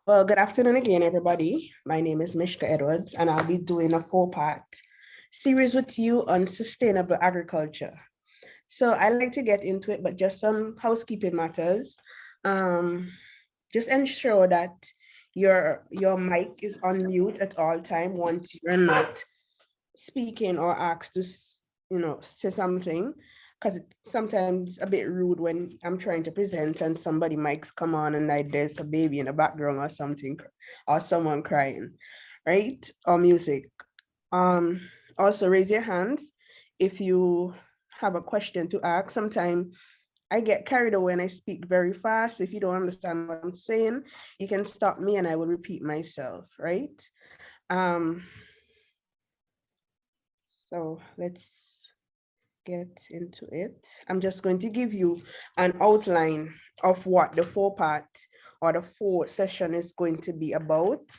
Well, good afternoon again, everybody. My name is Mishka Edwards, and I'll be doing a 4-part series with you on sustainable agriculture. So I like to get into it, but just some housekeeping matters. Um, just ensure that your mic is on mute at all time once you're not speaking or asked to, say something, because it's sometimes a bit rude when I'm trying to present and somebody mics come on and like there's a baby in the background or something, or someone crying, right? Or music. Um, Also raise your hands if you have a question to ask. Sometimes I get carried away and I speak very fast. If you don't understand what I'm saying, you can stop me and I will repeat myself, right? Um, so let's get into it. I'm just going to give you an outline of what the 4-part or the 4 session is going to be about,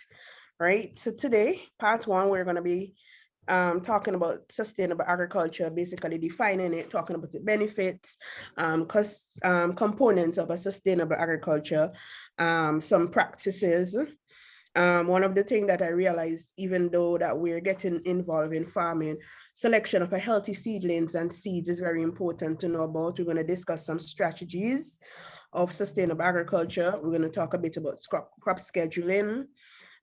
right? So today, part 1, we're going to be talking about sustainable agriculture, basically defining it, talking about the benefits, components of a sustainable agriculture, some practices. One of the things that I realized, even though that we're getting involved in farming, selection of a healthy seedlings and seeds is very important to know about. We're going to discuss some strategies of sustainable agriculture. We're going to talk a bit about crop scheduling,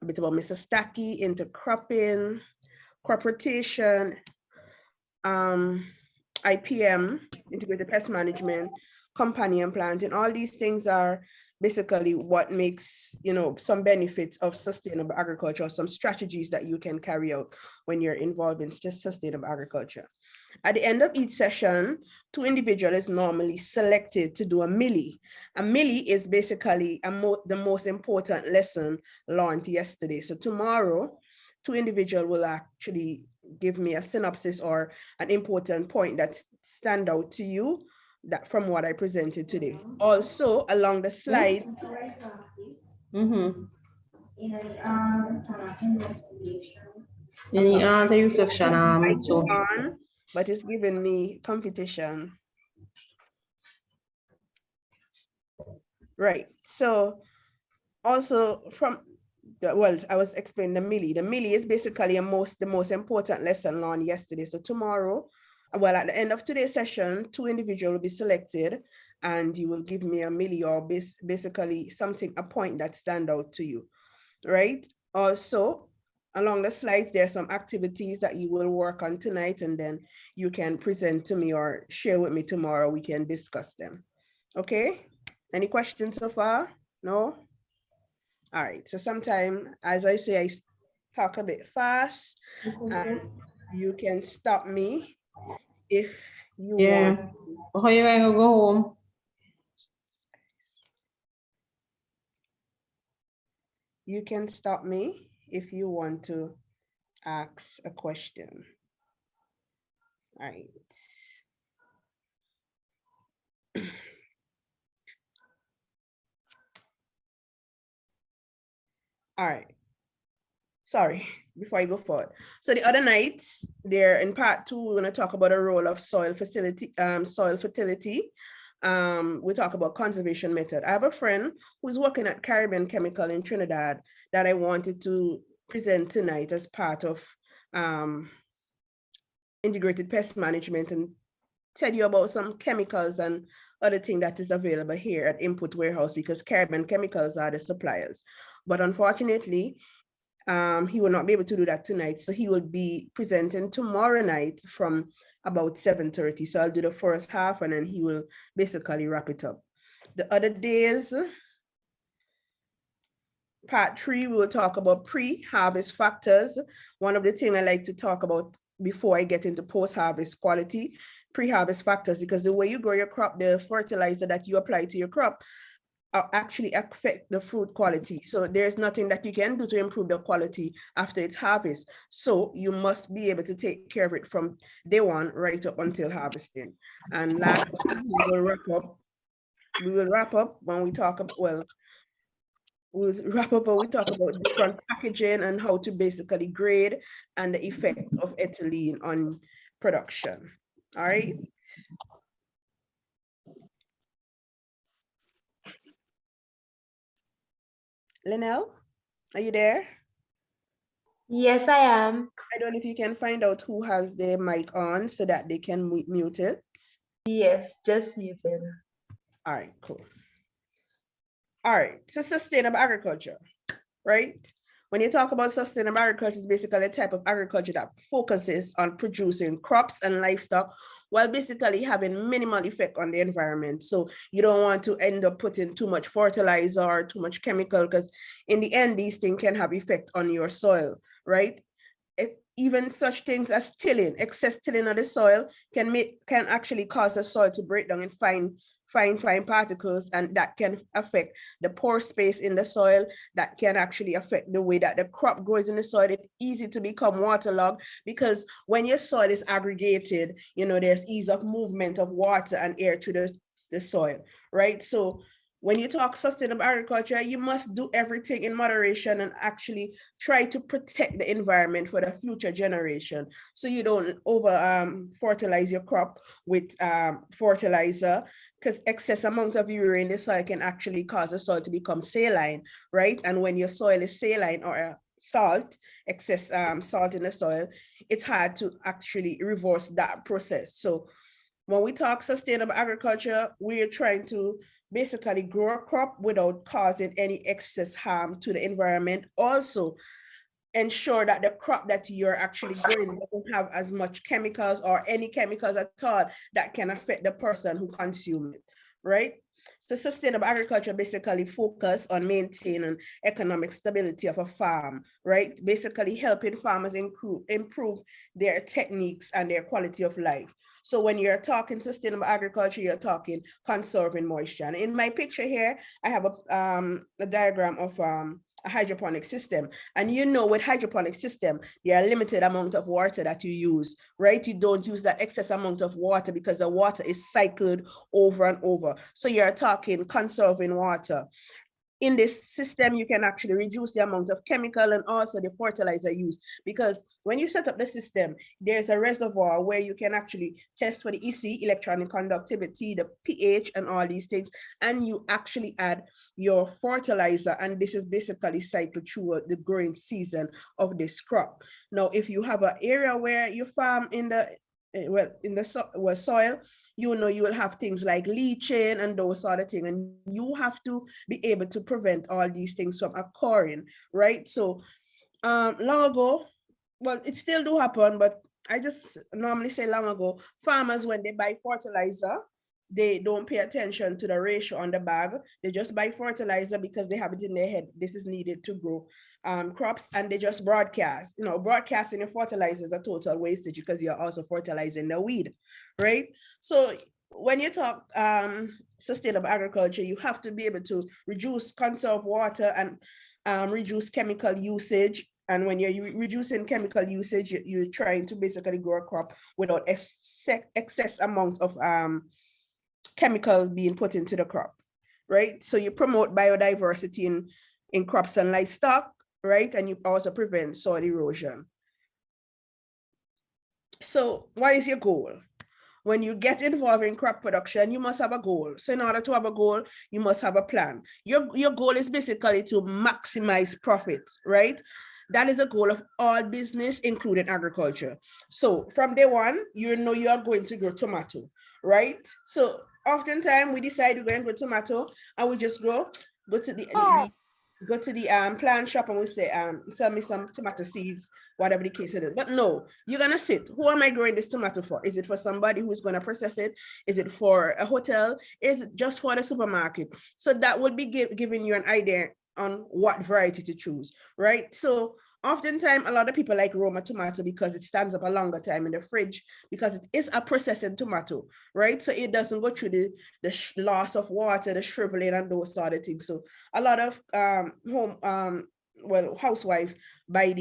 a bit about Mr. Stacky, intercropping, crop rotation, IPM, integrated pest management, companion planting. All these things are basically what makes, some benefits of sustainable agriculture, some strategies that you can carry out when you're involved in sustainable agriculture. At the end of each session, 2 individuals is normally selected to do a millie. A millie is basically the most important lesson learned yesterday. So tomorrow, 2 individuals will actually give me a synopsis or an important point that stand out to you that from what I presented today. Also, along the slide, Any reflection too on, but it's giving me competition. Right. So also I was explaining the millie. The millie is basically the most important lesson learned yesterday. So tomorrow, well, at the end of today's session, 2 individuals will be selected and you will give me a millie or basically something, a point that stand out to you, right? Also, along the slides, there are some activities that you will work on tonight and then you can present to me or share with me tomorrow. We can discuss them. Okay? Any questions so far? No? All right, so sometimes, as I say, I talk a bit fast and you can stop me if you want. How you gonna go home? You can stop me if you want to ask a question. All right. All right. Sorry, before I go forward. So the other night, there in part 2, we're going to talk about the role of soil fertility. We talk about conservation method. I have a friend who's working at Caribbean Chemical in Trinidad that I wanted to present tonight as part of integrated pest management and tell you about some chemicals and other thing that is available here at Input Warehouse because Caribbean Chemicals are the suppliers. But unfortunately, he will not be able to do that tonight. So he will be presenting tomorrow night from about 7:30. So I'll do the first half and then he will basically wrap it up. The other days, part 3, we will talk about pre-harvest factors. One of the things I like to talk about before I get into post-harvest quality, pre-harvest factors, because the way you grow your crop, the fertilizer that you apply to your crop actually affect the fruit quality. So there's nothing that you can do to improve the quality after its harvest. So you must be able to take care of it from day 1 right up until harvesting. And lastly, we will wrap up when we talk about, we'll wrap up when we talk about different packaging and how to basically grade and the effect of ethylene on production. All right. Linnell, are you there? Yes, I am. I don't know if you can find out who has their mic on so that they can mute it. Yes, just muted. All right, cool. All right, so sustainable agriculture, right? When you talk about sustainable agriculture, it's basically a type of agriculture that focuses on producing crops and livestock while basically having minimal effect on the environment. So you don't want to end up putting too much fertilizer or too much chemical, because in the end, these things can have effect on your soil, right? Even such things as tilling, excess tilling of the soil can actually cause the soil to break down in fine particles, and that can affect the pore space in the soil. That can actually affect the way that the crop grows in the soil. It's easy to become waterlogged because when your soil is aggregated, there's ease of movement of water and air to the soil, right? So when you talk sustainable agriculture, you must do everything in moderation and actually try to protect the environment for the future generation. So you don't over fertilize your crop with fertilizer, because excess amount of urea in the soil can actually cause the soil to become saline, right? And when your soil is saline or salt, excess salt in the soil, it's hard to actually reverse that process. So when we talk sustainable agriculture, we're trying to basically grow a crop without causing any excess harm to the environment. Also, ensure that the crop that you're actually growing doesn't have as much chemicals or any chemicals at all that can affect the person who consumes it, right? So sustainable agriculture basically focus on maintaining economic stability of a farm, right? Basically helping farmers improve their techniques and their quality of life. So when you're talking sustainable agriculture, you're talking conserving moisture. And in my picture here, I have a diagram of a hydroponic system. And with hydroponic system, there are limited amount of water that you use, right? You don't use that excess amount of water because the water is cycled over and over. So you're talking conserving water. In this system, you can actually reduce the amount of chemical and also the fertilizer use, because when you set up the system, there's a reservoir where you can actually test for the EC, electronic conductivity, the pH, and all these things, and you actually add your fertilizer, and this is basically cycled through the growing season of this crop. Now, if you have an area where you farm in the soil, you will have things like leaching and those sort of things, and you have to be able to prevent all these things from occurring, right? So long ago, well, it still do happen, but I just normally say long ago, farmers, when they buy fertilizer, they don't pay attention to the ratio on the bag. They just buy fertilizer because they have it in their head. This is needed to grow crops, and they just broadcast. Broadcasting the fertilizer is a total wastage because you're also fertilizing the weed, right? So when you talk sustainable agriculture, you have to be able to conserve water and reduce chemical usage. And when you're reducing chemical usage, you're trying to basically grow a crop without excess amounts of chemicals being put into the crop, right? So you promote biodiversity in crops and livestock, right? And you also prevent soil erosion. So what is your goal? When you get involved in crop production, you must have a goal. So in order to have a goal, you must have a plan. Your goal is basically to maximize profits, right? That is a goal of all business, including agriculture. So from day one, you are going to grow tomato, right? So oftentimes we decide we're going to grow tomato, and we just go to the plant shop and we say, sell me some tomato seeds, whatever the case it is. But no, you're gonna sit. Who am I growing this tomato for? Is it for somebody who's gonna process it? Is it for a hotel? Is it just for the supermarket? So that would be giving you an idea on what variety to choose, right? So oftentimes, a lot of people like Roma tomato because it stands up a longer time in the fridge, because it is a processed tomato, right? So it doesn't go through the loss of water, the shriveling, and those sort of things. So a lot of housewives buy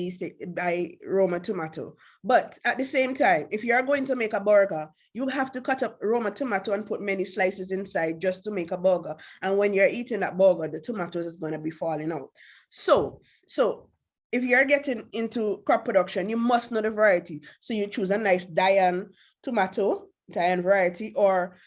Roma tomato. But at the same time, if you are going to make a burger, you have to cut up Roma tomato and put many slices inside just to make a burger. And when you're eating that burger, the tomatoes is going to be falling out. So if you're getting into crop production, you must know the variety. So you choose a nice Diane variety, or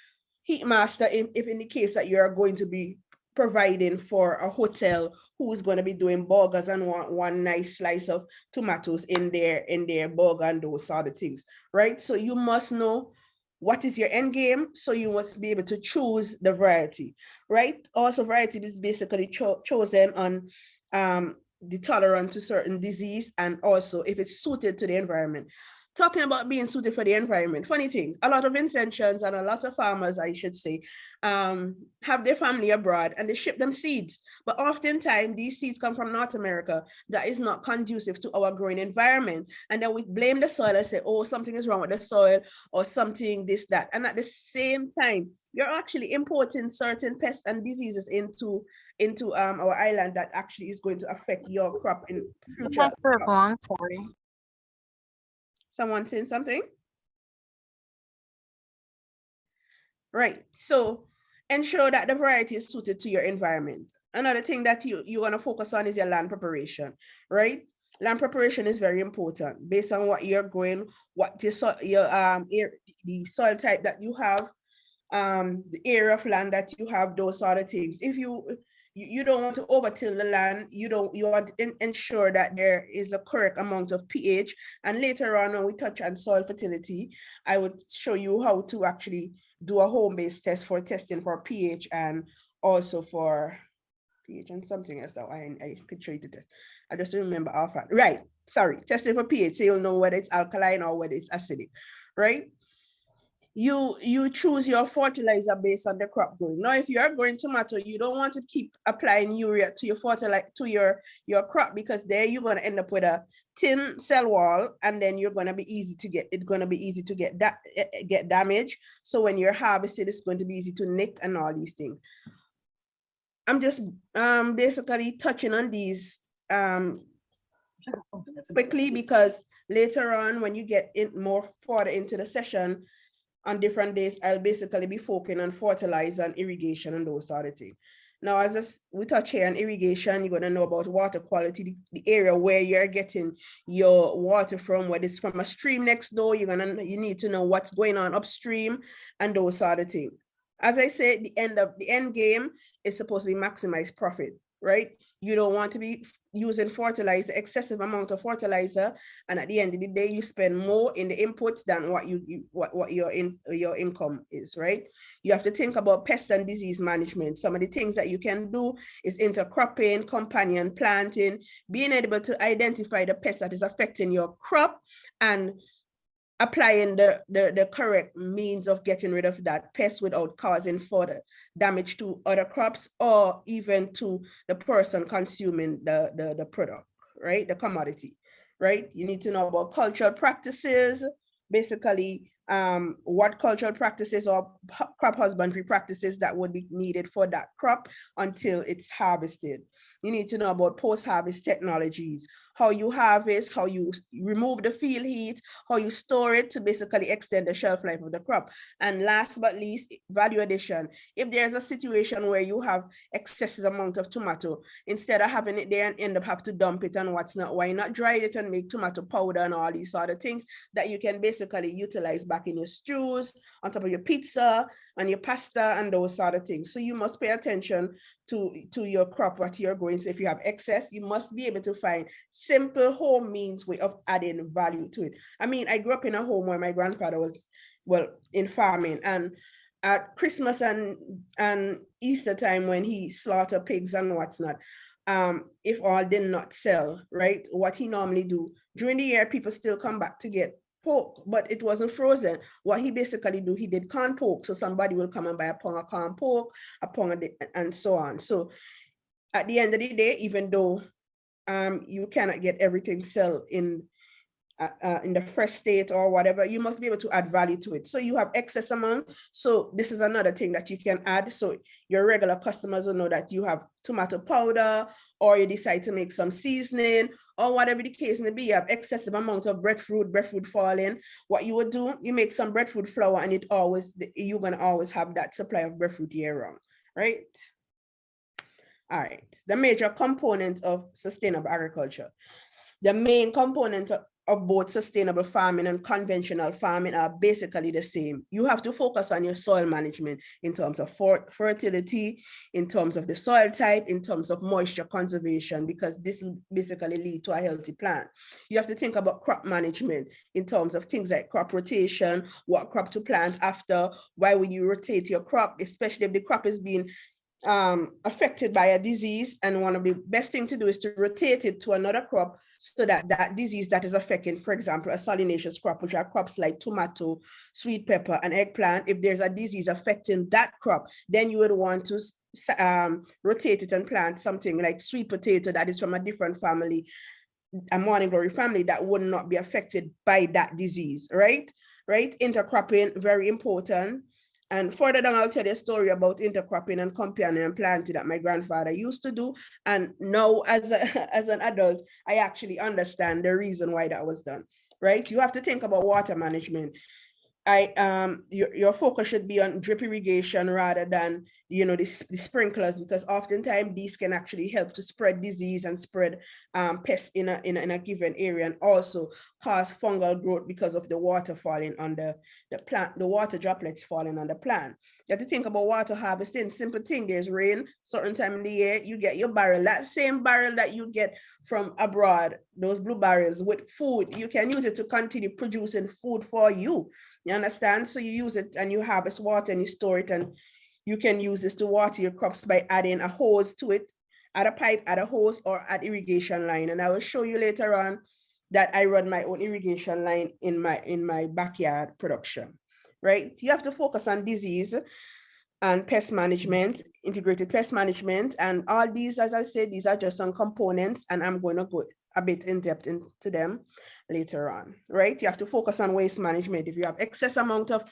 Heatmaster if in the case that you're going to be providing for a hotel who is going to be doing burgers and want one nice slice of tomatoes in their burger and those sort of things, right? So you must know what is your end game, so you must be able to choose the variety, right? Also, variety is basically chosen on the tolerance to certain disease, and also if it's suited to the environment. Talking about being suited for the environment, funny things, a lot of Vincentians and a lot of farmers, I should say, have their family abroad and they ship them seeds. But oftentimes these seeds come from North America that is not conducive to our growing environment. And then we blame the soil and say, oh, something is wrong with the soil or something, this, that. And at the same time, you're actually importing certain pests and diseases into our island that actually is going to affect your crop in future. Sorry. Someone saying something? Right. So ensure that the variety is suited to your environment. Another thing that you want to focus on is your land preparation, right? Land preparation is very important based on what you're growing, what the soil soil type that you have, the area of land that you have, those sort of things. If you don't want to overtill the land, you want to ensure that there is a correct amount of pH. And later on, when we touch on soil fertility, I would show you how to actually do a home-based test for testing for pH and also for pH and something else that I could show you to test. I just remember offhand. Right, sorry, testing for pH, so you'll know whether it's alkaline or whether it's acidic, right? You choose your fertilizer based on the crop growing. Now, if you're growing tomato, you don't want to keep applying urea to your fertilizer to your crop, because there you're going to end up with a thin cell wall, and then it's going to be easy to get damaged. So when you're harvested, it's going to be easy to nick and all these things. I'm just basically touching on these quickly, because later on when you get in more further into the session, on different days, I'll basically be focusing on fertilizer and irrigation and those sort of things. Now, as we touch here on irrigation, you're going to know about water quality, the area where you're getting your water from, whether it's from a stream next door, you need to know what's going on upstream and those sort of things. As I said, the end game is supposed to be maximize profit, right? You don't want to be using fertilizer, excessive amount of fertilizer, and at the end of the day, you spend more in the inputs than what your income is, right? You have to think about pest and disease management. Some of the things that you can do is intercropping, companion planting, being able to identify the pest that is affecting your crop, and applying the correct means of getting rid of that pest without causing further damage to other crops or even to the person consuming the product, right? The commodity, right? You need to know about cultural practices, basically what cultural practices or crop husbandry practices that would be needed for that crop until it's harvested. You need to know about post-harvest technologies, how you harvest, how you remove the field heat, how you store it to basically extend the shelf life of the crop. And last but least, value addition. If there's a situation where you have excessive amount of tomato, instead of having it there and end up have to dump it and what's not, why not dry it and make tomato powder and all these sort of things that you can basically utilize back in your stews, on top of your pizza and your pasta and those sort of things. So you must pay attention to your crop, what you're growing. So if you have excess, you must be able to find simple home means way of adding value to it. I mean, I grew up in a home where my grandfather was, well, in farming, and at Christmas and Easter time when he slaughtered pigs and what's not, if all did not sell, right, what he normally do during the year, people still come back to get pork, but it wasn't frozen. What he basically do, he did canned pork. So somebody will come and buy a pound of canned pork, a pound of and so on. So at the end of the day, even though you cannot get everything sell in the fresh state or whatever, you must be able to add value to it. So you have excess amount. So this is another thing that you can add. So your regular customers will know that you have tomato powder, or you decide to make some seasoning, or whatever the case may be. You have excessive amount of breadfruit falling. What you would do, you make some breadfruit flour, and you're gonna always have that supply of breadfruit year round, right? All right, the major component of sustainable agriculture. The main component of of both sustainable farming and conventional farming are basically the same. You have to focus on your soil management in terms of fertility, in terms of the soil type, in terms of moisture conservation, because this will basically lead to a healthy plant. You have to think about crop management in terms of things like crop rotation, what crop to plant after, why would you rotate your crop, especially if the crop is being affected by a disease, and one of the best thing to do is to rotate it to another crop so that that disease that is affecting, for example, a solanaceous crop, which are crops like tomato, sweet pepper, and eggplant. If there's a disease affecting that crop, then you would want to rotate it and plant something like sweet potato that is from a different family, a morning glory family, that would not be affected by that disease, right? Intercropping, very important. And further down, I'll tell you a story about intercropping and companion planting that my grandfather used to do. And now, as an adult, I actually understand the reason why that was done, right? You have to think about water management. Your focus should be on drip irrigation rather than the sprinklers, because oftentimes these can actually help to spread disease and spread pests in a given area, and also cause fungal growth because of the water falling on the plant, the water droplets falling on the plant. You have to think about water harvesting. Simple thing, there's rain certain time in the year, you get your barrel, that same barrel that you get from abroad, those blue barrels with food, you can use it to continue producing food for you. You understand? So you use it and you harvest water and you store it, and you can use this to water your crops by adding a hose to it, add a pipe, add a hose, or add irrigation line. And I will show you later on that I run my own irrigation line in my backyard production, right? You have to focus on disease and pest management, integrated pest management, and all these, as I said, these are just some components, and I'm going to go a bit in depth into them later on, right? You have to focus on waste management. If you have excess amount of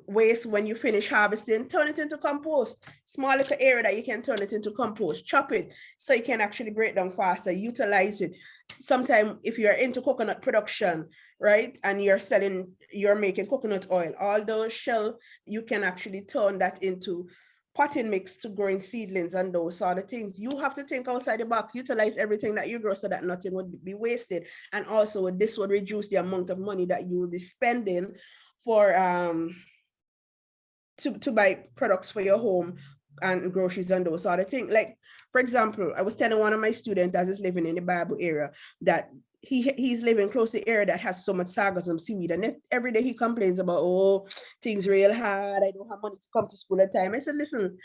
waste when you finish harvesting, turn it into compost. Small little area that you can turn it into compost, chop it so you can actually break down faster, utilize it. Sometimes if you're into coconut production, right, and you're making coconut oil, all those shell, you can actually turn that into potting mix to growing seedlings and those sort of things. You have to think outside the box, utilize everything that you grow so that nothing would be wasted. And also this would reduce the amount of money that you will be spending for to buy products for your home and groceries and those sort of things. Like, for example, I was telling one of my students that is living in the Bible area that he's living close to the area that has so much sargassum seaweed, and every day he complains about, oh, things real hard, I don't have money to come to school at time. I said, listen,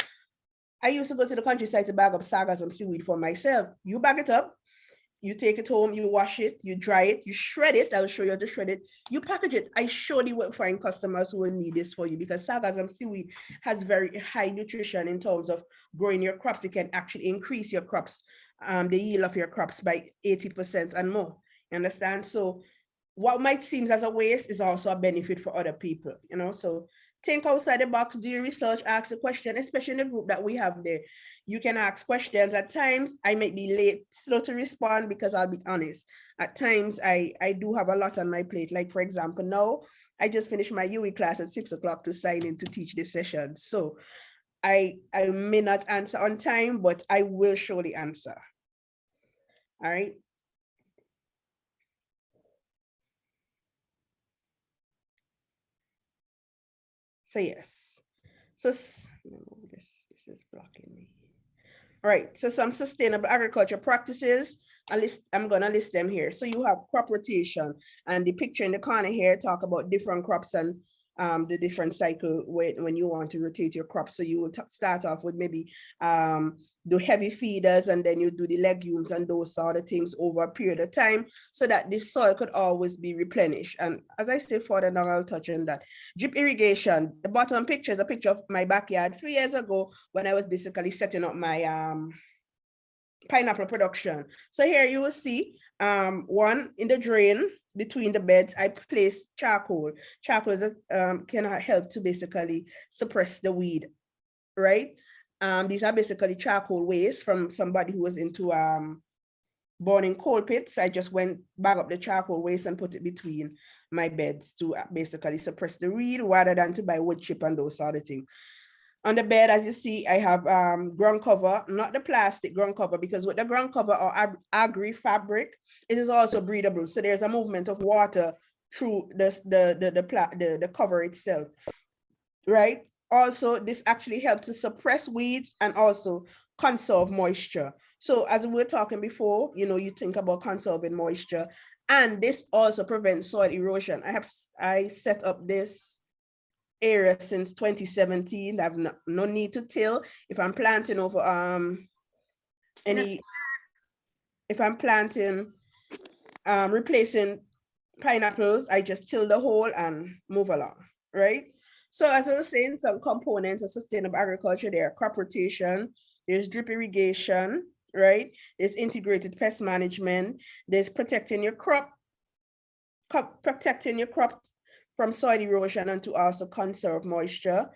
I used to go to the countryside to bag up sargassum seaweed for myself. You bag it up, you take it home, you wash it, you dry it, you shred it. I'll show you how to shred it. You package it. I surely will find customers who will need this for you, because sargassum seaweed has very high nutrition in terms of growing your crops. It can actually increase your crops, the yield of your crops by 80% and more. You understand? So what might seem as a waste is also a benefit for other people, so think outside the box, do your research, ask a question, especially in the group that we have there. You can ask questions. At times, I might be late, slow to respond, because I'll be honest. At times, I do have a lot on my plate. Like, for example, now, I just finished my UE class at 6 o'clock to sign in to teach this session. So I may not answer on time, but I will surely answer. All right. So yes, so this is blocking me. All right, so some sustainable agriculture practices, I'm gonna list them here. So you have crop rotation, and the picture in the corner here talk about different crops and the different cycle when you want to rotate your crops. So you will start off with maybe do heavy feeders, and then you do the legumes and those sort of things over a period of time, so that the soil could always be replenished. And as I say further now, I'll touch on that. Drip irrigation, the bottom picture is a picture of my backyard 3 years ago when I was basically setting up my pineapple production. So here you will see one in the drain between the beds, I place charcoal. Charcoal is can help to basically suppress the weed, right? These are basically charcoal waste from somebody who was into burning coal pits. I just went back up the charcoal waste and put it between my beds to basically suppress the weed rather than to buy wood chip and those sort of things. On the bed, as you see, I have ground cover, not the plastic ground cover, because with the ground cover or agri fabric, it is also breathable. So there's a movement of water through the cover itself, right? Also, this actually helps to suppress weeds and also conserve moisture. So as we were talking before, you think about conserving moisture, and this also prevents soil erosion. I set up this area since 2017. I have no need to till. If I'm planting over replacing pineapples, I just till the hole and move along, right? So as I was saying, some components of sustainable agriculture, there are crop rotation, there's drip irrigation, right? There's integrated pest management, there's protecting your crop from soil erosion and to also conserve moisture.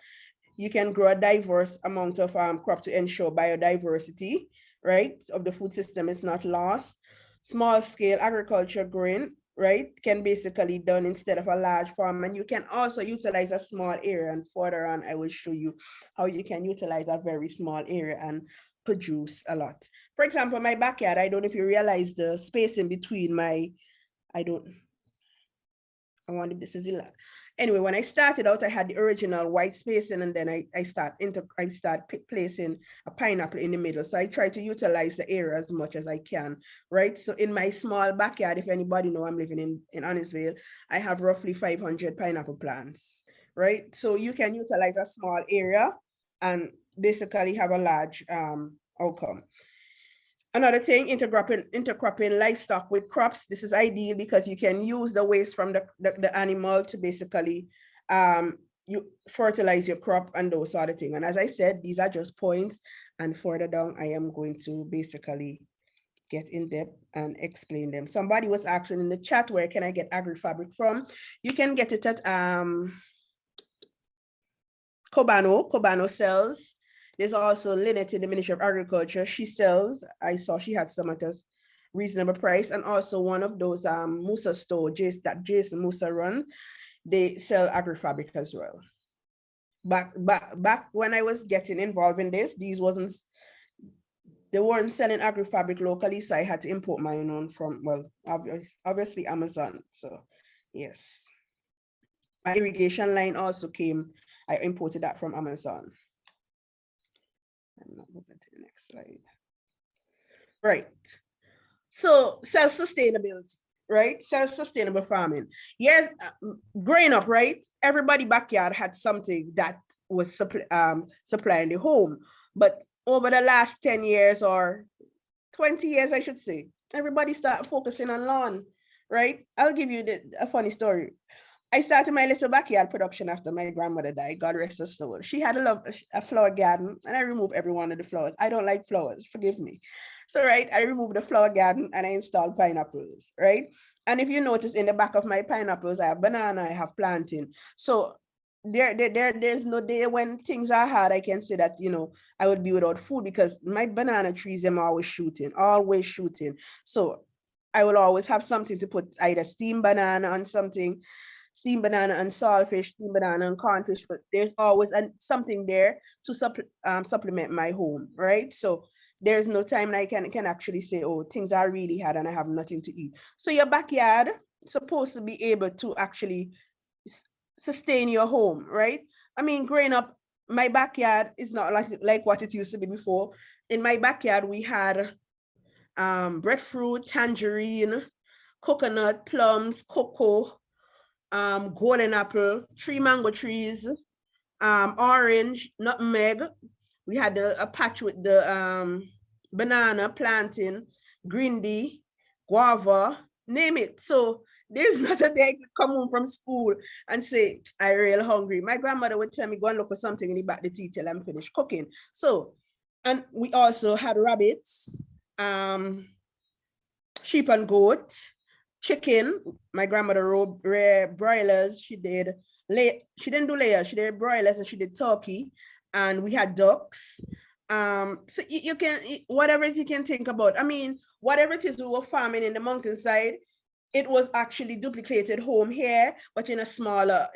You can grow a diverse amount of crop to ensure biodiversity, right, of the food system is not lost. Small scale agriculture growing, right, can basically done instead of a large farm, and you can also utilize a small area, and further on I will show you how you can utilize a very small area and produce a lot. For example, my backyard, I don't know if you realize the space in between my, this is the last. Anyway, when I started out, I had the original white spacing, and then I start placing a pineapple in the middle. So I try to utilize the area as much as I can, right? So in my small backyard, if anybody know, I'm living in Honestville, I have roughly 500 pineapple plants, right? So you can utilize a small area and basically have a large outcome. Another thing, intercropping livestock with crops. This is ideal because you can use the waste from the animal to basically you fertilize your crop and those sort of things. And as I said, these are just points, and further down, I am going to basically get in depth and explain them. Somebody was asking in the chat, where can I get agri-fabric from? You can get it at Cobano sells. There's also Lynette in the Ministry of Agriculture. She sells. I saw she had some at a reasonable price. And also one of those Musa store, that Jason Musa run, they sell agri-fabric as well. Back when I was getting involved in this, they weren't selling agri-fabric locally, so I had to import my own from, well, obviously Amazon. So yes. My irrigation line also came, I imported that from Amazon. I'm not moving to the next slide. Right. So self-sustainability, right? Self-sustainable farming. Yes, growing up, right? Everybody backyard had something that was supplying the home. But over the last 10 years or 20 years, I should say, everybody started focusing on lawn, right? I'll give you a funny story. I started my little backyard production after my grandmother died, God rest her soul. She had a flower garden, and I removed every one of the flowers. I don't like flowers, forgive me. So, right, I removed the flower garden and I installed pineapples, right? And if you notice in the back of my pineapples, I have banana, I have plantain. So there's no day when things are hard, I can say that, I would be without food, because my banana trees, them always shooting. So I will always have something to put, either steamed banana on something, steamed banana and saltfish, steamed banana and cornfish, but there's always something there to supplement my home, right? So there's no time I can actually say, oh, things are really hard and I have nothing to eat. So your backyard is supposed to be able to actually sustain your home, right? I mean, growing up, my backyard is not like what it used to be before. In my backyard, we had breadfruit, tangerine, coconut, plums, cocoa, golden apple, 3 mango trees, orange, nutmeg. We had a patch with the banana, plantain, green tea, guava, name it. So there's not a day I could come home from school and say, I'm real hungry. My grandmother would tell me, go and look for something in the back of the tea till I'm finished cooking. So, and we also had rabbits, sheep and goat, chicken. My grandmother reared broilers. She didn't do layers, she did broilers, and she did turkey. And we had ducks. So you can, whatever you can think about. I mean, whatever it is we were farming in the mountainside, it was actually duplicated home here, but in a smaller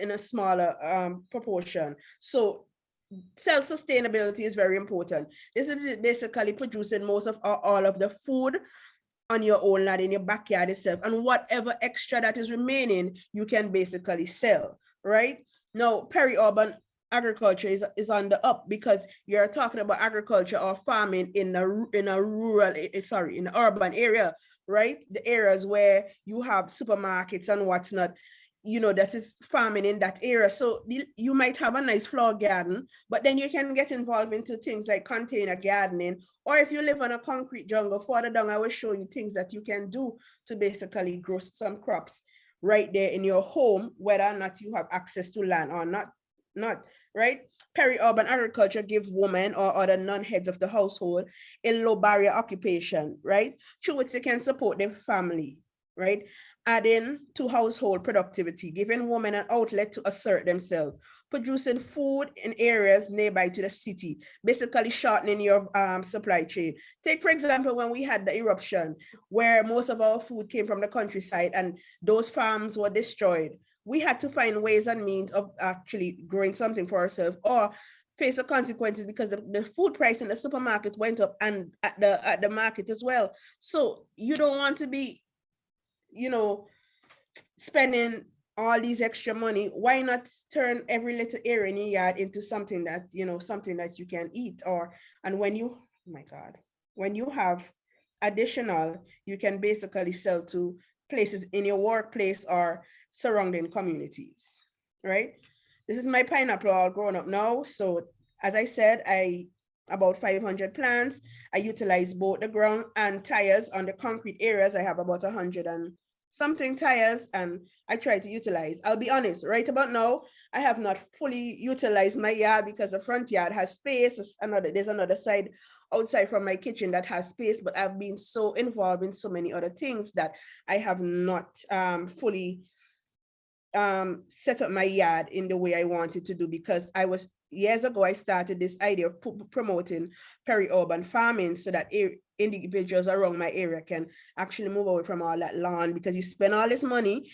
proportion. So self-sustainability is very important. This is basically producing most of all of the food on your own land in your backyard itself, and whatever extra that is remaining, you can basically sell, right? Now, peri-urban agriculture is on the up because you're talking about agriculture or farming in a rural, sorry, in an urban area, right? The areas where you have supermarkets and what's not, you know, that is farming in that area. So you might have a nice flower garden, but then you can get involved into things like container gardening, or if you live on a concrete jungle, further down, I will show you things that you can do to basically grow some crops right there in your home, whether or not you have access to land or not, right? Peri-urban agriculture give women or other non-heads of the household a low barrier occupation, right? Through which they can support their family, right? Adding to household productivity, giving women an outlet to assert themselves, producing food in areas nearby to the city, basically shortening your supply chain. Take, for example, when we had the eruption, where most of our food came from the countryside and those farms were destroyed. We had to find ways and means of actually growing something for ourselves, or face the consequences because the food price in the supermarket went up and at the market as well. So you don't want to be, you know, spending all these extra money. Why not turn every little area in your yard into something that, you know, something that you can eat? Or, and when you, oh my God, when you have additional, you can basically sell to places in your workplace or surrounding communities, right? This is my pineapple all grown up now. So as I said, about 500 plants. I utilize both the ground and tires on the concrete areas. I have about 100 and something tires, and I try to utilize. I'll be honest, right about now, I have not fully utilized my yard because the front yard has space. There's another side outside from my kitchen that has space, but I've been so involved in so many other things that I have not fully set up my yard in the way I wanted to do, because years ago, I started this idea of promoting peri-urban farming so that individuals around my area can actually move away from all that lawn, because you spend all this money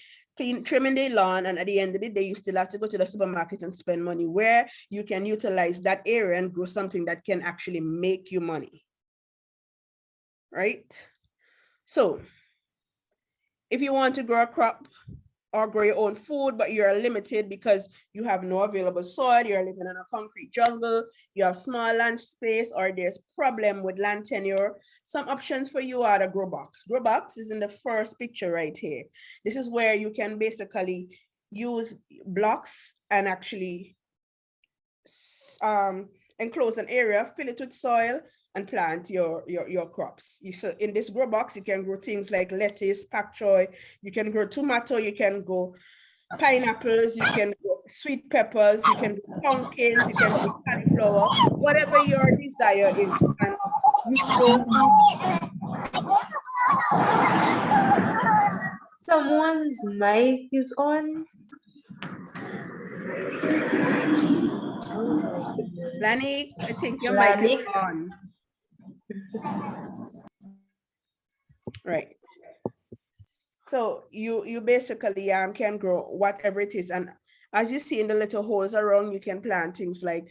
trimming the lawn, and at the end of the day, you still have to go to the supermarket and spend money, where you can utilize that area and grow something that can actually make you money, right? So if you want to grow a crop or grow your own food, but you're limited because you have no available soil, you're living in a concrete jungle, you have small land space, or there's problem with land tenure, some options for you are the grow box. Grow box is in the first picture right here. This is where you can basically use blocks and actually enclose an area, fill it with soil, and plant your crops. So in this grow box, you can grow things like lettuce, pak choy, you can grow tomato, you can grow pineapples, you can grow sweet peppers, you can grow pumpkins, you can grow cauliflower, whatever your desire is. And you grow. Someone's mic is on. Lani, I think your mic is on. Right. So you basically can grow whatever it is, and as you see in the little holes around, you can plant things like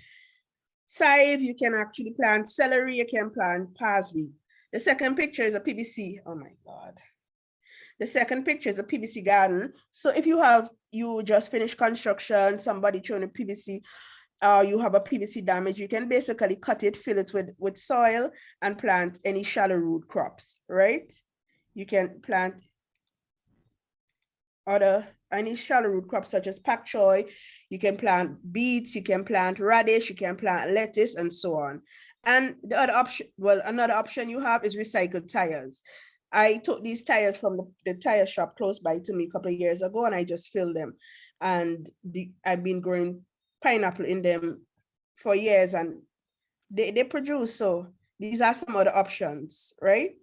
side, you can actually plant celery, you can plant parsley. The second picture is a PVC. Oh my God. The second picture is a PVC garden. So if you just finished construction, somebody throwing a PVC, you have a PVC damage, you can basically cut it, fill it with soil, and plant any shallow root crops, right? You can plant any shallow root crops such as pak choy, you can plant beets, you can plant radish, you can plant lettuce, and so on. And the other option, well, another option you have is recycled tires. I took these tires from the tire shop close by to me a couple of years ago, and I just filled them. And I've been growing pineapple in them for years, and they produce. So these are some other options, right?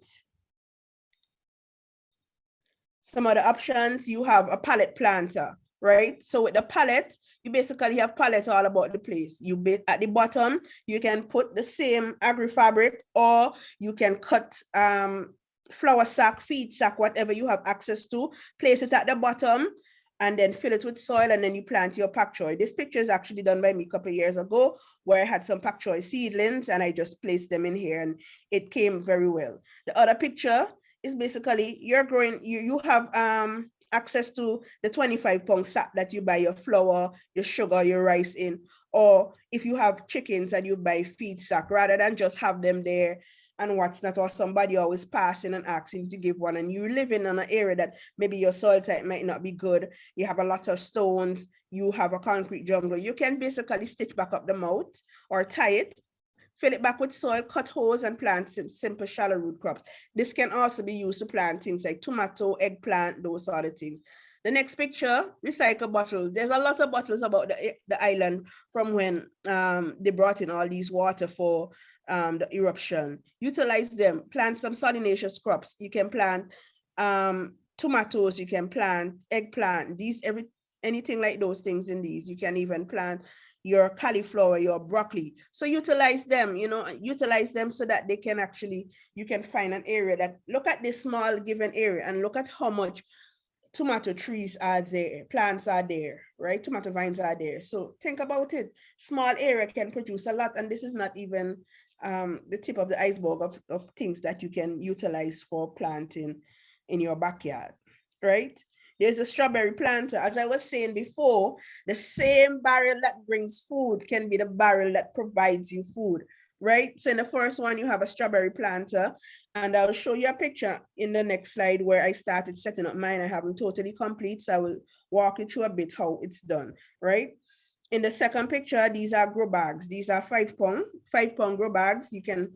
Some other options, you have a pallet planter, right? So with the pallet, you basically have pallet all about the place. At the bottom, you can put the same agri fabric, or you can cut flour sack, feed sack, whatever you have access to, place it at the bottom, and then fill it with soil, and then you plant your pak choy. This picture is actually done by me a couple of years ago, where I had some pak choy seedlings and I just placed them in here and it came very well. The other picture is basically you're growing, you have access to the 25-pound sack that you buy your flour, your sugar, your rice in, or if you have chickens and you buy feed sack, rather than just have them there and what's not, or somebody always passing and asking to give one, and you live in an area that maybe your soil type might not be good, you have a lot of stones, you have a concrete jungle, you can basically stitch back up the mouth or tie it, fill it back with soil, cut holes, and plant simple shallow root crops. This can also be used to plant things like tomato, eggplant, those sort of things. The next picture, recycle bottles. There's a lot of bottles about the island from when they brought in all these water for the eruption. Utilize them, plant some solanaceous crops. You can plant tomatoes, you can plant eggplant, anything like those things in these. You can even plant your cauliflower, your broccoli. So utilize them, utilize them so that they can actually, you can find an area that, look at this small given area and look at how much tomato trees are there, plants are there, right? Tomato vines are there. So think about it. Small area can produce a lot, and this is not even the tip of the iceberg of things that you can utilize for planting in your backyard, right? There's a strawberry planter. As I was saying before, the same barrel that brings food can be the barrel that provides you food, right? So in the first one, you have a strawberry planter, and I'll show you a picture in the next slide where I started setting up mine. I haven't totally complete, so I will walk you through a bit how it's done, right? In the second picture, these are grow bags. These are 5-pound grow bags. You can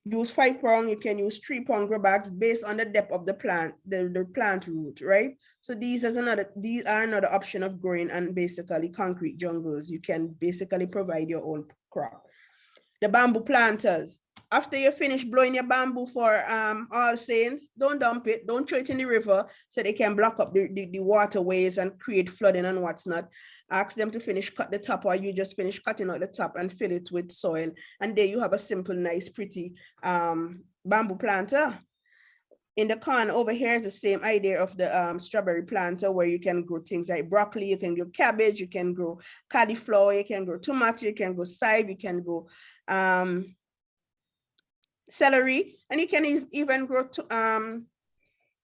use 5-pound, you can use 3-pound grow bags based on the depth of the plant, the plant root, right? So these are another option of growing and basically concrete jungles. You can basically provide your own crop. The bamboo planters. After you finish blowing your bamboo for All Saints, don't dump it, don't throw it in the river so they can block up the waterways and create flooding and what's not. Ask them to finish cut the top, or you just finish cutting out the top and fill it with soil. And there you have a simple, nice, pretty bamboo planter. In the corner over here is the same idea of the strawberry planter, where you can grow things like broccoli, you can grow cabbage, you can grow cauliflower, you can grow tomato, you can grow chive, you can grow celery, and you can even grow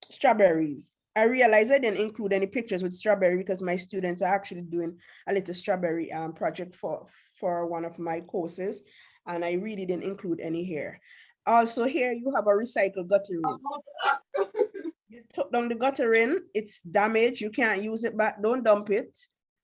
strawberries. I realized I didn't include any pictures with strawberry because my students are actually doing a little strawberry project for one of my courses, and I really didn't include any here. Also here you have a recycled guttering. You took down the guttering, it's damaged, you can't use it back, don't dump it,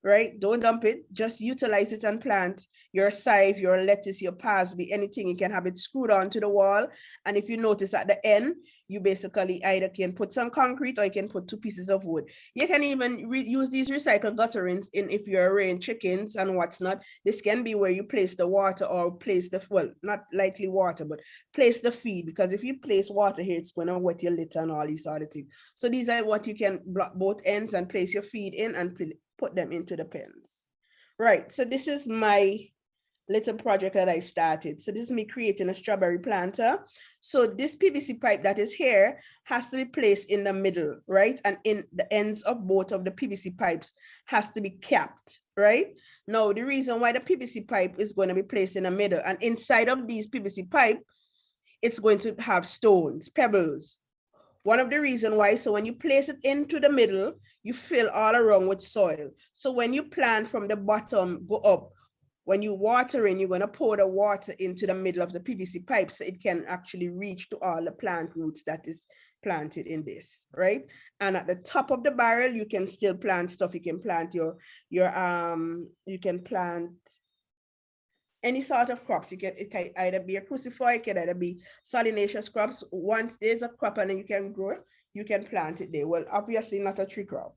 right? Don't dump it, just utilize it and plant your chive, your lettuce, your parsley, anything. You can have it screwed onto the wall. And if you notice at the end, you basically either can put some concrete or you can put 2 pieces of wood. You can even use these recycled gutterings in if you're rearing chickens and what's not. This can be where you place the water or place the, well, not likely water, but place the feed, because if you place water here, it's going to wet your litter and all these sort of things. So these are what you can block both ends and place your feed in and put them into the pens. Right, so this is my little project that I started. So this is me creating a strawberry planter. So this PVC pipe that is here has to be placed in the middle, right? And in the ends of both of the PVC pipes has to be capped, right? Now, the reason why the PVC pipe is going to be placed in the middle, and inside of these PVC pipe, it's going to have stones, pebbles. One of the reasons why, so when you place it into the middle, you fill all around with soil. So when you plant from the bottom, go up, when you water in, you're going to pour the water into the middle of the PVC pipe so it can actually reach to all the plant roots that is planted in this, right? And at the top of the barrel, you can still plant stuff. You can plant you can plant any sort of crops. It can either be a crucifer, it can either be solanaceous crops. Once there's a crop and then you can grow it, you can plant it there. Well, obviously not a tree crop.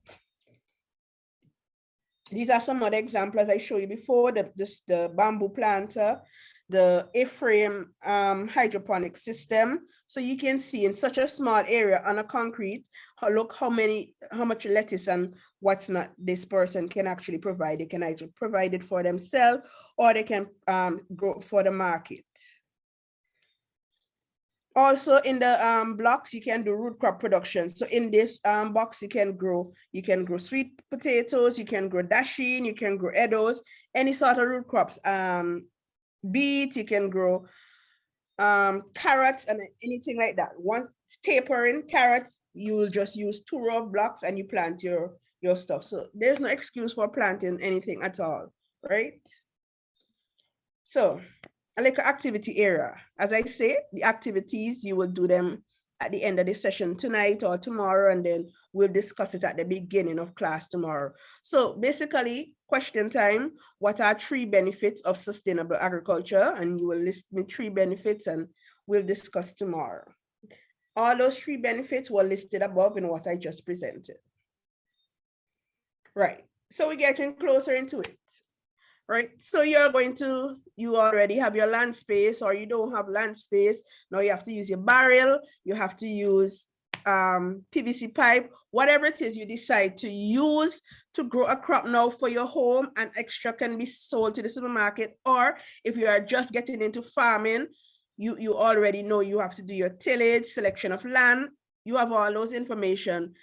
These are some other examples I showed you before, the bamboo planter, the A-frame hydroponic system. So you can see in such a small area on a concrete, look how much lettuce and what's not this person can actually provide. They can either provide it for themselves or they can grow for the market. Also in the blocks, you can do root crop production. So in this box, you can grow sweet potatoes, you can grow dasheen, you can grow edos, any sort of root crops. Beet, you can grow carrots and anything like that. Once tapering carrots, you will just use 2 row of blocks and you plant your stuff. So there's no excuse for planting anything at all, right? So like an activity area, as I say, the activities, you will do them at the end of the session tonight or tomorrow, and then we'll discuss it at the beginning of class tomorrow. So basically, question time: what are 3 benefits of sustainable agriculture? And you will list me 3 benefits and we'll discuss tomorrow. All those 3 benefits were listed above in what I just presented. Right, so we're getting closer into it. Right, so you already have your land space, or you don't have land space. Now you have to use your barrel, you have to use PVC pipe, whatever it is you decide to use to grow a crop now for your home, and extra can be sold to the supermarket. Or if you are just getting into farming, you already know you have to do your tillage, selection of land. You have all those information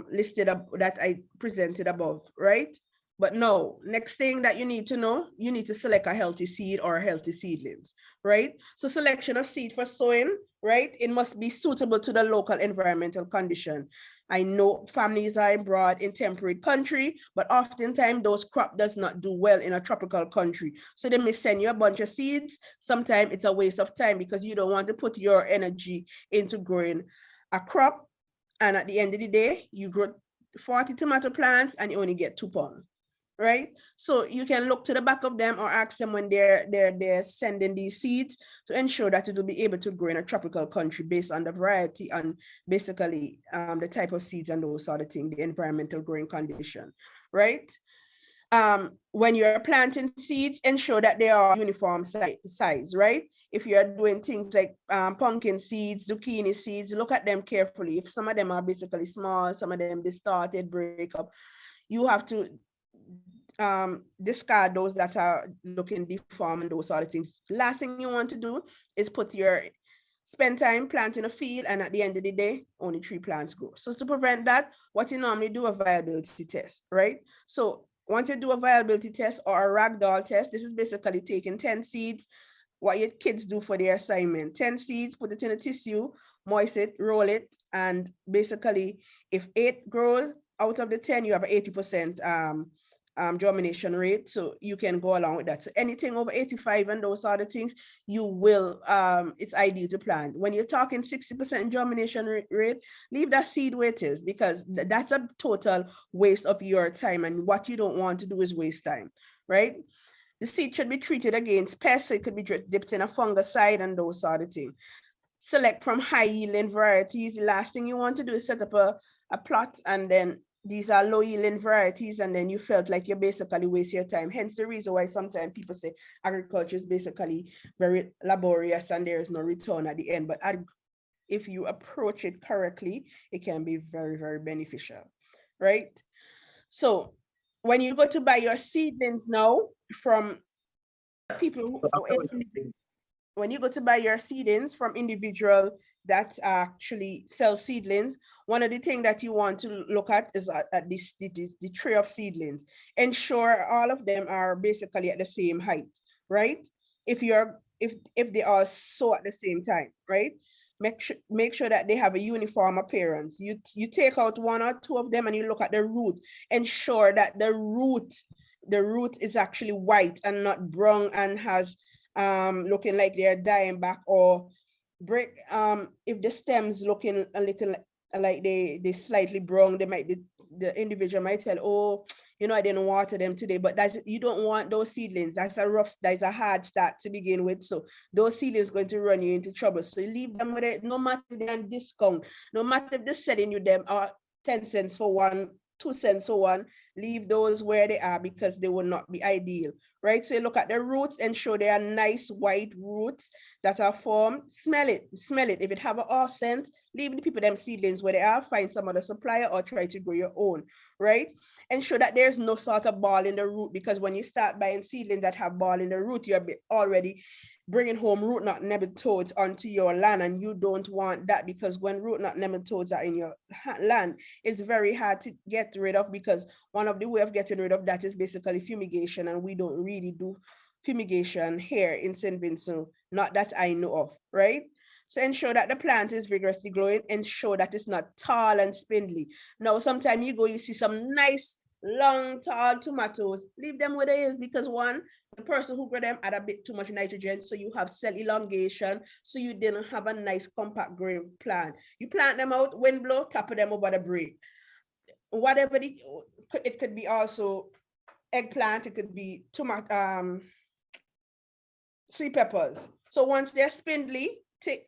listed up that I presented above, right? But no, next thing that you need to know, you need to select a healthy seed or healthy seedlings, right? So selection of seed for sowing, right? It must be suitable to the local environmental condition. I know families are abroad in temperate country, but oftentimes those crop does not do well in a tropical country. So they may send you a bunch of seeds. Sometimes it's a waste of time because you don't want to put your energy into growing a crop. And at the end of the day, you grow 40 tomato plants and you only get 2 pounds. Right? So you can look to the back of them or ask them when they're sending these seeds to ensure that it will be able to grow in a tropical country based on the variety and basically the type of seeds and those sort of things, the environmental growing condition, right? When you're planting seeds, ensure that they are uniform size, right? If you're doing things like pumpkin seeds, zucchini seeds, look at them carefully. If some of them are basically small, some of them distorted, break up, you have to discard those that are looking deformed and those sort of things. Last thing you want to do is spend time planting a field, and at the end of the day, only 3 plants grow. So to prevent that, what you normally do, a viability test, right? So once you do a viability test or a ragdoll test, this is basically taking 10 seeds, what your kids do for their assignment. 10 seeds, put it in a tissue, moist it, roll it, and basically if 8 grows out of the 10, you have an 80% germination rate, so you can go along with that. So anything over 85 and those sort of things, you will it's ideal to plant. When you're talking 60% germination rate, leave that seed where it is, because that's a total waste of your time, and what you don't want to do is waste time, right? The seed should be treated against pests, so it could be dipped in a fungicide and those sort of things. Select from high yielding varieties. The last thing you want to do is set up a plot and then these are low yielding varieties, and then you felt like you basically waste your time. Hence the reason why sometimes people say agriculture is basically very laborious and there is no return at the end. But if you approach it correctly, it can be very, very beneficial, right? So when you go to buy your seedlings now from people when you go to buy your seedlings from individual that actually sell seedlings, one of the things that you want to look at is at the tray of seedlings. Ensure all of them are basically at the same height, right? If they are so at the same time, right? Make sure that they have a uniform appearance. You take out 1 or 2 of them and you look at the root. Ensure that the root is actually white and not brown and has looking like they're dying back, or break. If the stems looking a little like they slightly brown, the individual might tell, oh, I didn't water them today. But you don't want those seedlings. That's a hard start to begin with. So those seedlings going to run you into trouble. So you leave them with it, no matter if they're on discount, no matter if they're selling you them 10 cents for one, 2 cents for one, leave those where they are because they will not be ideal, right? So you look at the roots, ensure they are nice white roots that are formed. Smell it. If it have an off scent, leave the people them seedlings where they are, find some other supplier or try to grow your own, right? Ensure that there's no sort of ball in the root, because when you start buying seedlings that have ball in the root, you're already bringing home root knot nematodes onto your land, and you don't want that, because when root knot nematodes are in your land, it's very hard to get rid of, because one of the way of getting rid of that is basically fumigation, and we don't really do fumigation here in St. Vincent, not that I know of, right? So ensure that the plant is vigorously growing, ensure that it's not tall and spindly. Now, sometimes you see some nice long tall tomatoes, leave them where they is, because one, the person who grew them had a bit too much nitrogen, so you have cell elongation, so you didn't have a nice compact growing plant. You plant them out, wind blow, tap them over the break. Whatever it could be also eggplant, it could be tomato, sweet peppers. So once they're spindly,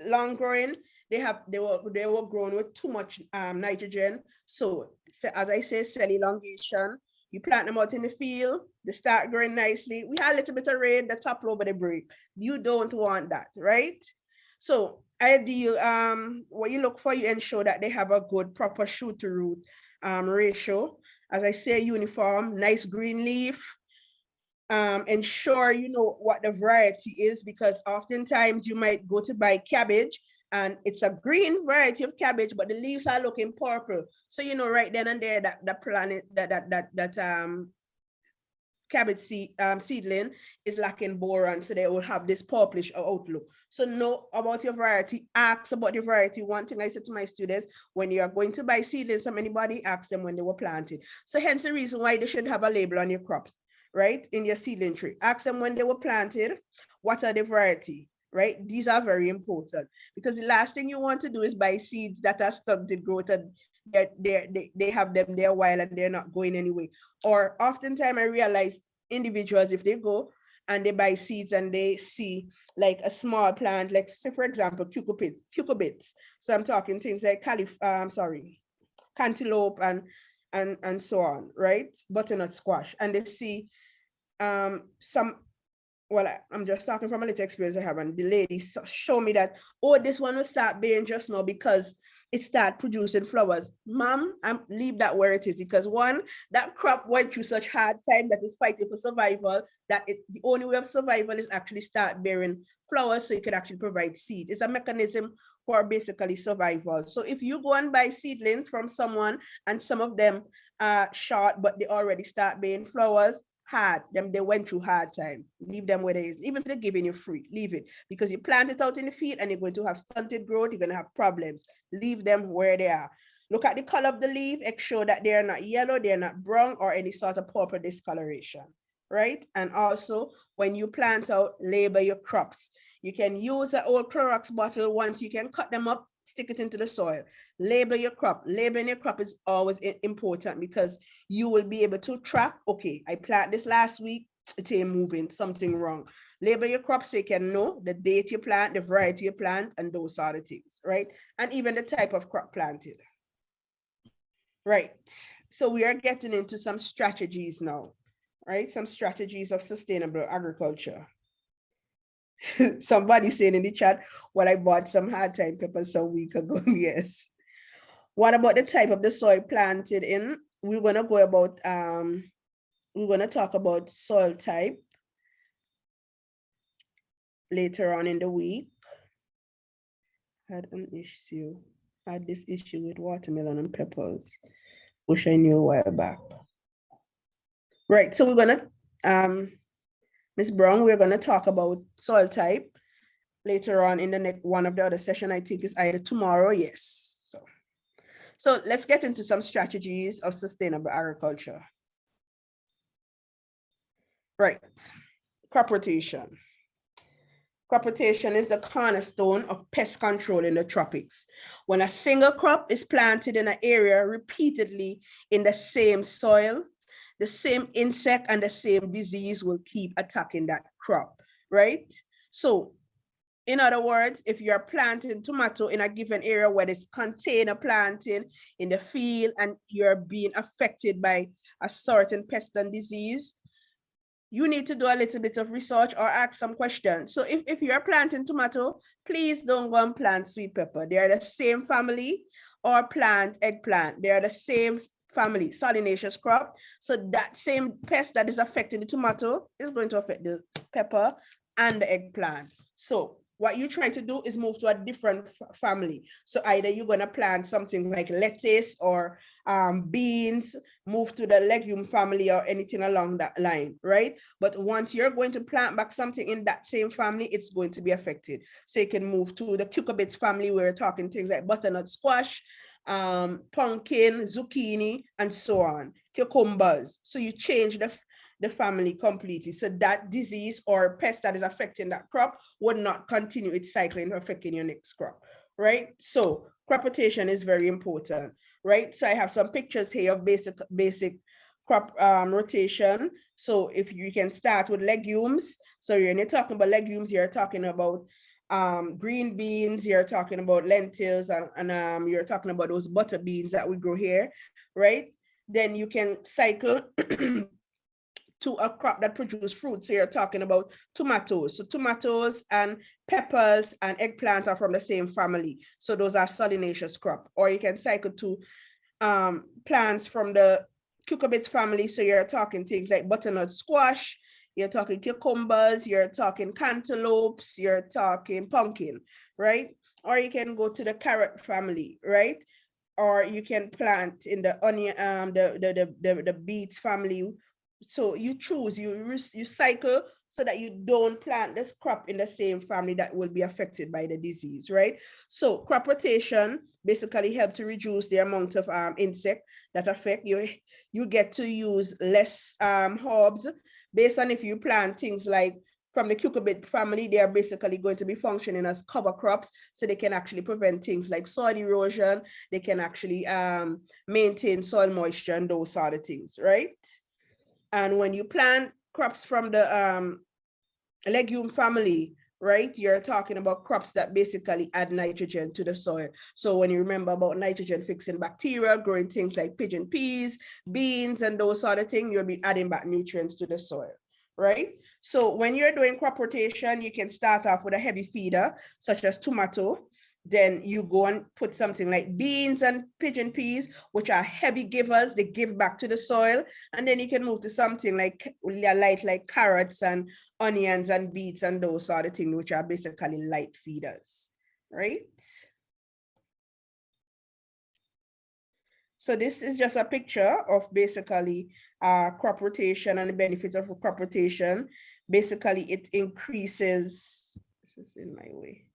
long growing, they were grown with too much nitrogen. So as I say, cell elongation. You plant them out in the field, they start growing nicely. We had a little bit of rain, the top over the break. You don't want that, right? So ideal, what you look for, you ensure that they have a good proper shoot to root ratio. As I say, uniform, nice green leaf. Ensure you know what the variety is, because oftentimes you might go to buy cabbage and it's a green variety of cabbage, but the leaves are looking purple. So you know right then and there that the planet that cabbage seedling is lacking boron, so they will have this purplish outlook. So know about your variety, ask about your variety. One thing I said to my students, when you are going to buy seedlings from anybody, ask them when they were planted. So hence the reason why they should have a label on your crops, right? In your seedling tree. Ask them when they were planted, what are the variety, right? These are very important, because the last thing you want to do is buy seeds that are stunted growth and they have them there a while and they're not going anyway. Or oftentimes I realize individuals, if they go and they buy seeds and they see like a small plant, like say for example, cucurbits. So I'm talking things like cantaloupe and so on, right? Butternut squash. And they see well, I'm just talking from a little experience I have, and the lady show me that, oh, this one will start bearing just now because it start producing flowers. Mom, leave that where it is, because one, that crop went through such hard time that is fighting for survival, that the only way of survival is actually start bearing flowers so you can actually provide seed. It's a mechanism for basically survival. So if you go and buy seedlings from someone and some of them are short, but they already start bearing flowers, they went through hard time, leave them where they is. Even if they're giving you free, leave it, because you plant it out in the field and you're going to have stunted growth, you're going to have problems. Leave them where they are. Look at the color of the leaf, make sure that they're not yellow, they're not brown, or any sort of purple discoloration, right? And also when you plant out, label your crops. You can use an old Clorox bottle. Once you can cut them up, stick it into the soil. Label your crop. Labeling your crop is always important, because you will be able to track, okay, I planted this last week, it ain't moving, something wrong. Label your crop so you can know the date you plant, the variety you plant, and those sort of things, right? And even the type of crop planted. Right, so we are getting into some strategies now, right? Some strategies of sustainable agriculture. Somebody saying in the chat, well, I bought some hard time peppers some week ago. Yes. What about the type of the soil planted in? We're going to go about, we're going to talk about soil type later on in the week. Had this issue with watermelon and peppers. Wish I knew a while back. Right, so we're going to, Ms. Brown, we're going to talk about soil type later on in the next one of the other session. I think is either tomorrow, yes. So let's get into some strategies of sustainable agriculture. Right, crop rotation. Crop rotation is the cornerstone of pest control in the tropics. When a single crop is planted in an area repeatedly in the same soil, the same insect and the same disease will keep attacking that crop, right? So in other words, if you're planting tomato in a given area where it's container planting in the field and you're being affected by a certain pest and disease, you need to do a little bit of research or ask some questions. So if you're planting tomato, please don't go and plant sweet pepper. They are the same family, or plant eggplant. They are the same family, solanaceous crop. So that same pest that is affecting the tomato is going to affect the pepper and the eggplant. So what you try to do is move to a different family. So either you're going to plant something like lettuce or beans, move to the legume family or anything along that line, right? But once you're going to plant back something in that same family, it's going to be affected. So you can move to the cucurbits family where we're talking things like butternut squash, pumpkin, zucchini, and so on, cucumbers. So you change the family completely. So that disease or pest that is affecting that crop would not continue its cycling affecting your next crop, right? So crop rotation is very important, right? So I have some pictures here of basic crop rotation. So if you can start with legumes. So when you're talking about legumes, you're talking about green beans, you're talking about lentils, and you're talking about those butter beans that we grow here, right? Then you can cycle to a crop that produces fruit. So you're talking about tomatoes. So tomatoes and peppers and eggplant are from the same family. So those are solanaceous crop. Or you can cycle to plants from the cucurbits family. So you're talking things like butternut squash, you're talking cucumbers, you're talking cantaloupes, you're talking pumpkin, right? Or you can go to the carrot family, right? Or you can plant in the onion, the beets family. So you choose, you cycle so that you don't plant this crop in the same family that will be affected by the disease, right? So crop rotation basically help to reduce the amount of insect that affect you. You get to use less herbs based on if you plant things like from the cucurbit family, they are basically going to be functioning as cover crops, so they can actually prevent things like soil erosion. They can actually maintain soil moisture and those sort of things, right? And when you plant crops from the legume family, right, you're talking about crops that basically add nitrogen to the soil. So when you remember about nitrogen fixing bacteria, growing things like pigeon peas, beans, and those sort of things, you'll be adding back nutrients to the soil, right? So when you're doing crop rotation, you can start off with a heavy feeder, such as tomato. Then you go and put something like beans and pigeon peas, which are heavy givers. They give back to the soil. And then you can move to something like light, like carrots and onions and beets and those sort of things, which are basically light feeders, right? So this is just a picture of basically crop rotation and the benefits of crop rotation. Basically, it increases, this is in my way.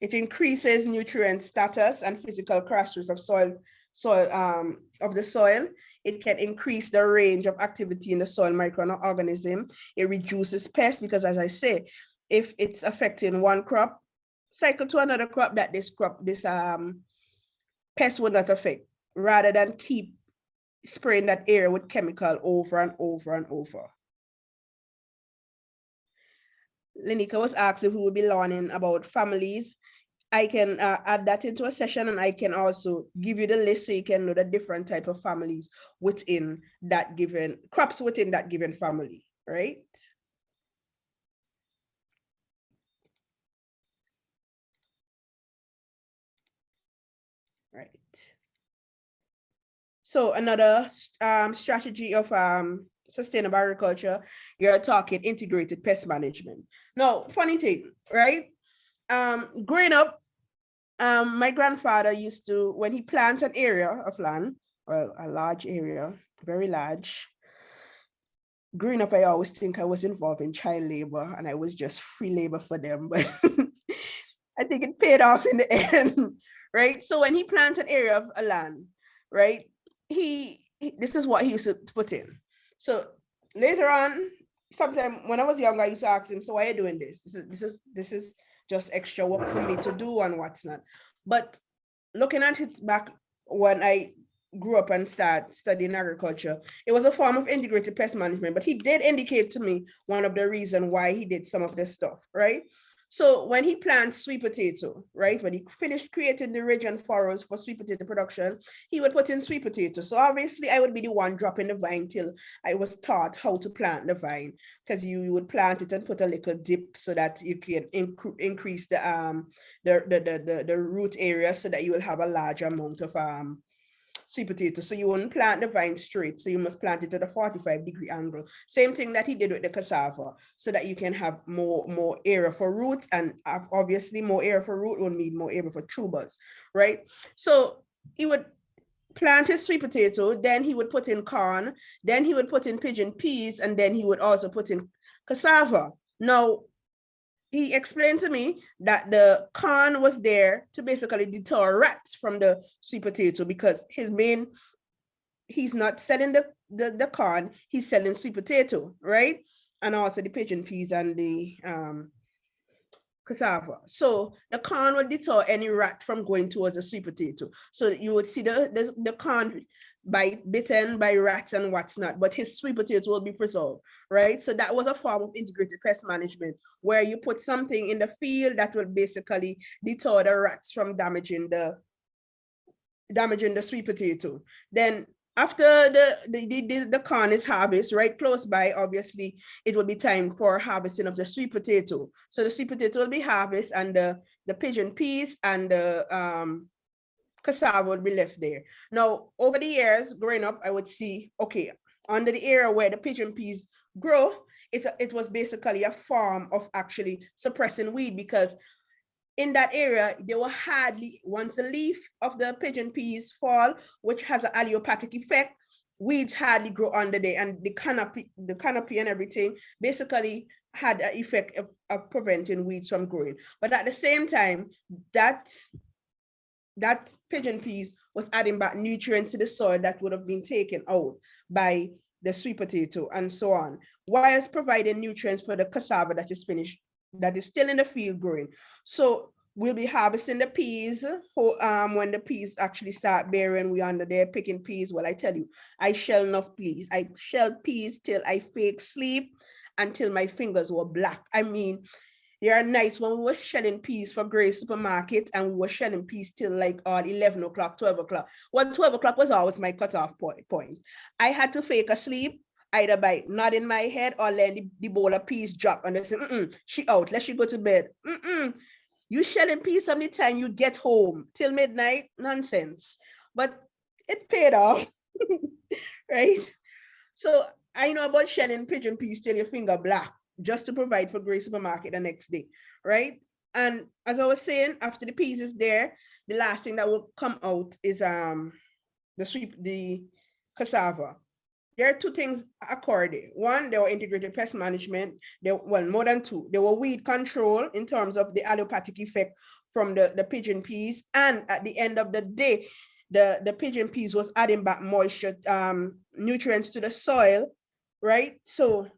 It increases nutrient status and physical characteristics of the soil. It can increase the range of activity in the soil microorganism. It reduces pests because, as I say, if it's affecting one crop, cycle to another crop that this pest would not affect, rather than keep spraying that area with chemical over and over and over. Lenika was asked if we would be learning about families. I can add that into a session, and I can also give you the list so you can know the different type of families within that given, crops within that given family, right? Right. So another strategy of sustainable agriculture, you're talking integrated pest management. Now, funny thing, right? Growing up, my grandfather used to, when he plants an area of land, well, a large area, very large. Growing up, I always think I was involved in child labor and I was just free labor for them, but I think it paid off in the end, right? So when he planted an area of a land, right, this is what he used to put in. So later on, sometime when I was younger, I used to ask him, so why are you doing this? This is just extra work for me to do and what's not. But looking at it back when I grew up and started studying agriculture, it was a form of integrated pest management, but he did indicate to me one of the reasons why he did some of this stuff, right? So when he plants sweet potato, right, when he finished creating the ridge and furrows for sweet potato production, he would put in sweet potato. So obviously I would be the one dropping the vine till I was taught how to plant the vine, because you would plant it and put a little dip so that you can increase the root area so that you will have a large amount of sweet potato. So you wouldn't plant the vine straight. So you must plant it at a 45-degree angle. Same thing that he did with the cassava, so that you can have more area for roots, and obviously more area for root will need more area for tubers, right? So he would plant his sweet potato, then he would put in corn, then he would put in pigeon peas, and then he would also put in cassava. Now, he explained to me that the corn was there to basically deter rats from the sweet potato, because he's not selling the corn, he's selling sweet potato, right? And also the pigeon peas and the cassava. So the corn would deter any rat from going towards the sweet potato. So you would see the corn bitten by rats and what's not, but his sweet potato will be preserved, right? So that was a form of integrated pest management, where you put something in the field that will basically deter the rats from damaging the sweet potato. Then after the corn is harvested, right close by, obviously it will be time for harvesting of the sweet potato. So the sweet potato will be harvested, and the pigeon peas and the cassava would be left there. Now, over the years growing up, I would see, okay, under the area where the pigeon peas grow, it was basically a form of actually suppressing weed, because in that area, there were hardly, once a leaf of the pigeon peas fall, which has an allelopathic effect, weeds hardly grow under there, and the canopy and everything basically had an effect of preventing weeds from growing. But at the same time, that pigeon peas was adding back nutrients to the soil that would have been taken out by the sweet potato and so on, whilst providing nutrients for the cassava that is finished, that is still in the field growing. So we'll be harvesting the peas when the peas actually start bearing. We under there picking peas. Well, I tell you, I shell enough peas. I shelled peas till I fake sleep, until my fingers were black. I mean, there are nights when we were shelling peas for Grey Supermarket, and we were shelling peas till like 11 o'clock, 12 o'clock. Well, 12 o'clock was always my cutoff point. I had to fake a sleep, either by nodding my head or letting the bowl of peas drop, and they say, she out, let she go to bed. You shelling peas from the time you get home till midnight, nonsense. But it paid off, right? So I know about shelling pigeon peas till your finger black, just to provide for Grey Supermarket the next day, right? And as I was saying, after the peas is there, the last thing that will come out is the cassava. There are two things occurred. One, there were integrated pest management. Well, more than two. There were weed control in terms of the allelopathic effect from the pigeon peas. And at the end of the day, the pigeon peas was adding back moisture, nutrients to the soil, right? So,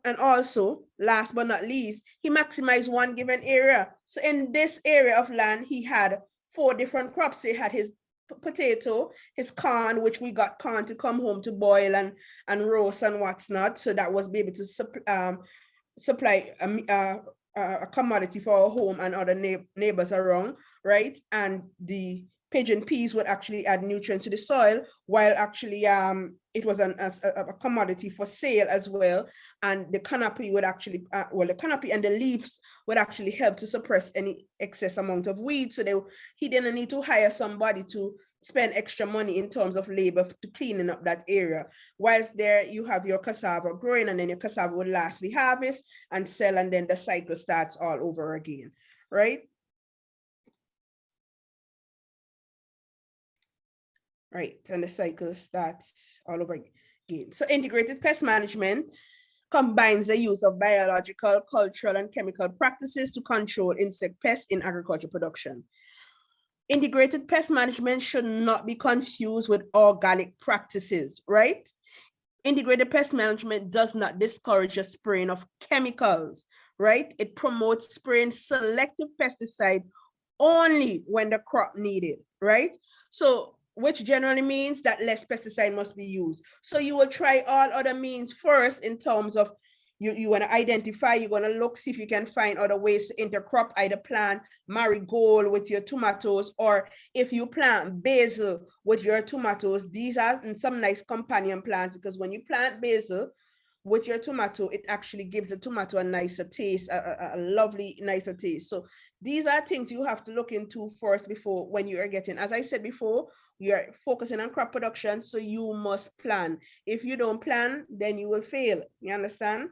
and also, last but not least, he maximized one given area. So in this area of land, he had 4 different crops. He had his potato, his corn, which we got corn to come home to boil and roast and what's not. So that was be able to supply a commodity for our home and other neighbors around, right? And the pigeon peas would actually add nutrients to the soil, while actually it was a commodity for sale as well. And the canopy would actually, the canopy and the leaves would actually help to suppress any excess amount of weeds. So he didn't need to hire somebody to spend extra money in terms of labor to cleaning up that area. Whilst there you have your cassava growing, and then your cassava would lastly harvest and sell, and then the cycle starts all over again, right? Right, and the cycle starts all over again. So integrated pest management combines the use of biological, cultural, and chemical practices to control insect pests in agriculture production. Integrated pest management should not be confused with organic practices, right? Integrated pest management does not discourage the spraying of chemicals, right? It promotes spraying selective pesticide only when the crop needed, right? So, which generally means that less pesticide must be used. So you will try all other means first in terms of you want to identify, you're going to look, see if you can find other ways to intercrop, either plant marigold with your tomatoes, or if you plant basil with your tomatoes, these are some nice companion plants, because when you plant basil, with your tomato, it actually gives the tomato a nicer taste, a lovely, nicer taste. So these are things you have to look into first before when you are getting, as I said before, you're focusing on crop production, so you must plan. If you don't plan, then you will fail. You understand?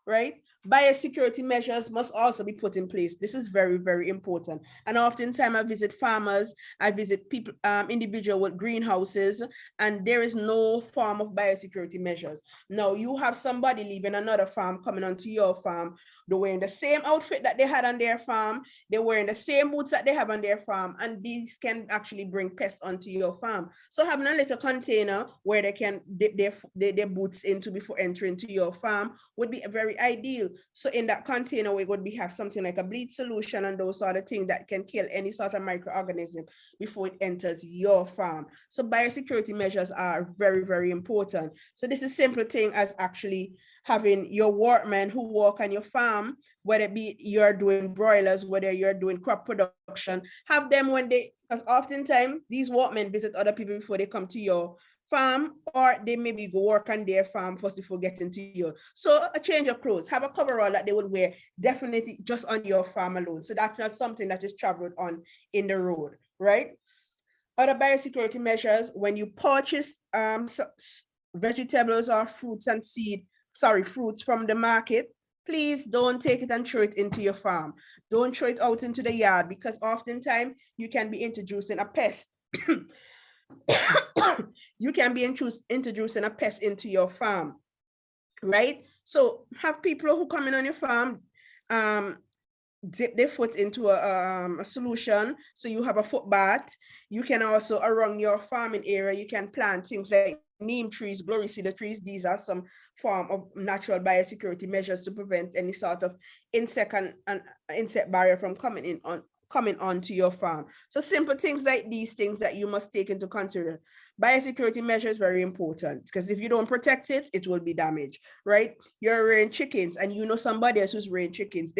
Right? Biosecurity measures must also be put in place. This is very, very important. And oftentimes I visit farmers, I visit people, individual with greenhouses, and there is no form of biosecurity measures. Now you have somebody leaving another farm coming onto your farm. They're wearing the same outfit that they had on their farm. They're wearing the same boots that they have on their farm, and these can actually bring pests onto your farm. So having a little container where they can dip their boots into before entering to your farm would be very ideal. So in that container, we would have something like a bleach solution and those sort of things that can kill any sort of microorganism before it enters your farm. So biosecurity measures are very, very important. So this is simple thing as actually having your workmen who work on your farm, whether it be you're doing broilers, whether you're doing crop production, have them when they, because oftentimes these workmen visit other people before they come to your farm, or they maybe go work on their farm first before getting to you. So a change of clothes, have a coverall that they would wear definitely just on your farm alone. So that's not something that is traveled on in the road, right? Other biosecurity measures, when you purchase vegetables or fruits and fruits from the market, please don't take it and throw it into your farm. Don't throw it out into the yard, because oftentimes you can be introducing a pest. You can be introducing a pest into your farm, right? So have people who come in on your farm dip their foot into a solution, so you have a foot bath. You can also, around your farming area, you can plant things like neem trees, glory cedar trees. These are some form of natural biosecurity measures to prevent any sort of insect and insect barrier from coming onto your farm. So simple things like these things that you must take into consideration. Biosecurity measure is very important, because if you don't protect it, it will be damaged, right? You're rearing chickens and you know somebody else who's rearing chickens.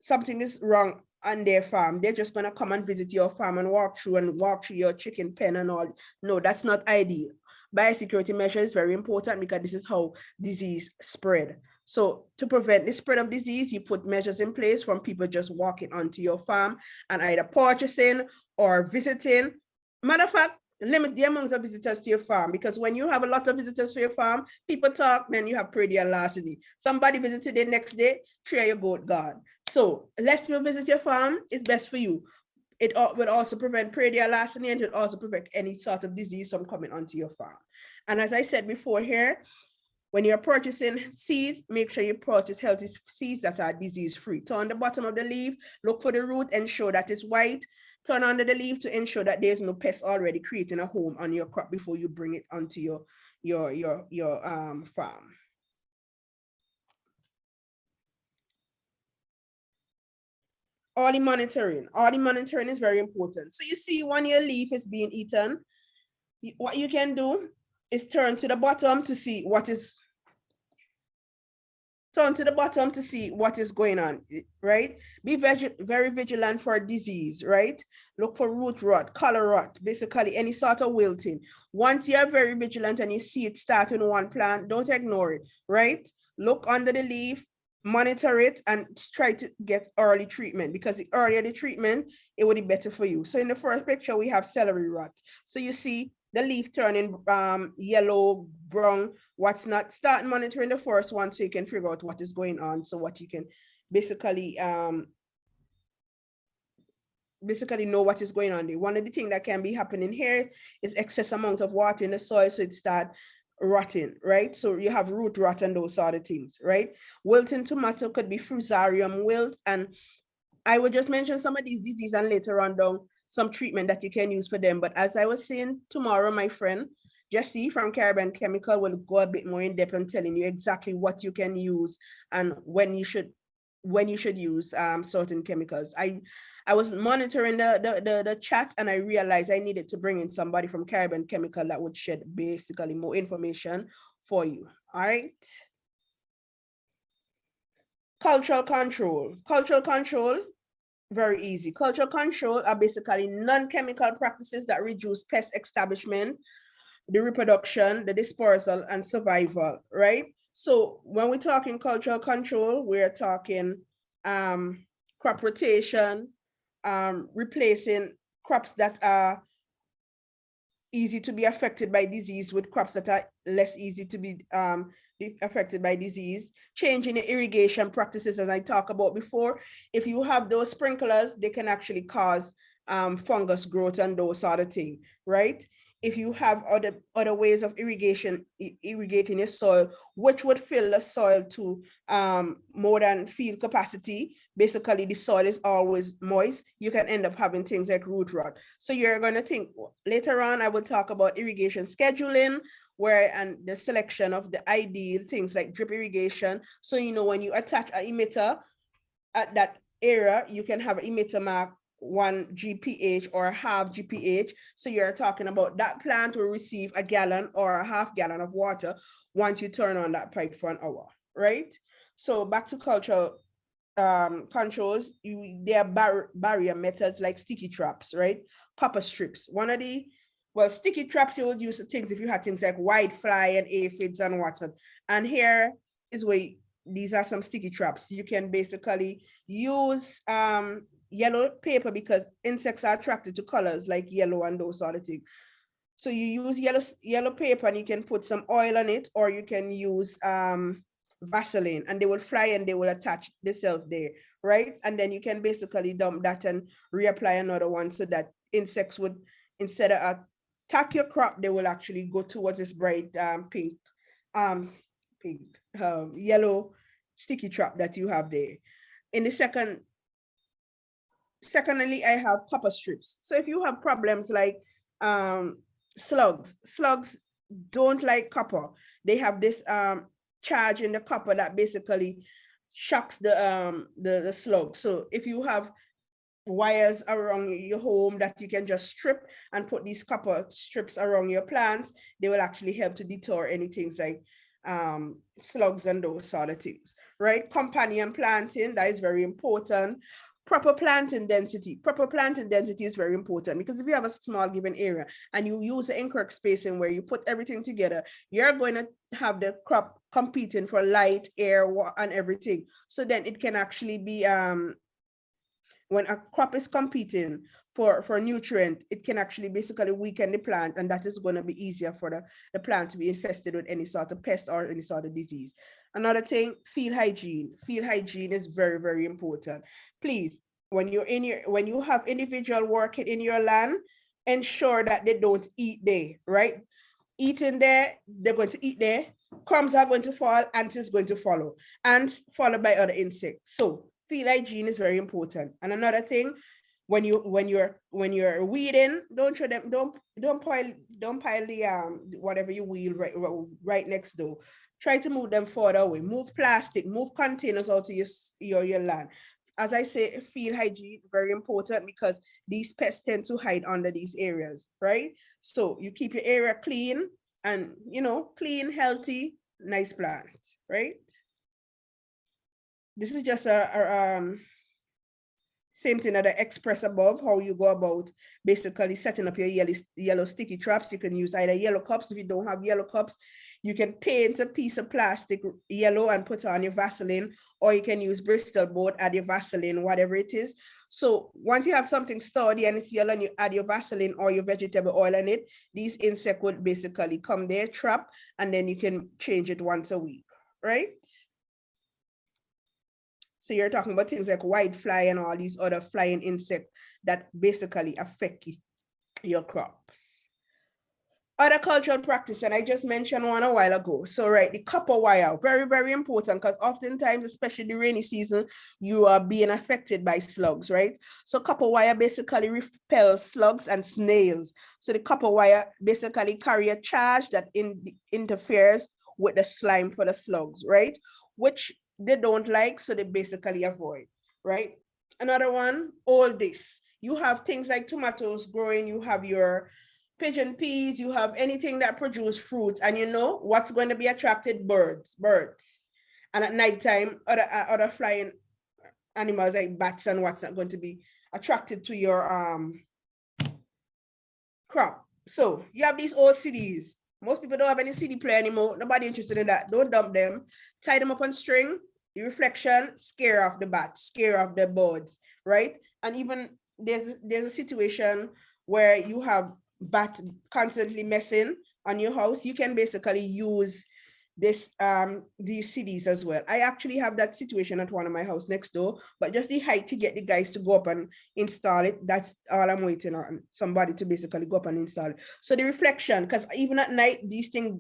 Something is wrong on their farm. They're just gonna come and visit your farm and walk through your chicken pen and all. No, that's not ideal. Biosecurity measure is very important, because this is how disease spread. So to prevent the spread of disease, you put measures in place from people just walking onto your farm and either purchasing or visiting. Matter of fact, limit the amount of visitors to your farm, because when you have a lot of visitors to your farm, people talk, then you have perennial larceny. Somebody visited the next day, three your goat gone. So less people visit your farm is best for you. It would also prevent perennial larceny, and it would also prevent any sort of disease from coming onto your farm. And as I said before here, when you're purchasing seeds, make sure you purchase healthy seeds that are disease-free. Turn the bottom of the leaf, look for the root, ensure that it's white. Turn under the leaf to ensure that there's no pest already creating a home on your crop before you bring it onto your farm. Early monitoring. Early monitoring is very important. So you see when your leaf is being eaten, what you can do is turn to the bottom to see what is going on, right? Be very vigilant for disease, right? Look for root rot, color rot, basically any sort of wilting. Once you're very vigilant and you see it start in one plant, don't ignore it, right? Look under the leaf, monitor it, and try to get early treatment, because the earlier the treatment, it would be better for you. So in the first picture, we have celery rot. So you see the leaf turning yellow, brown, what's not. Start monitoring the first one so you can figure out what is going on, so what you can basically know what is going on there. One of the things that can be happening here is excess amount of water in the soil, so it start rotting, right? So you have root rot and those sort of things, right? Wilting tomato could be fusarium wilt, and I will just mention some of these diseases and later on down some treatment that you can use for them. But as I was saying, tomorrow, my friend Jesse from Caribbean Chemical will go a bit more in depth on telling you exactly what you can use and when you should use certain chemicals. I was monitoring the chat, and I realized I needed to bring in somebody from Caribbean Chemical that would shed basically more information for you. All right. Cultural control. Cultural control, very easy. Cultural control are basically non-chemical practices that reduce pest establishment the reproduction, the dispersal, and survival, right? So when we're talking cultural control, we're talking crop rotation, replacing crops that are easy to be affected by disease with crops that are less easy to be affected by disease, changing the irrigation practices, as I talked about before. If you have those sprinklers, they can actually cause fungus growth and those sort of things, right? If you have other ways of irrigation, irrigating your soil, which would fill the soil to more than field capacity, basically the soil is always moist, you can end up having things like root rot. So you're going to think, later on, I will talk about irrigation scheduling, and the selection of the ideal things like drip irrigation. So, when you attach an emitter at that area, you can have an emitter mark 1 GPH or a half GPH. So you're talking about that plant will receive a gallon or a half gallon of water once you turn on that pipe for an hour, right? So back to cultural controls, there are barrier methods like sticky traps, right? Copper strips. Sticky traps you would use things if you had things like whitefly and aphids and whatnot. And here is where these are some sticky traps. You can basically use yellow paper because insects are attracted to colors like yellow and those sort of things. So you use yellow paper and you can put some oil on it, or you can use Vaseline, and they will fly and they will attach themselves there, right? And then you can basically dump that and reapply another one so that insects would, instead of attack your crop, they will actually go towards this bright yellow sticky trap that you have there. In the secondly, I have copper strips. So if you have problems like slugs don't like copper. They have this charge in the copper that basically shocks the slug. So if you have wires around your home that you can just strip and put these copper strips around your plants, they will actually help to deter any things like slugs and those sort of things, right? Companion planting, that is very important. Proper planting density. Proper planting density is very important because if you have a small given area and you use the incorrect spacing where you put everything together, you're going to have the crop competing for light, air, and everything. So then it can actually be, when a crop is competing for nutrient, it can actually basically weaken the plant, and that is going to be easier for the plant to be infested with any sort of pest or any sort of disease. Another thing, field hygiene. Field hygiene is very, very important. Please, when you have individual working in your land, ensure that they don't eat there, right? Eating there, they're going to eat there. Crumbs are going to fall, ants is going to follow, ants followed by other insects. So field hygiene is very important. And another thing, when you're weeding, don't pile the whatever you weed right next door. Try to move them further away. Move plastic, move containers out to your land. As I say, field hygiene very important because these pests tend to hide under these areas, right? So you keep your area clean and clean, healthy, nice plants, right? This is just same thing that I expressed above, how you go about basically setting up your yellow sticky traps. You can use either yellow cups. If you don't have yellow cups, you can paint a piece of plastic yellow and put on your Vaseline, or you can use Bristol board, add your Vaseline, whatever it is. So once you have something sturdy and it's yellow and you add your Vaseline or your vegetable oil in it, these insects would basically come there, trap, and then you can change it once a week, right? So you're talking about things like whitefly and all these other flying insects that basically affect your crops. Other cultural practice, and I just mentioned one a while ago. So right, the copper wire, very, very important because oftentimes, especially the rainy season, you are being affected by slugs, right? So copper wire basically repels slugs and snails. So the copper wire basically carry a charge that interferes with the slime for the slugs, right? Which they don't like, so they basically avoid, right? Another one, all this. You have things like tomatoes growing, you have your pigeon peas, you have anything that produce fruits, and you know what's going to be attracted? Birds. And at nighttime, other flying animals like bats and what's not going to be attracted to your crop. So you have these old CDs. Most people don't have any CD player anymore. Nobody interested in that. Don't dump them. Tie them up on string. The reflection, scare off the bats, scare off the birds, right? And even there's a situation where you have bat constantly messing on your house. You can basically use these CDs as well. I actually have that situation at one of my house next door, but just the height to get the guys to go up and install it, that's all I'm waiting on, somebody to basically go up and install it. So the reflection, because even at night these things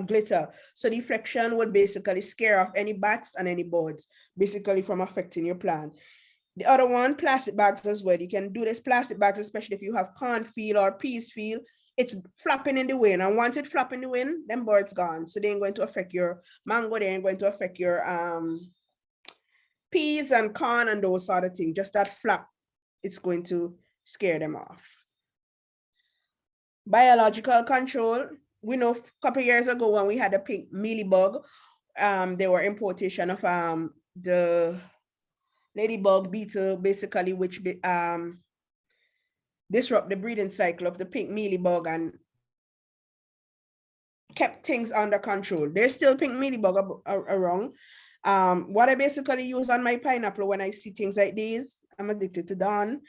glitter, so the reflection would basically scare off any bats and any birds basically from affecting your plant. The other one, plastic bags as well. You can do this plastic bags, especially if you have cornfield or peas field. It's flapping in the wind, and once it flap in the wind, then birds gone. So they ain't going to affect your mango. They ain't going to affect your peas and corn and those sort of things. Just that flap, it's going to scare them off. Biological control. We know a couple of years ago when we had a pink mealybug, there were importation of the ladybug beetle, basically, which disrupt the breeding cycle of the pink mealybug and kept things under control. There's still pink mealybug around. What I basically use on my pineapple when I see things like these, I'm addicted to Dawn.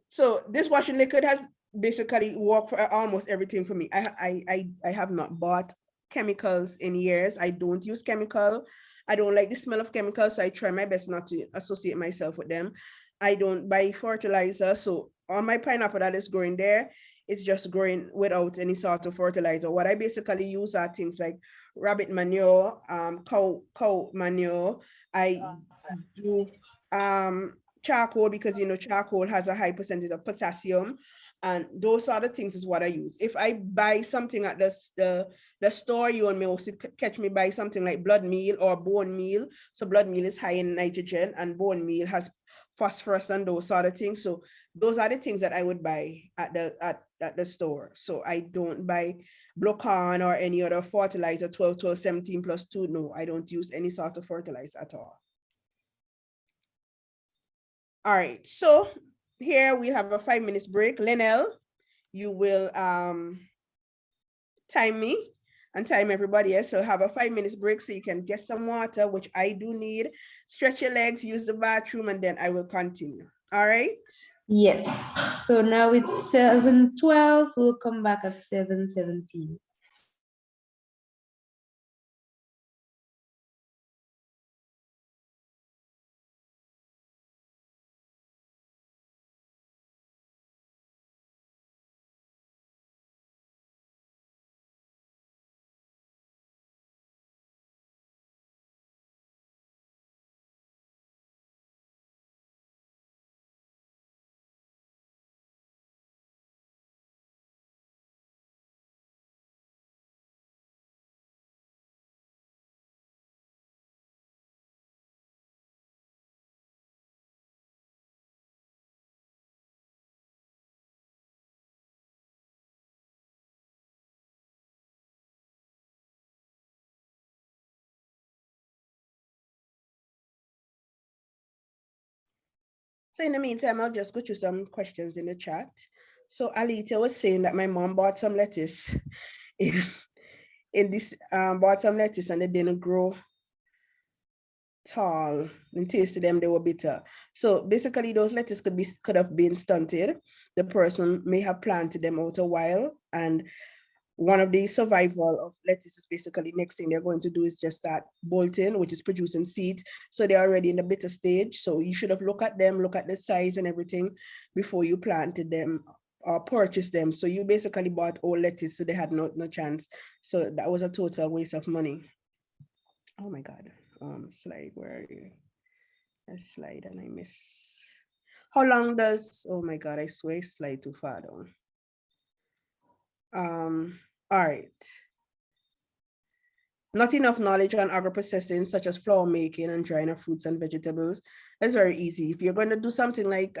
So this washing liquid has basically worked for almost everything for me. I have not bought chemicals in years. I don't use chemical. I don't like the smell of chemicals, so I try my best not to associate myself with them. I don't buy fertilizer. So on my pineapple that is growing there, it's just growing without any sort of fertilizer. What I basically use are things like rabbit manure, cow manure. I do charcoal, because you know charcoal has a high percentage of potassium, and those sort of things is what I use. If I buy something at the store, you and me also catch me buy something like blood meal or bone meal. So blood meal is high in nitrogen and bone meal has phosphorus and those sort of things. So those are the things that I would buy at the store. So I don't buy Blocan or any other fertilizer, 12, 12, 17 plus 2. No, I don't use any sort of fertilizer at all. All right, so here we have a 5 minutes break. Linnell, you will time me and time everybody else. So have a 5 minutes break so you can get some water, which I do need. Stretch your legs, use the bathroom, and then I will continue. All right? Yes. So now it's 7:12. We'll come back at 7:17. So in the meantime, I'll just go through some questions in the chat. So Alita was saying that my mom bought some lettuce in this bought some lettuce and they didn't grow tall, and tasted them, they were bitter. So basically those lettuce could have been stunted. The person may have planted them out a while, and one of the survival of lettuce is basically next thing they're going to do is just start bolting, which is producing seeds. So they're already in the bitter stage. So you should have looked at them, look at the size and everything before you planted them or purchased them. So you basically bought all lettuce, so they had no chance. So that was a total waste of money. Oh my God. Slide, where are you? I slide and I miss. How long does, oh my God, I swear I slide too far down. All right. Not enough knowledge on agro-processing, such as flour making and drying of fruits and vegetables. That's very easy. If you're going to do something like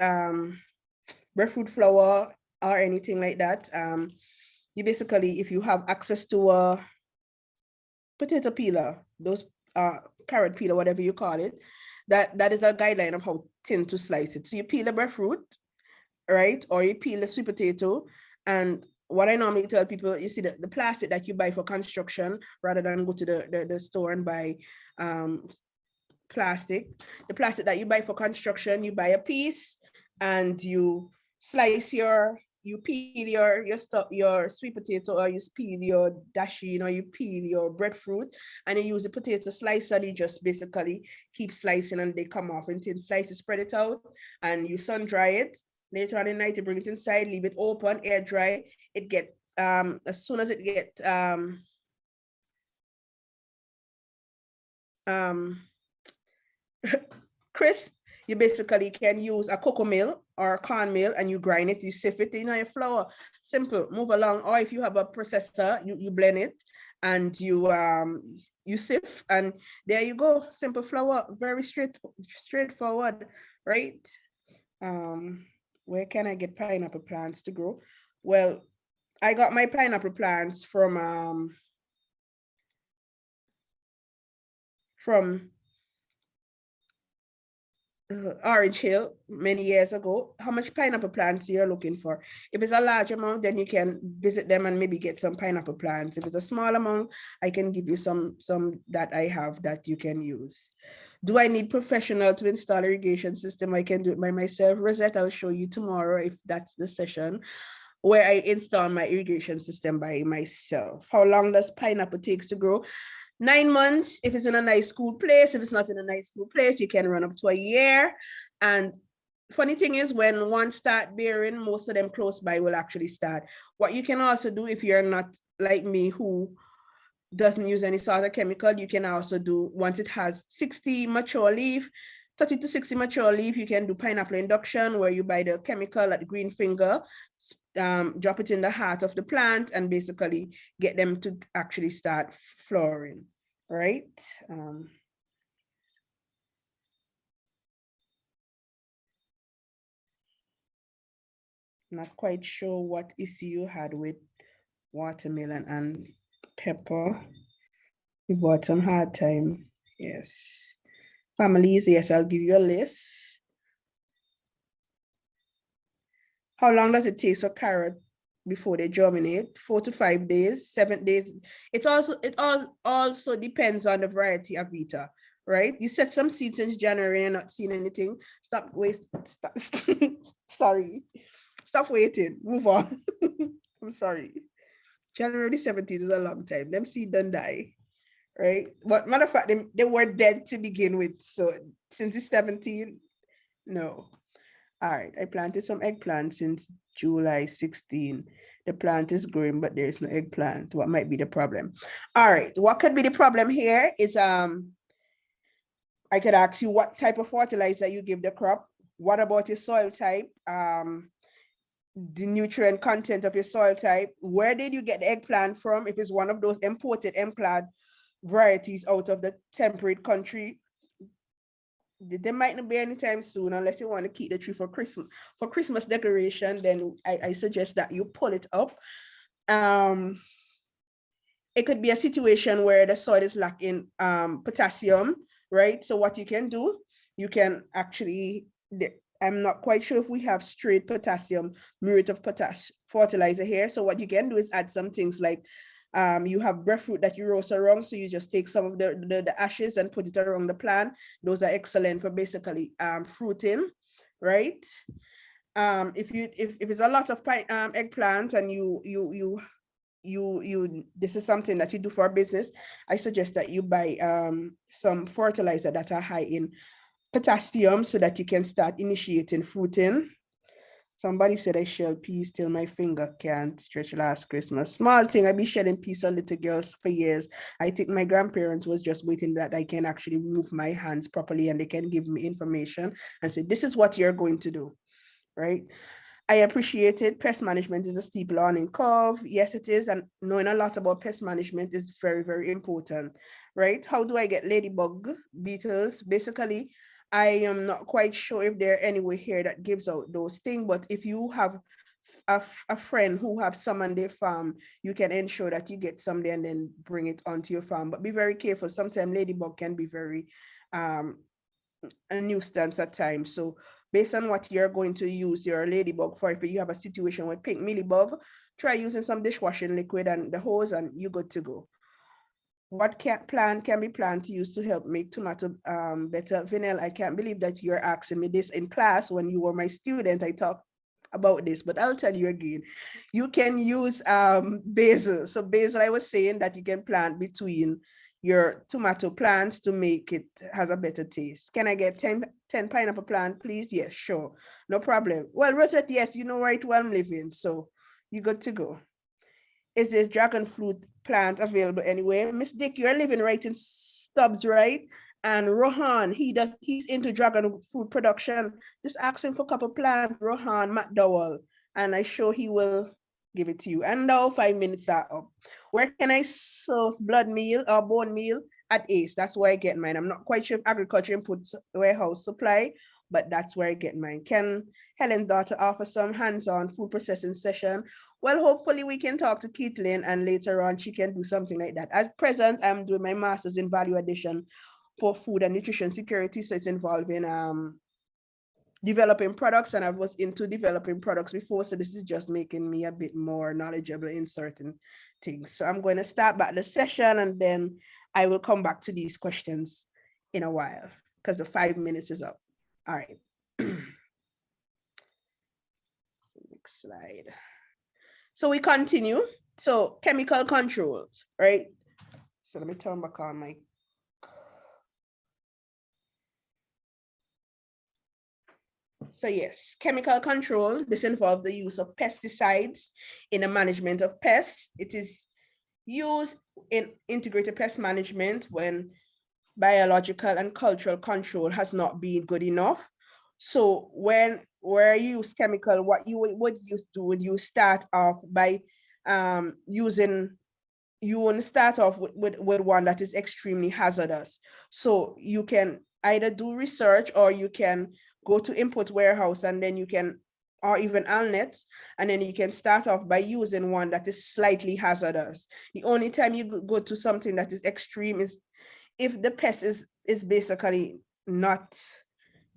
breadfruit flour or anything like that, you basically, if you have access to a potato peeler, those carrot peeler, whatever you call it, that is a guideline of how thin to slice it. So you peel the breadfruit, right? Or you peel the sweet potato. And what I normally tell people, you see the plastic that you buy for construction, rather than go to the store and buy plastic. The plastic that you buy for construction, you buy a piece and you slice you peel your stuff, your sweet potato, or you peel your dasheen, or you peel your breadfruit, and you use a potato slicer. You just basically keep slicing and they come off in thin slices, spread it out, and you sun dry it. Later on in the night, you bring it inside, leave it open, air dry. It get as soon as it get crisp, you basically can use a cocoa mill or corn mill and you grind it, you sift it in your flour. Simple, move along. Or if you have a processor, you blend it and you sift, and there you go. Simple flour, very straightforward, right? Where can I get pineapple plants to grow? Well, I got my pineapple plants from Orange Hill many years ago. How much pineapple plants you're looking for? If it's a large amount, then you can visit them and maybe get some pineapple plants. If it's a small amount, I can give you some that I have that you can use. Do I need professional to install irrigation system? I can do it by myself. Rosette, I'll show you tomorrow if that's the session where I install my irrigation system by myself. How long does pineapple takes to grow? 9 months if it's in a nice cool place. If it's not in a nice cool place, you can run up to a year. And funny thing is, when one start bearing, most of them close by will actually start. What you can also do, if you're not like me who doesn't use any sort of chemical, you can also do, once it has 60 mature leaf, 30 to 60 mature leaf, you can do pineapple induction, where you buy the chemical at Green Finger, drop it in the heart of the plant, and basically get them to actually start flowering, right? Not quite sure what issue you had with watermelon and pepper. You bought some hard time. Yes. Families, yes, I'll give you a list. How long does it take for carrot before they germinate? 4 to 5 days, 7 days. It also depends on the variety of Vita, right? You set some seeds since January and not seeing anything. Stop wasting. Sorry. Stop waiting. Move on. I'm sorry. January 17th is a long time. Them seed don't die, right? But matter of fact, they were dead to begin with. So since it's 17, no. All right, I planted some eggplant since July 16. The plant is growing, but there's no eggplant. What might be the problem? All right, what could be the problem here is I could ask you what type of fertilizer you give the crop. What about your soil type? The nutrient content of your soil type. Where did you get the eggplant from? If it's one of those imported eggplant varieties out of the temperate country, there might not be anytime soon, unless you want to keep the tree for Christmas decoration. Then I suggest that you pull it up. It could be a situation where the soil is lacking potassium, right? So what you can do, you can actually, I'm not quite sure if we have straight potassium, muriate of potash fertilizer here. So what you can do is add some things like you have breadfruit that you roast around, so you just take some of the ashes and put it around the plant. Those are excellent for basically fruiting, right? If it's a lot of eggplants and this is something that you do for a business, I suggest that you buy some fertilizer that are high in potassium so that you can start initiating fruiting. Somebody said I shell peas till my finger can't stretch last Christmas. Small thing, I be shelling peas on little girls for years. I think my grandparents was just waiting that I can actually move my hands properly and they can give me information and say, this is what you're going to do, right? I appreciate it. Pest management is a steep learning curve. Yes, it is. And knowing a lot about pest management is very, very important, right? How do I get ladybug beetles? Basically, I am not quite sure if there are anywhere here that gives out those things, but if you have a friend who have some on their farm, you can ensure that you get some there and then bring it onto your farm. But be very careful. Sometimes ladybug can be very a nuisance at times. So based on what you're going to use your ladybug for. If you have a situation with pink mealybug, try using some dishwashing liquid and the hose and you're good to go. What can be planned to use to help make tomato better? Vanilla, I can't believe that you're asking me this in class. When you were my student, I talked about this, but I'll tell you again. You can use basil. So basil, I was saying that you can plant between your tomato plants to make it has a better taste. Can I get 10 pineapple plant, please? Yes, sure. No problem. Well, Rosette, yes, you know right where I'm living, so you're good to go. Is this dragon fruit plant available anywhere? Miss Dick, you're living right in Stubbs, right? And Rohan, he's into dragon fruit production. Just ask him for a couple plants, Rohan McDowell, and I sure he will give it to you. And now 5 minutes are up. Where can I source blood meal or bone meal? At ACE. That's where I get mine. I'm not quite sure if agriculture input warehouse supply, but that's where I get mine. Can Helen's daughter offer some hands-on food processing session? Well, hopefully we can talk to Caitlin and later on she can do something like that. At present, I'm doing my master's in value addition for food and nutrition security. So it's involving developing products, and I was into developing products before. So this is just making me a bit more knowledgeable in certain things. So I'm going to start back the session and then I will come back to these questions in a while because the 5 minutes is up. All right. Next slide. So we continue. So chemical controls, right? So let me turn back on my. So yes, chemical control. This involves the use of pesticides in the management of pests. It is used in integrated pest management when biological and cultural control has not been good enough. So where you use chemical, what you would you start off by you want to start off with one that is extremely hazardous. So you can either do research or you can go to import warehouse and then you can, or even Alnet, and then you can start off by using one that is slightly hazardous. The only time you go to something that is extreme is if the pest is basically not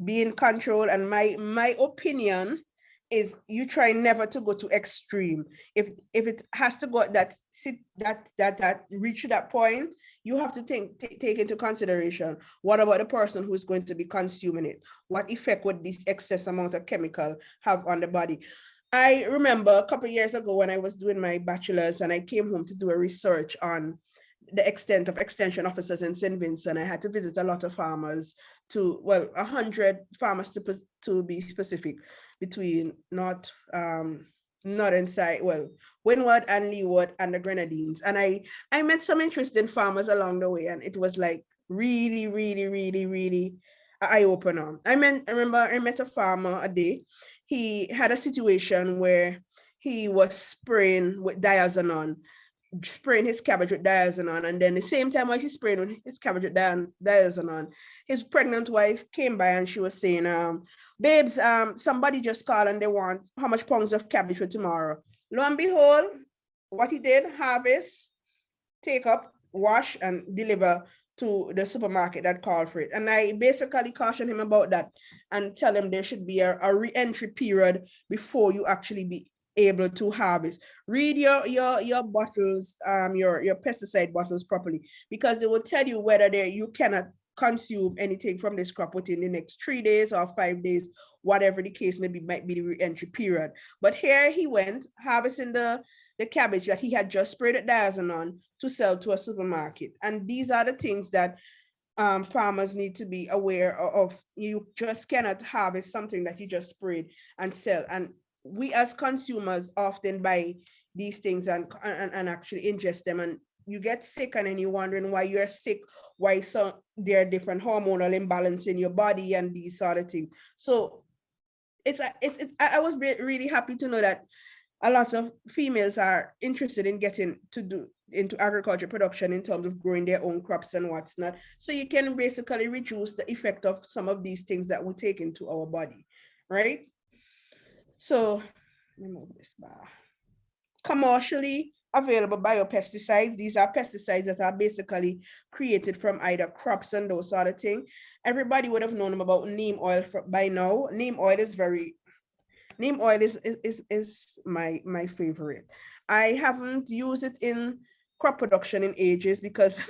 being controlled. And my opinion is you try never to go to extreme. If it has to go that reach that point, you have to take into consideration, what about the person who is going to be consuming it? What effect would this excess amount of chemical have on the body? I remember a couple of years ago when I was doing my bachelor's and I came home to do a research on the extent of extension officers in St. Vincent. I had to visit a lot of farmers 100 farmers to be specific, between northern side, Windward and Leeward and the Grenadines. And I met some interesting farmers along the way, and it was like really, really, really, really eye-opener. I remember I met a farmer a day. He had a situation where he was spraying with diazonon, spraying his cabbage with diazonon, and then the same time while he's spraying with his cabbage with diazonon, his pregnant wife came by and she was saying, babes, somebody just called and they want how much pounds of cabbage for tomorrow. Lo and behold, what he did, harvest, take up, wash, and deliver to the supermarket that called for it. And I basically caution him about that and tell him there should be a re-entry period before you actually be able to harvest. Read your bottles, your pesticide bottles properly, because they will tell you whether you cannot consume anything from this crop within the next 3 days or 5 days, whatever the case may be, might be the re-entry period. But here he went harvesting the cabbage that he had just sprayed at diazonon to sell to a supermarket. And these are the things that farmers need to be aware of. You just cannot harvest something that you just sprayed and sell. And we as consumers often buy these things and actually ingest them, and you get sick, and then you're wondering why you're sick, why there are different hormonal imbalance in your body and these sort of things. So I was really happy to know that a lot of females are interested in getting into agriculture production in terms of growing their own crops and what's not. So you can basically reduce the effect of some of these things that we take into our body, right? So let me move this bar. Commercially, available biopesticides. These are pesticides that are basically created from either crops and those sort of things. Everybody would have known about neem oil by now. Neem oil is my favorite. I haven't used it in crop production in ages because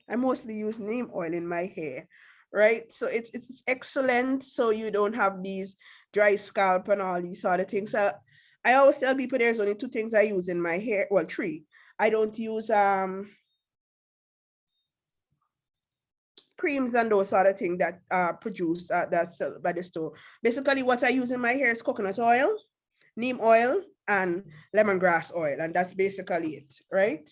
I mostly use neem oil in my hair, right? So it's excellent. So you don't have these dry scalp and all these sort of things. So I always tell people there's only 2 things I use in my hair. Well, 3. I don't use creams and those sort of things that are produced that's by the store. Basically, what I use in my hair is coconut oil, neem oil, and lemongrass oil, and that's basically it, right?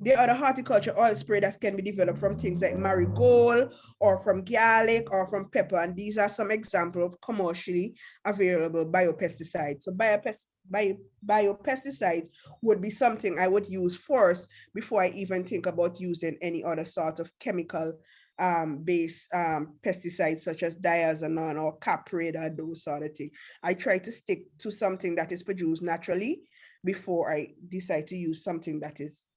There are the horticulture oil spray that can be developed from things like marigold or from garlic or from pepper. And these are some examples of commercially available biopesticides. So biopesticides would be something I would use first before I even think about using any other sort of chemical based pesticides such as diazonon or caprid or those sort of things. I try to stick to something that is produced naturally before I decide to use something that is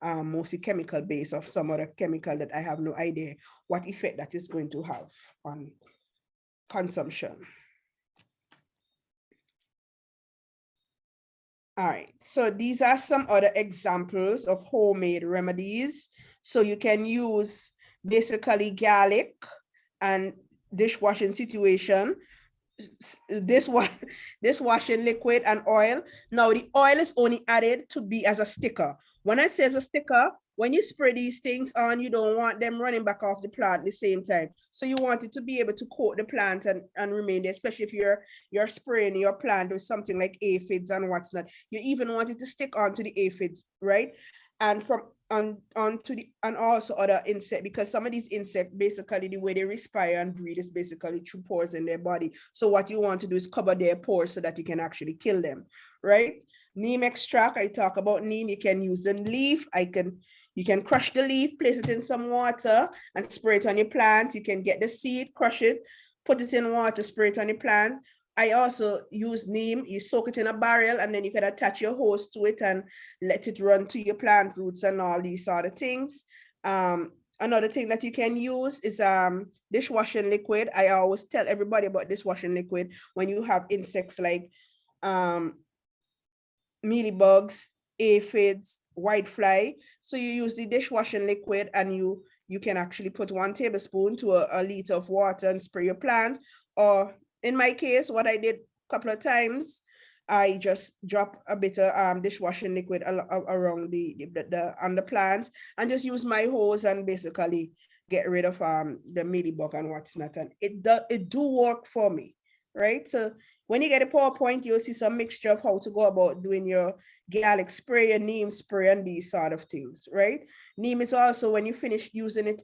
mostly chemical based of some other chemical that I have no idea what effect that is going to have on consumption. All right, so these are some other examples of homemade remedies. So you can use basically garlic and dishwashing situation, dishwashing liquid and oil. Now the oil is only added to be as a sticker. When I say as a sticker, when you spray these things on, you don't want them running back off the plant at the same time. So you want it to be able to coat the plant and remain there, especially if you're spraying your plant with something like aphids and what's not. You even want it to stick onto the aphids, right? And from onto the and also other insect, because some of these insects basically the way they respire and breathe is basically through pores in their body. So what you want to do is cover their pores so that you can actually kill them, right? Neem extract, I talk about neem. You can use the leaf. You can crush the leaf, place it in some water and spray it on your plant. You can get the seed, crush it, put it in water, spray it on your plant. I also use neem. You soak it in a barrel and then you can attach your hose to it and let it run to your plant roots and all these sort of things. Another thing that you can use is dishwashing liquid. I always tell everybody about dishwashing liquid when you have insects like mealybugs, aphids, whitefly. So you use the dishwashing liquid and you can actually put 1 tablespoon to a liter of water and spray your plant. Or in my case, what I did a couple of times, I just drop a bit of dishwashing liquid around on the plants and just use my hose and basically get rid of the mealybug and what's not. And it do work for me, right? So when you get a PowerPoint, you'll see some mixture of how to go about doing your garlic spray, your neem spray, and these sort of things, right? Neem is also when you finish using it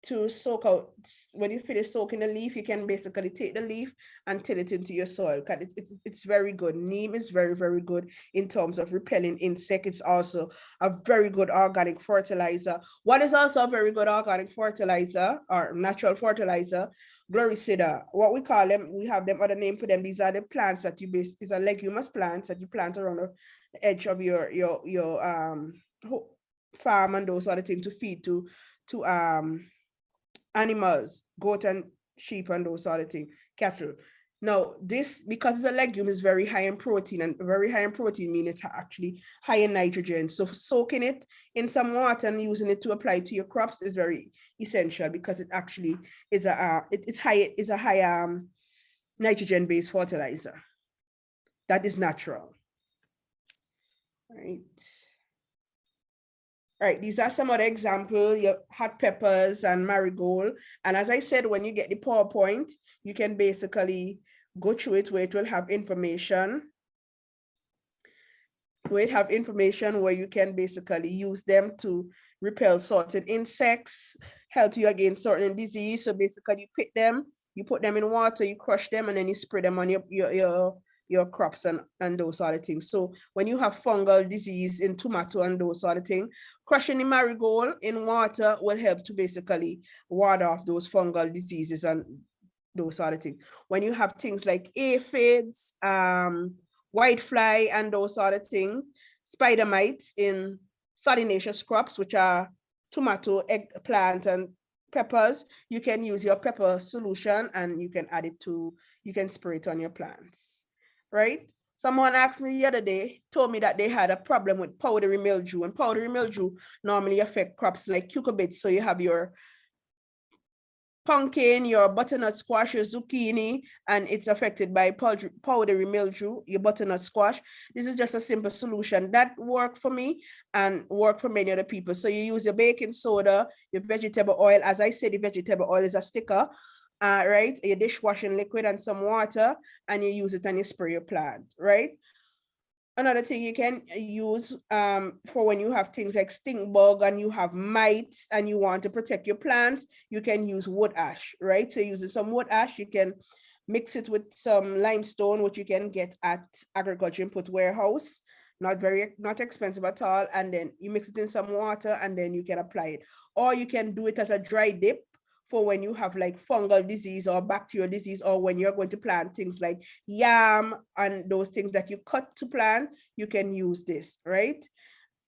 to soak out, when you finish soaking the leaf, you can basically take the leaf and till it into your soil. It's very good. Neem is very, very good in terms of repelling insects. It's also a very good organic fertilizer. What is also a very good organic fertilizer or natural fertilizer? Gloricida. What we call them, we have them other name for them. These are the plants that these are leguminous plants that you plant around the edge of your farm and those other things to feed to animals, goat and sheep and those sort of things, cattle. Now, this, because it's a legume, is very high in protein, and very high in protein means it's actually high in nitrogen. So soaking it in some water and using it to apply to your crops is very essential because it actually is it's a high nitrogen-based fertilizer that is natural. Right. All right, these are some other examples, your hot peppers and marigold. And as I said, when you get the PowerPoint, you can basically go through it where it will have information. Where it have information where you can basically use them to repel certain insects, help you against certain disease. So basically you pick them, you put them in water, you crush them, and then you spray them on your crops and those sort of things. So when you have fungal disease in tomato and those sort of things, crushing the marigold in water will help to basically ward off those fungal diseases and those sort of things. When you have things like aphids, whitefly and those sort of things, spider mites in solanaceous crops, which are tomato, eggplant, and peppers. You can use your pepper solution and you can add it to, you can spray it on your plants, right? Someone asked me the other day, told me that they had a problem with powdery mildew, and powdery mildew normally affect crops like cucurbits. So you have your pumpkin, your butternut squash, your zucchini, and it's affected by powdery mildew, your butternut squash. This is just a simple solution that worked for me and worked for many other people. So you use your baking soda, your vegetable oil. As I said, the vegetable oil is a sticker, right? Your dishwashing liquid and some water, and you use it and you spray your plant, right? Another thing you can use for when you have things like stink bug and you have mites and you want to protect your plants, you can use wood ash, right? So using some wood ash, you can mix it with some limestone, which you can get at agriculture input warehouse. Not expensive at all. And then you mix it in some water and then you can apply it. Or you can do it as a dry dip for when you have like fungal disease or bacterial disease, or when you're going to plant things like yam and those things that you cut to plant, you can use this, right?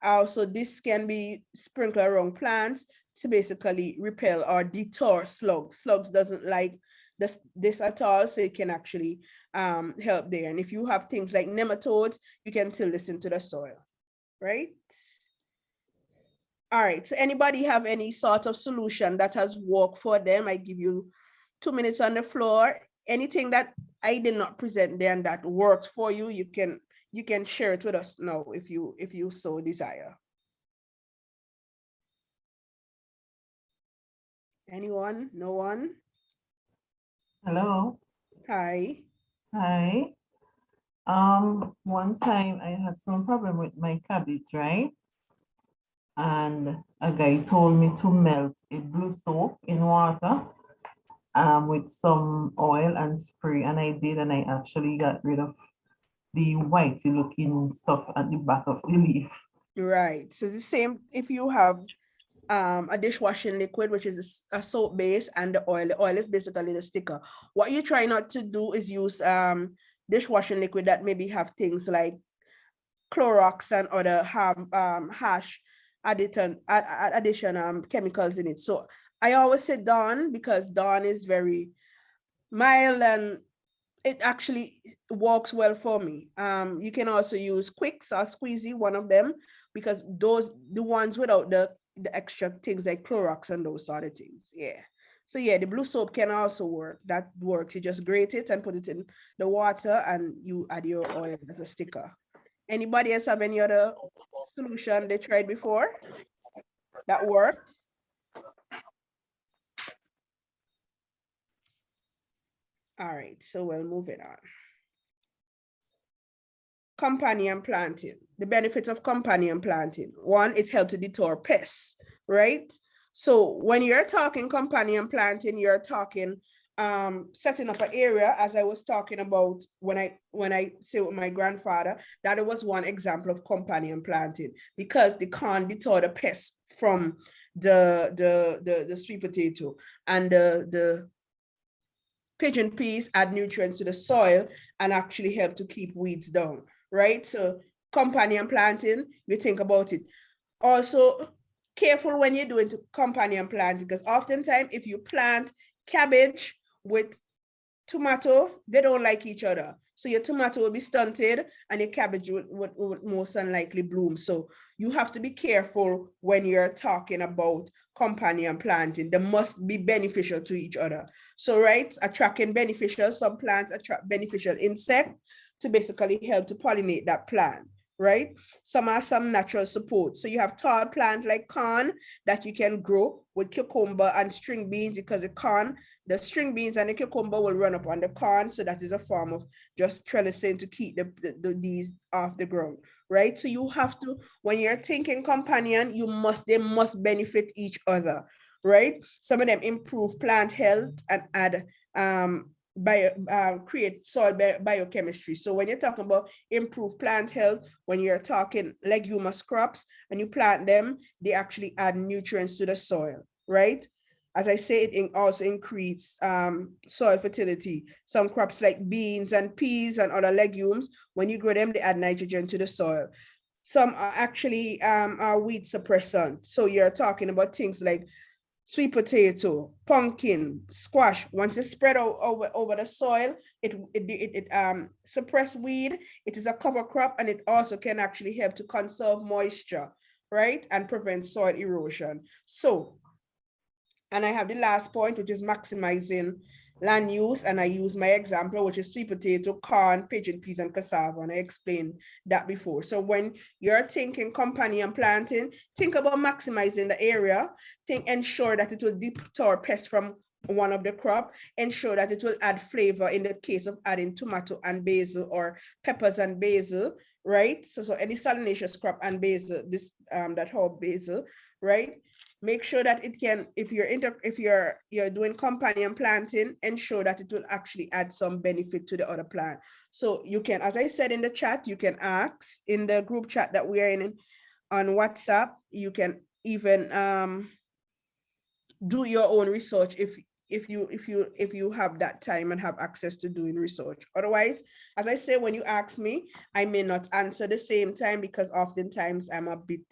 Also, this can be sprinkled around plants to basically repel or deter slugs. Slugs doesn't like this at all, so it can actually help there. And if you have things like nematodes, you can till this into the soil, right? All right, so anybody have any sort of solution that has worked for them? I give you 2 minutes on the floor. Anything that I did not present there and that works for you, you can share it with us now if you so desire. Anyone? No one? Hello. Hi. Hi. One time I had some problem with my cabbage, right? And a guy told me to melt a blue soap in water with some oil and spray, and I did, and I actually got rid of the whitey looking stuff at the back of the leaf. Right. So the same if you have a dishwashing liquid, which is a soap base, and the oil is basically the sticker. What you try not to do is use dishwashing liquid that maybe have things like Clorox and other harsh addition chemicals in it. So I always say Dawn, because Dawn is very mild and it actually works well for me. You can also use Quicks or Squeezy, one of them, because the ones without the extra things like Clorox and those sort of things. Yeah. So yeah, the blue soap can also work. That works. You just grate it and put it in the water and you add your oil as a sticker. Anybody else have any other solution they tried before that worked? All right, so we'll move it on. Companion planting, the benefits of companion planting. One, it helps to deter pests, right? So when you're talking companion planting, you're talking setting up an area, as I was talking about when I say with my grandfather, that it was one example of companion planting, because they can't deter the pests from the sweet potato, and the pigeon peas add nutrients to the soil and actually help to keep weeds down, right? So companion planting, you think about it. Also, careful when you're doing companion planting, because oftentimes if you plant cabbage with tomato, they don't like each other. So your tomato will be stunted and your cabbage would most unlikely bloom. So you have to be careful when you're talking about companion planting. They must be beneficial to each other. So, right, attracting beneficial, some plants attract beneficial insect to basically help to pollinate that plant, right? Some are some natural support. So you have tall plant like corn that you can grow with cucumber and string beans, because the string beans and the cucumber will run up on the corn. So that is a form of just trellising to keep these off the ground, right? So you have to, when you're thinking companion, they must benefit each other, right? Some of them improve plant health and add create soil biochemistry. So when you're talking about improve plant health, when you're talking leguminous crops and you plant them, they actually add nutrients to the soil, right? as I say, it also increases soil fertility. Some crops like beans and peas and other legumes, when you grow them, they add nitrogen to the soil. Some are actually are weed suppressant. So you're talking about things like sweet potato, pumpkin, squash. Once it's spread over the soil, it suppress weed. It is a cover crop, and it also can actually help to conserve moisture, right? And prevent soil erosion. So, and I have the last point, which is maximizing land use. And I use my example, which is sweet potato, corn, pigeon peas, and cassava. And I explained that before. So when you're thinking companion planting, think about maximizing the area. Ensure that it will deter pests from one of the crop. Ensure that it will add flavor in the case of adding tomato and basil, or peppers and basil, right? So any solanaceous crop and basil, this that whole basil, right? Make sure that it can, if you're doing companion planting, ensure that it will actually add some benefit to the other plant. So you can, as I said in the chat, you can ask in the group chat that we are in on WhatsApp. You can even do your own research if you have that time and have access to doing research. Otherwise, as I say, when you ask me, I may not answer the same time because oftentimes I'm a bit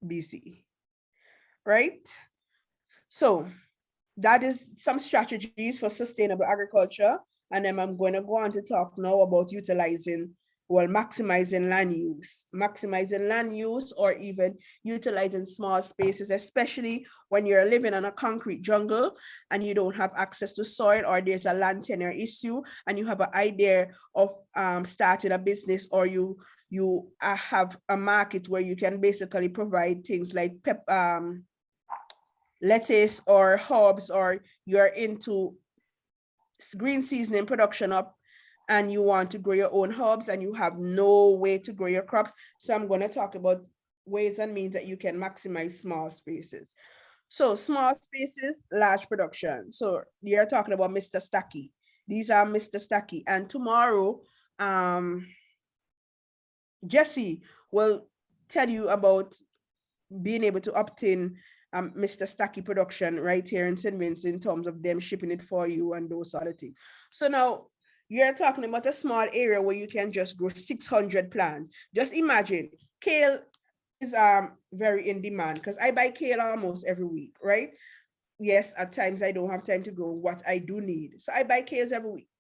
busy. Right? So that is some strategies for sustainable agriculture. And then I'm going to go on to talk now about maximizing land use, or even utilizing small spaces, especially when you're living on a concrete jungle and you don't have access to soil, or there's a land tenure issue and you have an idea of starting a business, or you have a market where you can basically provide things like lettuce or herbs, or you're into green seasoning production up and you want to grow your own herbs and you have no way to grow your crops. So I'm going to talk about ways and means that you can maximize small spaces. So small spaces, large production. So you're talking about Mr. Stacky. These are Mr. Stacky. And tomorrow, Jesse will tell you about being able to obtain Mr. Stacky production right here in St. Vincent, in terms of them shipping it for you and those sort of things. So now you're talking about a small area where you can just grow 600 plants. Just imagine, kale is very in demand because I buy kale almost every week, right? Yes, at times I don't have time to grow what I do need. So I buy kales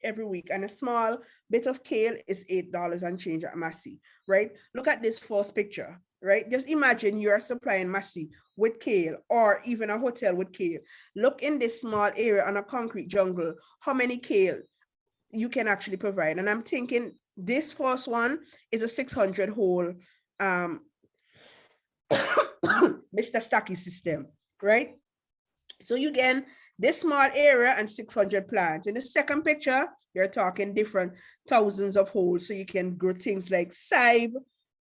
every week, and a small bit of kale is $8 and change at Massey, right? Look at this first picture, right? Just imagine you're supplying Massey with kale, or even a hotel with kale. Look in this small area on a concrete jungle, how many kale you can actually provide. And I'm thinking this first one is a 600 hole Mr. Stacky system, right? So you get this small area and 600 plants. In the second picture, you're talking different thousands of holes. So you can grow things like chive,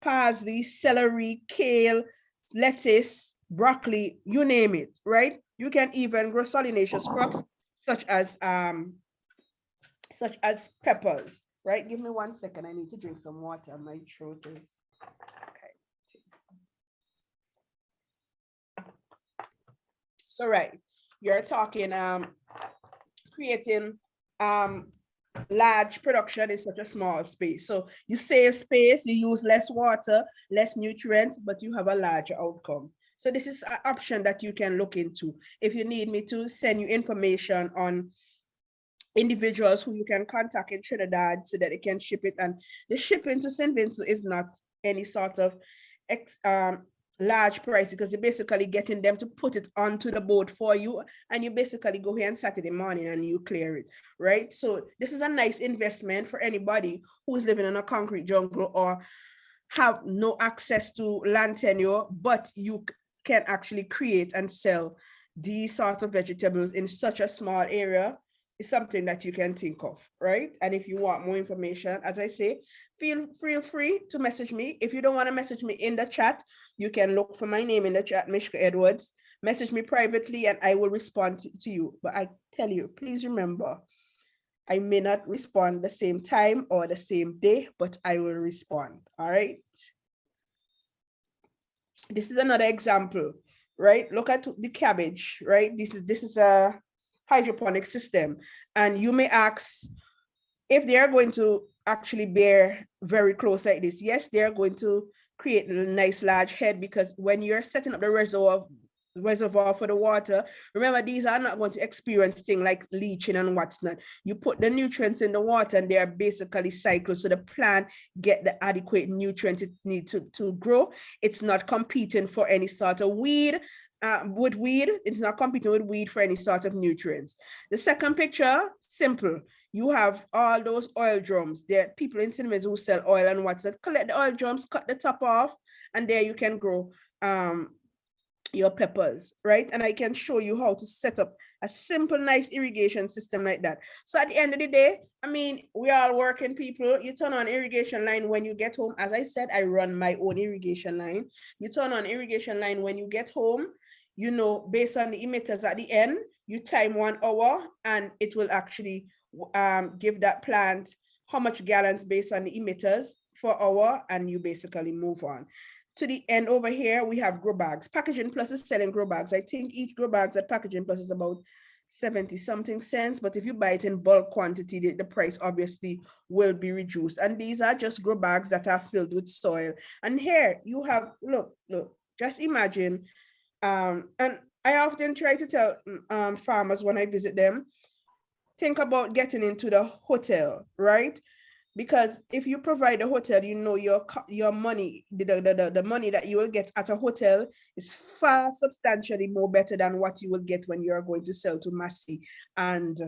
parsley, celery, kale, lettuce, broccoli, you name it, right? You can even grow solanaceous crops such as peppers, right? Give me 1 second. I need to drink some water. My throat is okay. So right, you're talking creating large production in such a small space. So you save space, you use less water, less nutrients, but you have a larger outcome. So this is an option that you can look into. If you need me to send you information on individuals who you can contact in Trinidad so that they can ship it, and the shipping to St. Vincent is not any sort of large price, because you're basically getting them to put it onto the boat for you, and you basically go here on Saturday morning and you clear it, right? So this is a nice investment for anybody who's living in a concrete jungle or have no access to land tenure, but you can actually create and sell these sort of vegetables in such a small area. Is something that you can think of, right? And if you want more information, as I say, feel free to message me. If you don't want to message me in the chat, you can look for my name in the chat, Mishka Edwards. Message me privately and I will respond to you. But I tell you, please remember, I may not respond the same time or the same day, but I will respond, all right? This is another example, right? Look at the cabbage, right? This is a hydroponic system. And you may ask if they are going to actually bear very close like this. Yes, they are going to create a nice large head, because when you're setting up the reservoir for the water, remember, these are not going to experience things like leaching and what's not. You put the nutrients in the water and they are basically cycled, so the plant get the adequate nutrients it needs to grow. It's not competing for any sort of weed. With weed, it's not competing with weed for any sort of nutrients. The second picture, simple. You have all those oil drums. There are people in cinemas who sell oil and what's that. Collect the oil drums, cut the top off, and there you can grow your peppers, right? And I can show you how to set up a simple, nice irrigation system like that. So at the end of the day, I mean, we are working people. You turn on irrigation line when you get home. As I said, I run my own irrigation line. You turn on irrigation line when you get home, you know, based on the emitters at the end, you time 1 hour and it will actually give that plant how much gallons based on the emitters for hour, and you basically move on. To the end over here, we have grow bags. Packaging Plus is selling grow bags. I think each grow bags at Packaging Plus is about 70 something cents, but if you buy it in bulk quantity, the price obviously will be reduced. And these are just grow bags that are filled with soil. And here you have, look, just imagine, and I often try to tell farmers when I visit them, think about getting into the hotel, right? Because if you provide a hotel, you know your money, the money that you will get at a hotel is far substantially more better than what you will get when you are going to sell to Massey and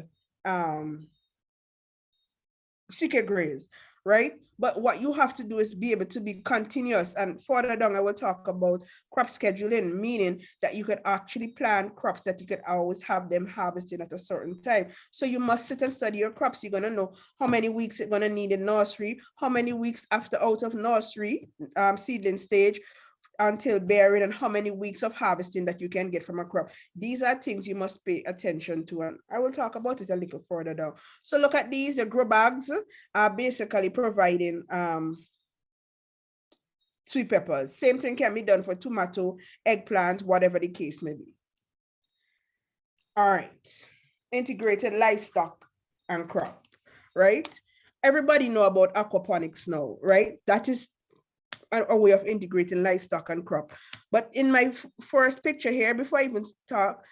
Chicken Graze, right? But what you have to do is be able to be continuous. And further down, I will talk about crop scheduling, meaning that you could actually plant crops that you could always have them harvesting at a certain time. So you must sit and study your crops. You're going to know how many weeks it's going to need in nursery, how many weeks after out of nursery, seedling stage, until bearing, and how many weeks of harvesting that you can get from a crop. These are things you must pay attention to, and I will talk about it a little further down. So look at these. The grow bags are basically providing sweet peppers. Same thing can be done for tomato, eggplant, whatever the case may be. All right, integrated livestock and crop, right? Everybody know about aquaponics now, right? That is a way of integrating livestock and crop. But in my first picture here, before I even talk,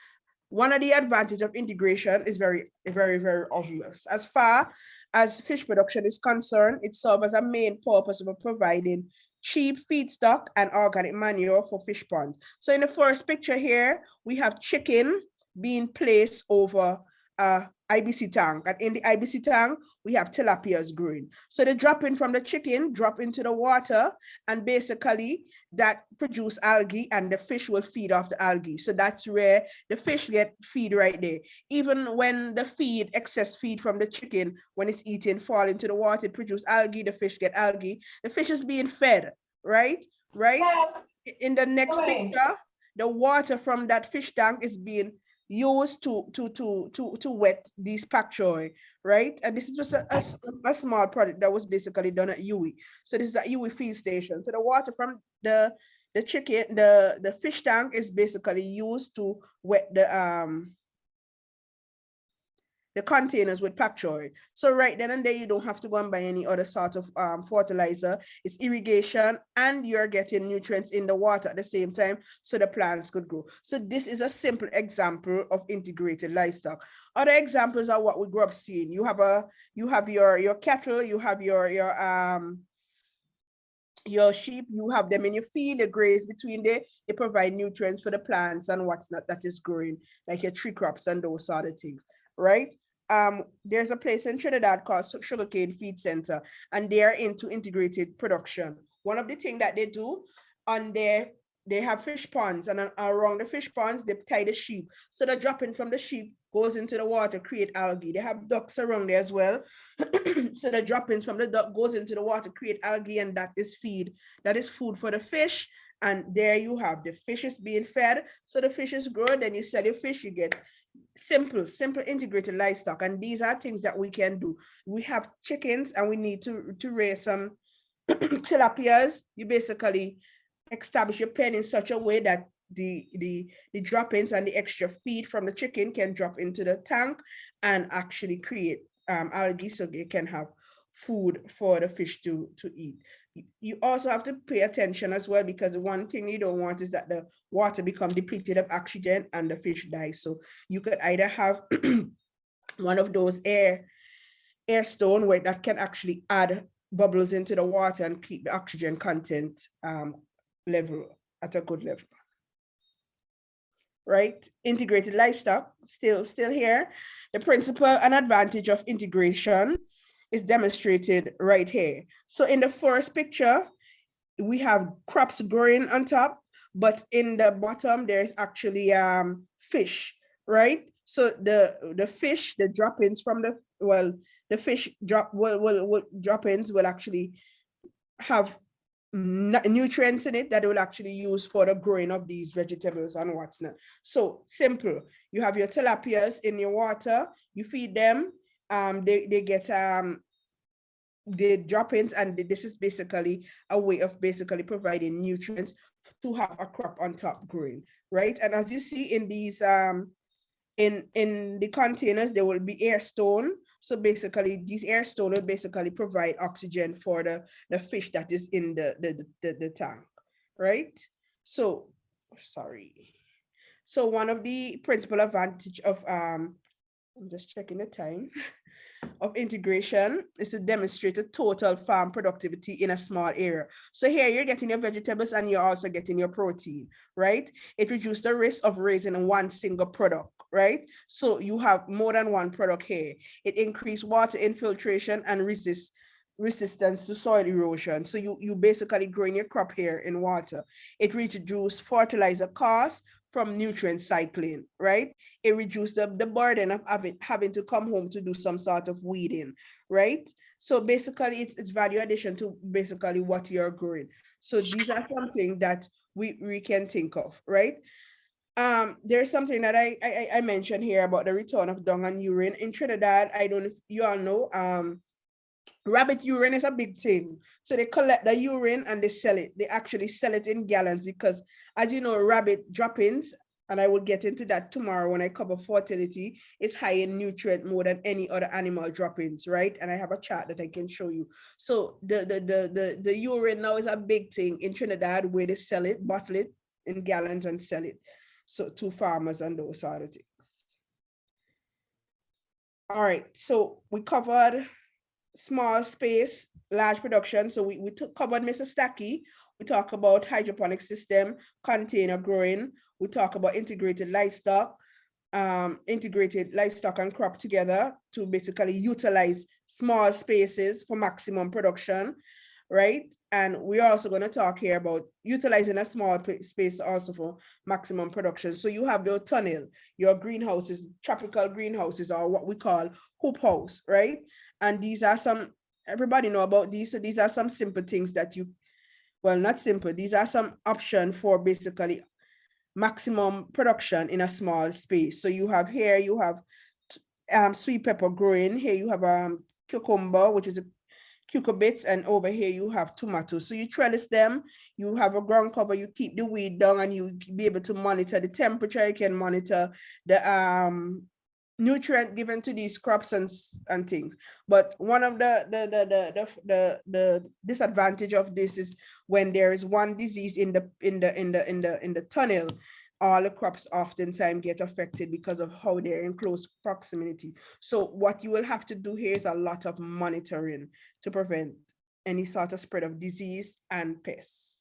one of the advantages of integration is very, very, very obvious. As far as fish production is concerned, it serves as a main purpose of providing cheap feedstock and organic manure for fish ponds. So in the first picture here, we have chicken being placed over a IBC tank, and in the IBC tank we have tilapias growing. So the dropping from the chicken drop into the water, and basically that produce algae, and the fish will feed off the algae. So that's where the fish get feed right there. Even when the feed, excess feed from the chicken, when it's eaten, fall into the water, it produce algae, the fish get algae, the fish is being fed, right? In the next picture, the water from that fish tank is being used to wet these pak choy, right? And this is just a small project that was basically done at UWI. So this is the UWI feed station. So the water from the chicken, the fish tank is basically used to wet the containers with pak choy. So right then and there, you don't have to go and buy any other sort of fertilizer. It's irrigation, and you're getting nutrients in the water at the same time, so the plants could grow. So this is a simple example of integrated livestock. Other examples are what we grew up seeing. You have your cattle, you have your sheep, you have them in your field, they graze between there, they provide nutrients for the plants and what's not that is growing, like your tree crops and those sort of things, right? There's a place in Trinidad called Sugarcane Feed Center, and they are into integrated production. One of the things that they do on there, they have fish ponds, and around the fish ponds, they tie the sheep. So the dropping from the sheep goes into the water, create algae. They have ducks around there as well. So the droppings from the duck goes into the water, create algae, and that is feed. That is food for the fish. And there you have the fish is being fed. So the fish is growing, then you sell your fish, you get simple integrated livestock. And these are things that we can do. We have chickens and we need to raise some tilapias. You basically establish your pen in such a way that the droppings and the extra feed from the chicken can drop into the tank and actually create algae, so they can have food for the fish to eat. You also have to pay attention as well, because one thing you don't want is that the water become depleted of oxygen and the fish dies. So you could either have one of those air stone where that can actually add bubbles into the water and keep the oxygen content level at a good level. Right? Integrated livestock, still here. The principle and advantage of integration is demonstrated right here. So in the first picture, we have crops growing on top, but in the bottom, there's actually fish, right? So the fish, the droppings from the fish droppings will actually have nutrients in it that will actually use for the growing of these vegetables and what's not. So simple. You have your tilapias in your water, you feed them, they get the droppings, and this is basically a way of basically providing nutrients to have a crop on top growing, right? And as you see in these in the containers, there will be air stone. So basically these air stone will basically provide oxygen for the fish that is in the tank, right? So sorry. So one of the principal advantage of I'm just checking the time of integration is to demonstrate a total farm productivity in a small area. So here you're getting your vegetables and you're also getting your protein, right? It reduces the risk of raising one single product, right? So you have more than one product here. It increases water infiltration and resistance to soil erosion. So you basically growing your crop here in water. It reduces fertilizer costs from nutrient cycling, right? It reduces the burden of having to come home to do some sort of weeding, right? So basically it's value addition to basically what you're growing. So these are something that we can think of, right? There's something that I mentioned here about the return of dung and urine in Trinidad. I don't know if you all know, rabbit urine is a big thing. So they collect the urine and they sell it. They actually sell it in gallons because, as you know, rabbit droppings, and I will get into that tomorrow when I cover fertility, is high in nutrient more than any other animal droppings, right? And I have a chart that I can show you. So the urine now is a big thing in Trinidad, where they sell it, bottle it in gallons and sell it. So to farmers and those sort of things. All right, so we covered small space, large production. So we covered Mr. Stacky. We talk about hydroponic system, container growing. We talk about integrated livestock and crop together to basically utilize small spaces for maximum production, right? And we're also going to talk here about utilizing a small space also for maximum production. So you have your tunnel, your greenhouses, tropical greenhouses, or what we call hoop house, right? And these are some, everybody know about these. So these are some simple things that you, well, not simple. These are some options for basically maximum production in a small space. So you have here, you have sweet pepper growing. Here you have cucumber, which is a cucurbits, and over here you have tomatoes. So you trellis them, you have a ground cover, you keep the weed down, and you be able to monitor the temperature. You can monitor the nutrient given to these crops and things. But one of the disadvantage of this is when there is one disease in the tunnel, all the crops oftentimes get affected because of how they're in close proximity. So what you will have to do here is a lot of monitoring to prevent any sort of spread of disease and pests.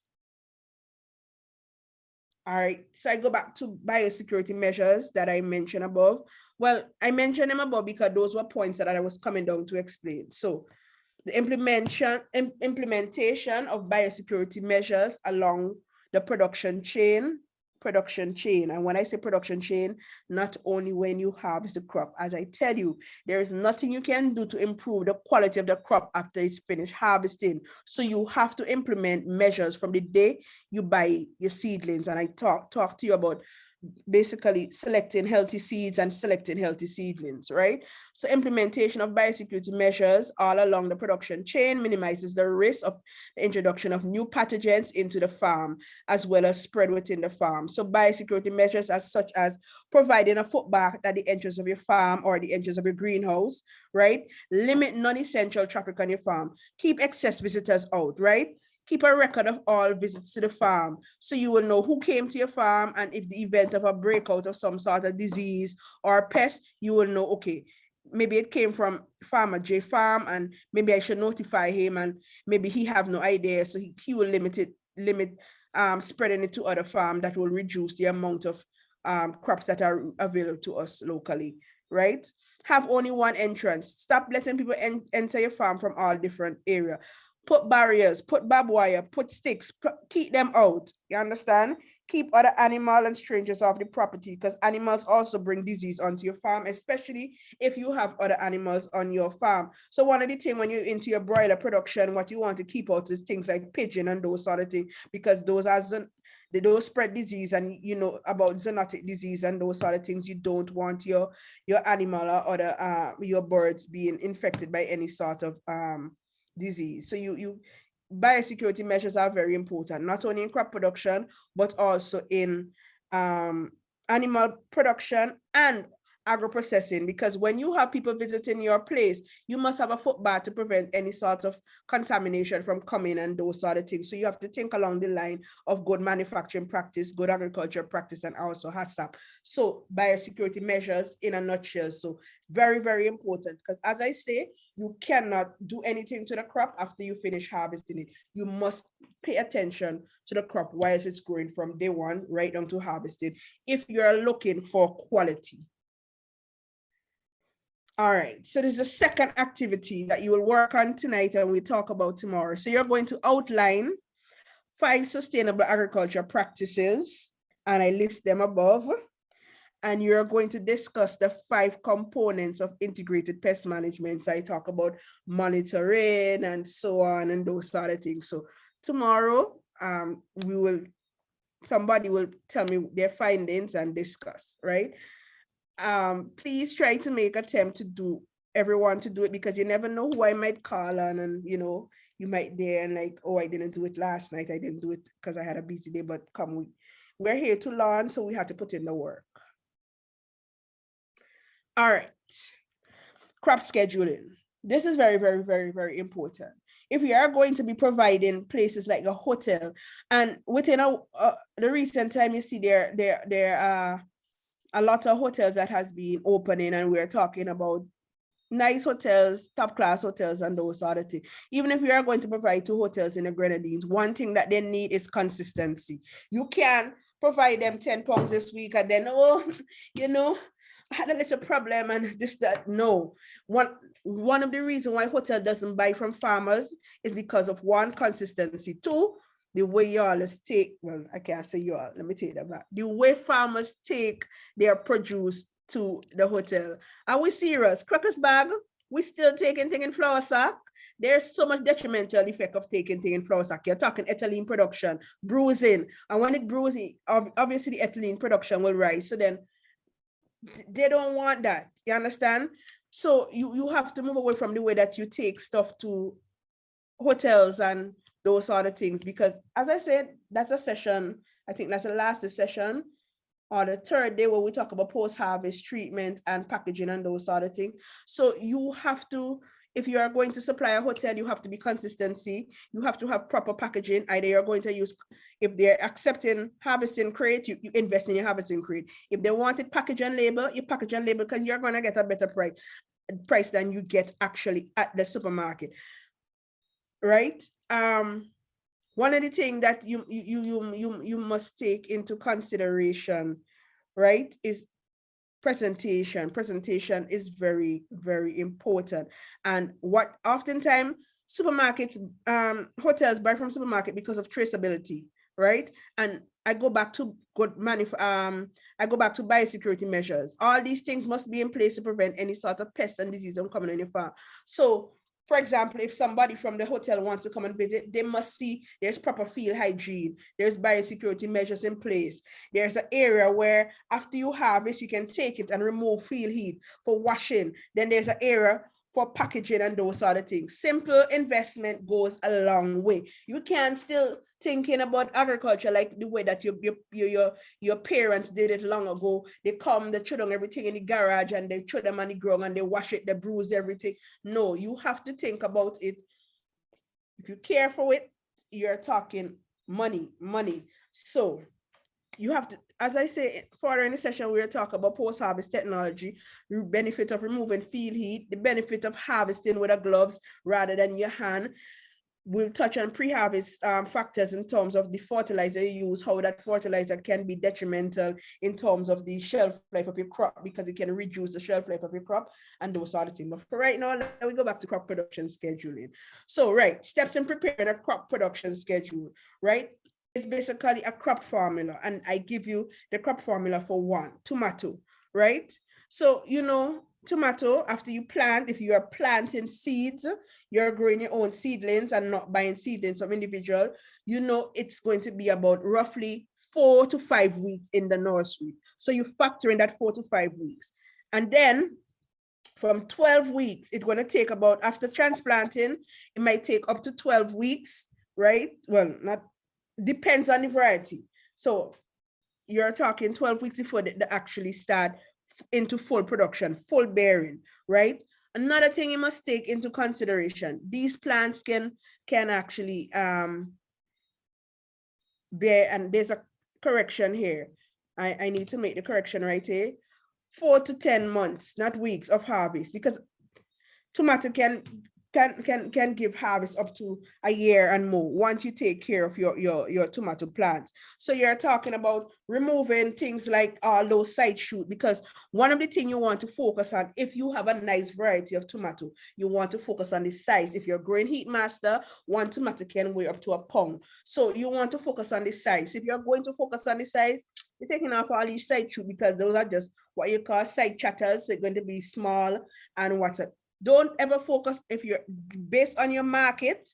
All right, so I go back to biosecurity measures that I mentioned above. Well, I mentioned them above because those were points that I was coming down to explain. So the implementation of biosecurity measures along the production chain. And when I say production chain, not only when you harvest the crop, as I tell you, there is nothing you can do to improve the quality of the crop after it's finished harvesting. So you have to implement measures from the day you buy your seedlings. And I talk to you about basically selecting healthy seeds and selecting healthy seedlings, right? So implementation of biosecurity measures all along the production chain minimizes the risk of the introduction of new pathogens into the farm, as well as spread within the farm. So biosecurity measures as such as providing a footbath at the entrance of your farm or the entrance of your greenhouse, right? Limit non-essential traffic on your farm. Keep excess visitors out, right? Keep a record of all visits to the farm so you will know who came to your farm, and if the event of a breakout of some sort of disease or pest, you will know, okay, maybe it came from Farmer J farm and maybe I should notify him, and maybe he have no idea, so he will limit spreading it to other farm. That will reduce the amount of crops that are available to us locally, right? Have only one entrance. Stop letting people enter your farm from all different areas. Put barriers, put barbed wire, put sticks, keep them out. You understand? Keep other animals and strangers off the property, because animals also bring disease onto your farm, especially if you have other animals on your farm. So one of the things when you're into your broiler production, what you want to keep out is things like pigeon and those sort of things, because those are they don't spread disease, and you know about zoonotic disease and those sort of things. You don't want your animal or other your birds being infected by any sort of disease. So biosecurity measures are very important, not only in crop production, but also in animal production and agro-processing, because when you have people visiting your place, you must have a footbath to prevent any sort of contamination from coming and those sort of things. So you have to think along the line of good manufacturing practice, good agriculture practice, and also HACCP. So biosecurity measures in a nutshell. So very, very important, because as I say, you cannot do anything to the crop after you finish harvesting it. You must pay attention to the crop whilst it's growing from day one right down to harvested if you're looking for quality. All right, so this is the second activity that you will work on tonight and we talk about tomorrow. So you're going to outline 5 sustainable agriculture practices, and I list them above. And you're going to discuss the 5 components of integrated pest management. So I talk about monitoring and so on and those sort of things. So tomorrow, somebody will tell me their findings and discuss, right? Please try to make attempt to do everyone to do it, because you never know who I might call on, and you know, you might there and like, oh, I didn't do it last night. I didn't do it because I had a busy day, but we're here to learn, so we have to put in the work. All right, crop scheduling. This is very, very, very, very important. If you are going to be providing places like a hotel, and within the recent time, you see there are a lot of hotels that has been opening, and we're talking about nice hotels, top class hotels, and those sort of things. Even if you are going to provide 2 hotels in the Grenadines, one thing that they need is consistency. You can provide them 10 pounds this week and then, oh, you know, I had a little problem and this, that. No. One of the reasons why hotel doesn't buy from farmers is because of 1, consistency. 2, the way y'all take, well, I can't say y'all, let me take that back. The way farmers take their produce to the hotel. Are we serious? Crackers bag, we still taking thing in flour sack. There's so much detrimental effect of taking thing in flour sack. You're talking ethylene production, bruising. And when it bruises, obviously the ethylene production will rise. So then they don't want that. You understand? So you have to move away from the way that you take stuff to hotels and those sort of things, because as I said, that's a session, I think that's the last session or the 3rd day where we talk about post-harvest treatment and packaging and those sort of things. So you have to, if you are going to supply a hotel, you have to be consistency. You have to have proper packaging. Either you're going to use, if they're accepting harvesting crate, you invest in your harvesting crate. If they want it package and label, you package and label, because you're going to get a better price than you get actually at the supermarket. Right? One of the things that you must take into consideration, right, is presentation. Presentation is very, very important. And what oftentimes supermarkets, hotels buy from supermarket because of traceability, right? And I go back to biosecurity measures. All these things must be in place to prevent any sort of pest and disease from coming on your farm. So for example, if somebody from the hotel wants to come and visit, they must see there's proper field hygiene, there's biosecurity measures in place. There's an area where after you harvest, you can take it and remove field heat for washing. Then there's an area for packaging and those sort of things. Simple investment goes a long way. You can still thinking about agriculture like the way that your parents did it long ago. They come, they throw down everything in the garage and they throw them on the ground and they wash it, they bruise everything. No, you have to think about it. If you care for it, you're talking money. So you have to, as I say, further in the session, we'll talk about post-harvest technology, the benefit of removing field heat, the benefit of harvesting with a gloves rather than your hand. We'll touch on pre-harvest factors in terms of the fertilizer you use, how that fertilizer can be detrimental in terms of the shelf life of your crop because it can reduce the shelf life of your crop and those sort of things. But for right now, let me go back to crop production scheduling. So, right, steps in preparing a crop production schedule, right? It's basically a crop formula, and I give you the crop formula for one, tomato, right? So, you know, tomato, after you plant, if you are planting seeds, you're growing your own seedlings and not buying seedlings from individual, you know, it's going to be about roughly 4 to 5 weeks in the nursery. So you factor in that 4 to 5 weeks. And then from 12 weeks, it's going to take about, after transplanting, it might take up to 12 weeks, right? Well, not, depends on the variety. So you're talking 12 weeks before they actually start into full production, full bearing, right? Another thing you must take into consideration, these plants can actually bear, and there's a correction here. I need to make the correction right here. 4 to 10 months, not weeks of harvest, because tomato can give harvest up to a year and more once you take care of your tomato plants. So you're talking about removing things like low side shoot, because one of the things you want to focus on, if you have a nice variety of tomato, you want to focus on the size. If you're growing heat master, one tomato can weigh up to a pound. So you want to focus on the size. If you're going to focus on the size, you're taking off all these side shoot because those are just what you call side chatters. So they're going to be small and what's it. Don't ever focus, if you're based on your market,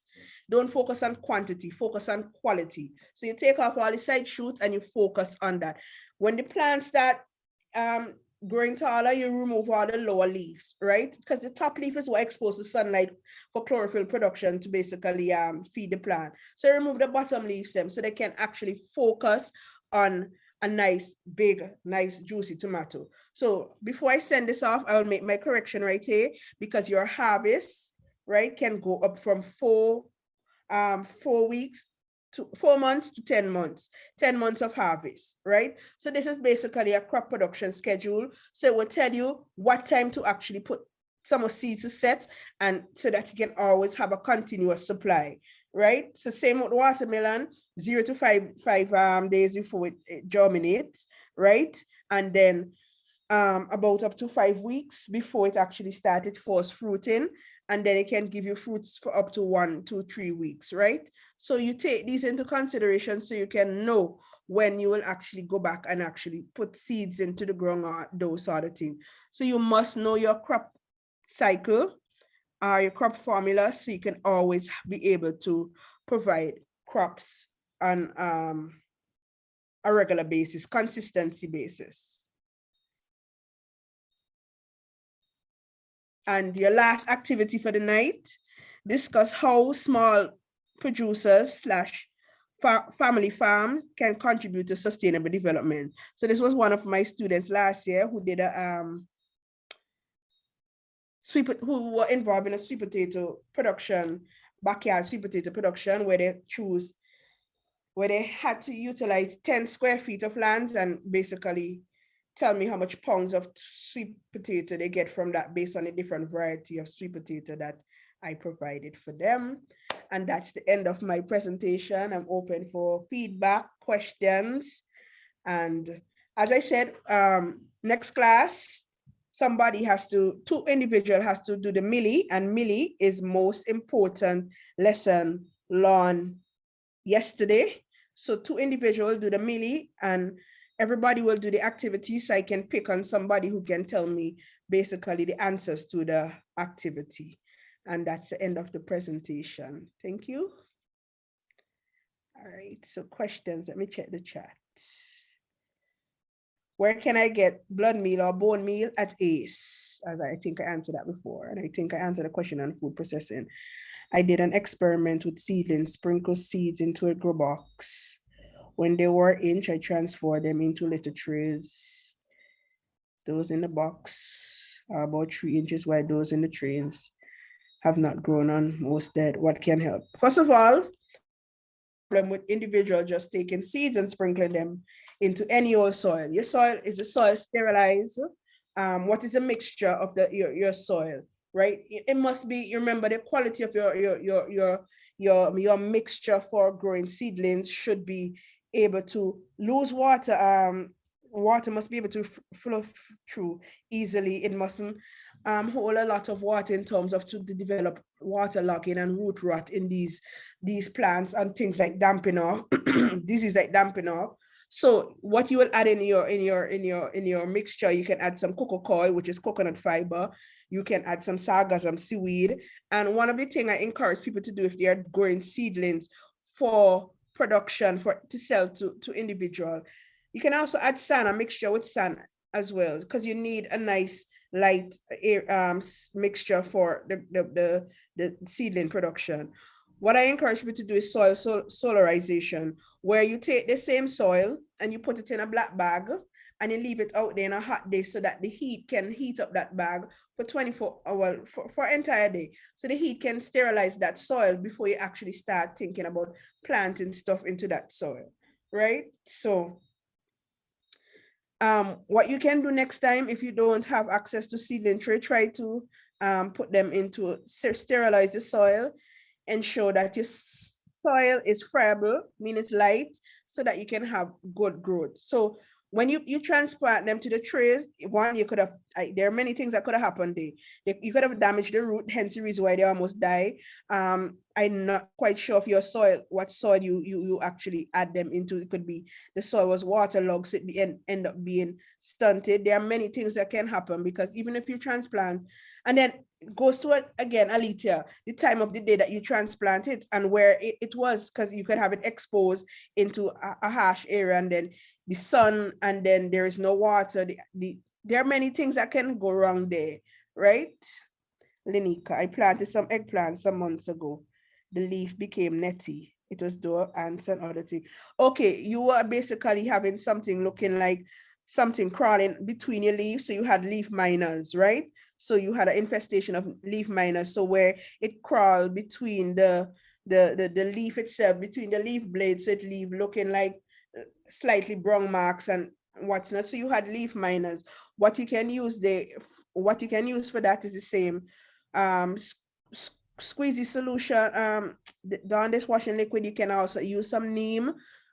don't focus on quantity, focus on quality. So you take off all the side shoots and you focus on that. When the plants start growing taller, you remove all the lower leaves, right? Because the top leaf is what exposed to sunlight for chlorophyll production to basically feed the plant. So remove the bottom leaf stem so they can actually focus on a nice, big, nice, juicy tomato. So before I send this off, I will make my correction right here, because your harvest, right, can go up from 4 weeks to 4 months to 10 months, 10 months of harvest, right? So this is basically a crop production schedule. So it will tell you what time to actually put some seeds to set, and so that you can always have a continuous supply, right? So same with watermelon, 0 to 5 days before it germinates, right? And then about up to 5 weeks before it actually started force fruiting, and then it can give you fruits for up to 1 to 3 weeks, right? So you take these into consideration so you can know when you will actually go back and actually put seeds into the ground or those sort of things. So you must know your crop cycle, your crop formula, so you can always be able to provide crops on a regular basis, consistency basis. And your last activity for the night, discuss how small producers / family farms can contribute to sustainable development. So this was one of my students last year who did a who were involved in a sweet potato production, backyard sweet potato production, where they had to utilize 10 square feet of land and basically tell me how much pounds of sweet potato they get from that based on the different variety of sweet potato that I provided for them. And that's the end of my presentation. I'm open for feedback, questions. And as I said, next class, two individuals has to do the milli, and milli is most important lesson learned yesterday. So 2 individuals do the milli and everybody will do the activity, so I can pick on somebody who can tell me basically the answers to the activity. And that's the end of the presentation. Thank you. All right, so questions, let me check the chat. Where can I get blood meal or bone meal? At ACE, as I think I answered that before. And I think I answered a question on food processing. I did an experiment with seedlings, sprinkle seeds into a grow box. When they were inch, I transferred them into little trays. Those in the box are about 3 inches wide. Those in the trays have not grown on, most dead. What can help? First of all, problem with individual just taking seeds and sprinkling them into any old soil. Your soil, is the soil sterilized? What is the mixture of your soil, right? It must be, you remember the quality of your mixture for growing seedlings should be able to lose water. Water must be able to flow through easily. It mustn't hold a lot of water in terms of to develop waterlogging and root rot in these plants and things like damping off. Disease like damping off. So what you will add in your mixture, you can add some cocoa coir, which is coconut fiber. You can add some sargassum seaweed. And one of the things I encourage people to do if they are growing seedlings for production, to sell to individual, you can also add sand, a mixture with sand as well, because you need a nice light mixture for the seedling production. What I encourage people to do is soil solarization, where you take the same soil and you put it in a black bag and you leave it out there in a hot day so that the heat can heat up that bag for 24 hours, for entire day. So the heat can sterilize that soil before you actually start thinking about planting stuff into that soil, right? So what you can do next time, if you don't have access to seedling tray, try to put them into, sterilize the soil, ensure that your soil is friable, meaning it's light, so that you can have good growth. So when you transplant them to the trays, one, you could have, there are many things that could have happened there. You could have damaged the root, hence the reason why they almost die. I'm not quite sure if your soil, what soil you actually add them into. It could be the soil was waterlogged, so it end up being stunted. There are many things that can happen, because even if you transplant, and then it goes to it again, Alita, the time of the day that you transplant it and where it was, because you could have it exposed into a harsh area, and then the sun, and then there is no water. There are many things that can go wrong there, right? Linika, I planted some eggplants some months ago. The leaf became netty. It was door ants and other things. Okay, you were basically having something looking like something crawling between your leaves. So you had leaf miners, right? So you had an infestation of leaf miners. So where it crawled between the leaf itself, between the leaf blades, so it leave looking like slightly brown marks and what's not. So you had leaf miners. What you can use for that is the same. Squeezy solution, down this washing liquid. You can also use some neem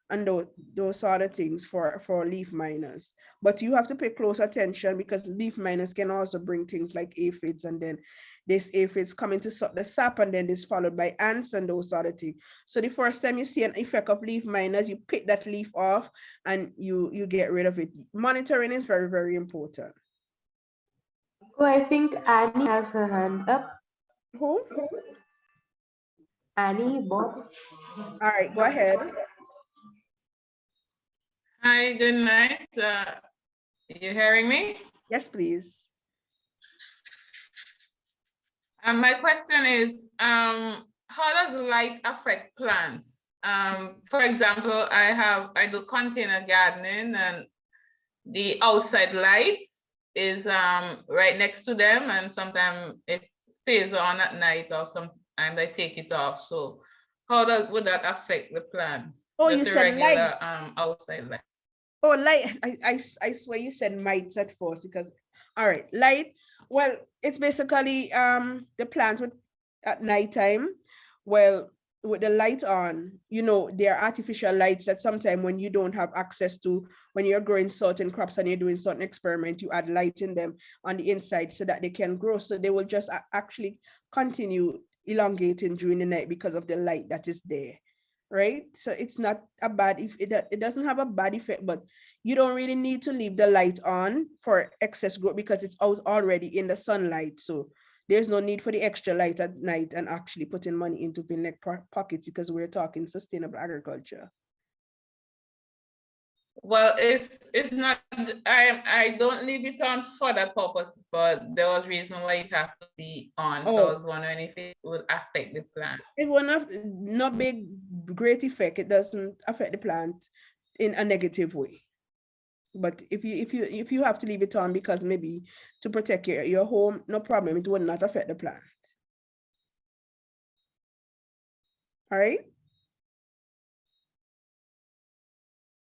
and those sort of things for leaf miners. But you have to pay close attention, because leaf miners can also bring things like aphids, and then this aphids come into the sap, and then this followed by ants and those sort of things. So the first time you see an effect of leaf miners, you pick that leaf off and you get rid of it. Monitoring is very, very important. Oh, I think Annie has her hand up. Who? Annie, Bob. All right, go ahead. Hi, good night. You hearing me? Yes, please. My question is, how does light affect plants? For example, I do container gardening, and the outside light is right next to them, and sometimes it stays on at night, or sometimes I take it off. So how would that affect the plants? Oh, just you the said regular light. outside light. Oh, light. I swear you said mites at first, because all right, light. Well, it's basically the plant with at nighttime. Well, with the light on, there are artificial lights that sometimes when you don't have access to, when you're growing certain crops and you're doing certain experiment, you add light in them on the inside so that they can grow. So they will just actually continue elongating during the night because of the light that is there. Right? So it's not a bad, if it doesn't have a bad effect, but you don't really need to leave the light on for excess growth, because it's out already in the sunlight. So there's no need for the extra light at night and actually putting money into Vinlec pockets because we're talking sustainable agriculture. Well, it's not, I don't leave it on for that purpose, but there was reason why it has to be on. So I was wondering if it would affect the plant. It will not big great effect. It doesn't affect the plant in a negative way. But if you have to leave it on because maybe to protect your home, no problem. It will not affect the plant. All right.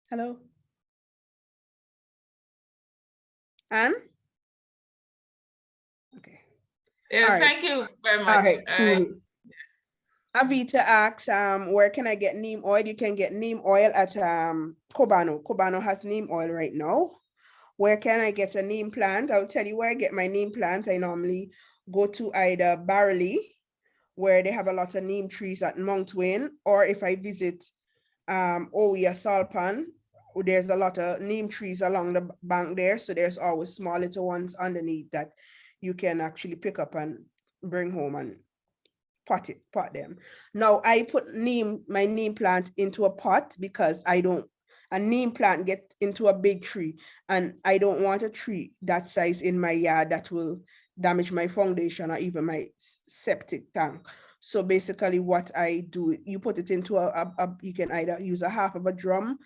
Hello. Anne? Okay. Yeah, All right. thank you very much. All right, cool. Avita asks, where can I get neem oil? You can get neem oil at Cobano. Cobano has neem oil right now. Where can I get a neem plant? I'll tell you where I get my neem plant. I normally go to either Barley, where they have a lot of neem trees at Mount Wayne, or if I visit Oya Salpan, there's a lot of neem trees along the bank there. So there's always small little ones underneath that you can actually pick up and bring home and pot them. Now I put my neem plant into a pot because a neem plant get into a big tree and I don't want a tree that size in my yard that will damage my foundation or even my septic tank. So basically what I do, you put it into you can either use a half of a drum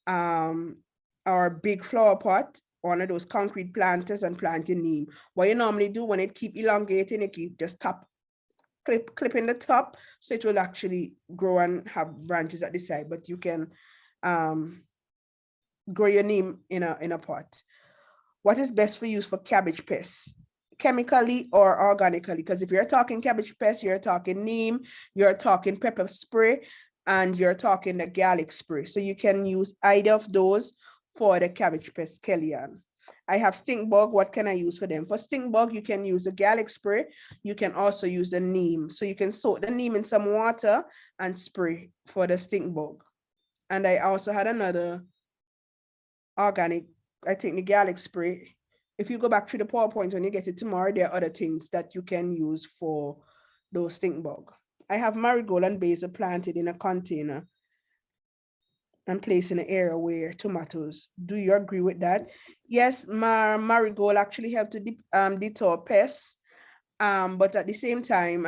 or a big flower pot, one of those concrete planters, and plant your neem. What you normally do when it keep elongating, it keep just clip in the top, so it will actually grow and have branches at the side. But you can grow your neem in a pot. What is best for use for cabbage pests, chemically or organically? Because if you're talking cabbage pests, you're talking neem, you're talking pepper spray, and you're talking the garlic spray. So you can use either of those for the cabbage pest, Kellyanne. I have stink bug. What can I use for them? For stink bug, you can use the garlic spray. You can also use the neem. So you can soak the neem in some water and spray for the stink bug. And I also had another organic, I think the garlic spray. If you go back to the PowerPoint when you get it tomorrow, there are other things that you can use for those stink bug. I have marigold and basil planted in a container and placed in an area where tomatoes. Do you agree with that? Yes, marigold actually help to deter pests, but at the same time,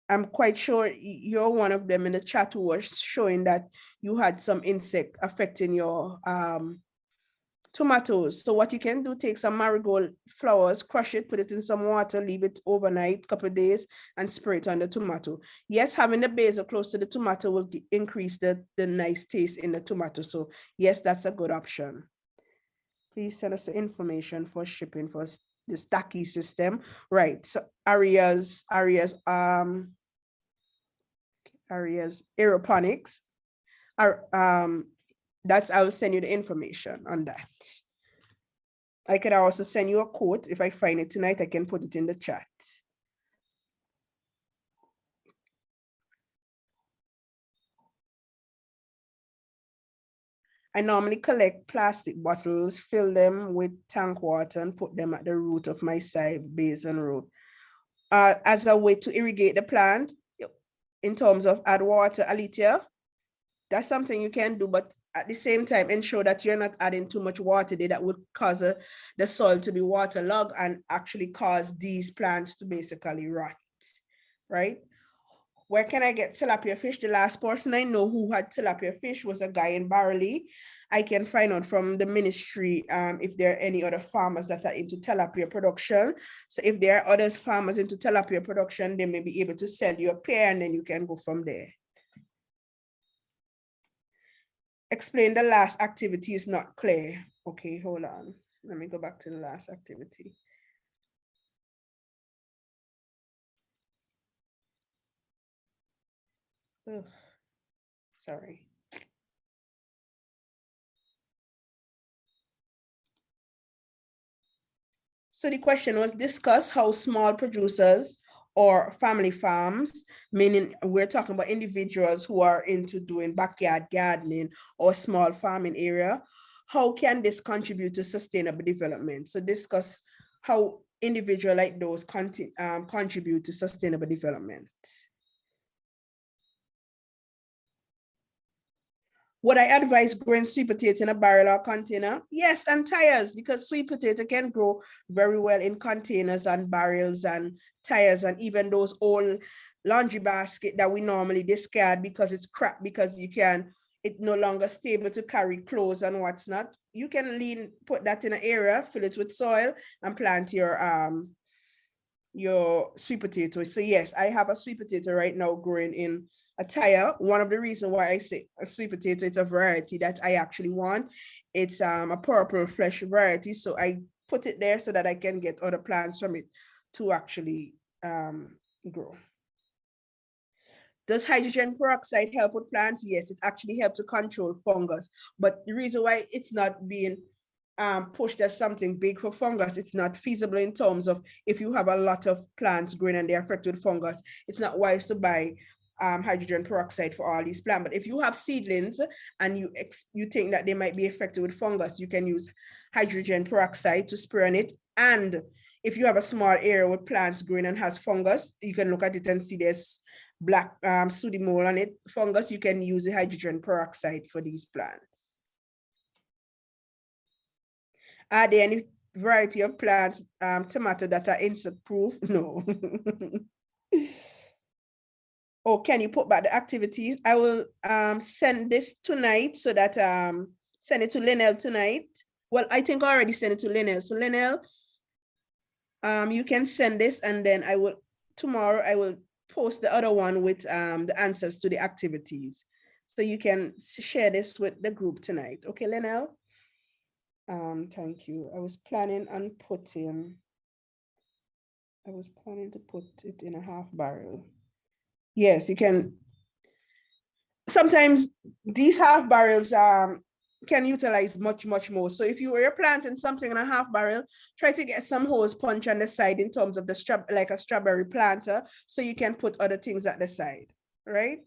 I'm quite sure you're one of them in the chat who was showing that you had some insect affecting your tomatoes. So what you can do, take some marigold flowers, crush it, put it in some water, leave it overnight, couple of days, and spray it on the tomato. Yes, having the basil close to the tomato will increase the nice taste in the tomato. So yes, that's a good option. Please send us the information for shipping for the Stacky system. Right, so Arias aeroponics are I will send you the information on that. I could also send you a quote. If I find it tonight, I can put it in the chat. I normally collect plastic bottles, fill them with tank water, and put them at the root of my side basin row as a way to irrigate the plant in terms of add water, Alicia. That's something you can do, but at the same time, ensure that you're not adding too much water there that would cause the soil to be waterlogged and actually cause these plants to basically rot, right? Where can I get tilapia fish? The last person I know who had tilapia fish was a guy in Barley. I can find out from the ministry if there are any other farmers that are into tilapia production. So if there are other farmers into tilapia production, they may be able to sell you a pair and then you can go from there. Explain the last activity is not clear. Okay, hold on. Let me go back to the last activity. Ugh, sorry. So the question was, discuss how small producers or family farms, meaning we're talking about individuals who are into doing backyard gardening or small farming area, how can this contribute to sustainable development? So discuss how individual like those contribute to sustainable development. Would I advise growing sweet potato in a barrel or container? Yes, and tires, because sweet potato can grow very well in containers and barrels and tires, and even those old laundry basket that we normally discard because it's crap, because it's no longer stable to carry clothes and what's not. You can put that in an area, fill it with soil, and plant your sweet potato. So yes, I have a sweet potato right now growing in a tire. One of the reasons why I say a sweet potato, it's a variety that I actually want. It's a purple flesh variety. So I put it there so that I can get other plants from it to actually grow. Does hydrogen peroxide help with plants? Yes, it actually helps to control fungus. But the reason why it's not being pushed as something big for fungus, it's not feasible in terms of if you have a lot of plants growing and they're affected with fungus, it's not wise to buy hydrogen peroxide for all these plants. But if you have seedlings and you think that they might be affected with fungus, you can use hydrogen peroxide to spray on it. And if you have a small area with plants growing and has fungus, you can look at it and see there's black sooty mold on it, fungus, you can use the hydrogen peroxide for these plants. Are there any variety of plants, tomato, that are insect proof? No. Oh, can you put back the activities? I will send this tonight so that send it to Linnell tonight. Well, I think I already sent it to Linnell. So Linnell, you can send this, and then tomorrow I will post the other one with the answers to the activities. So you can share this with the group tonight. Okay, Linnell? Thank you. I was planning to put it in a half barrel. Yes, you can. Sometimes these half barrels can utilize much more. So if you were planting something in a half barrel, try to get some hose punch on the side in terms of the like a strawberry planter, so you can put other things at the side, right?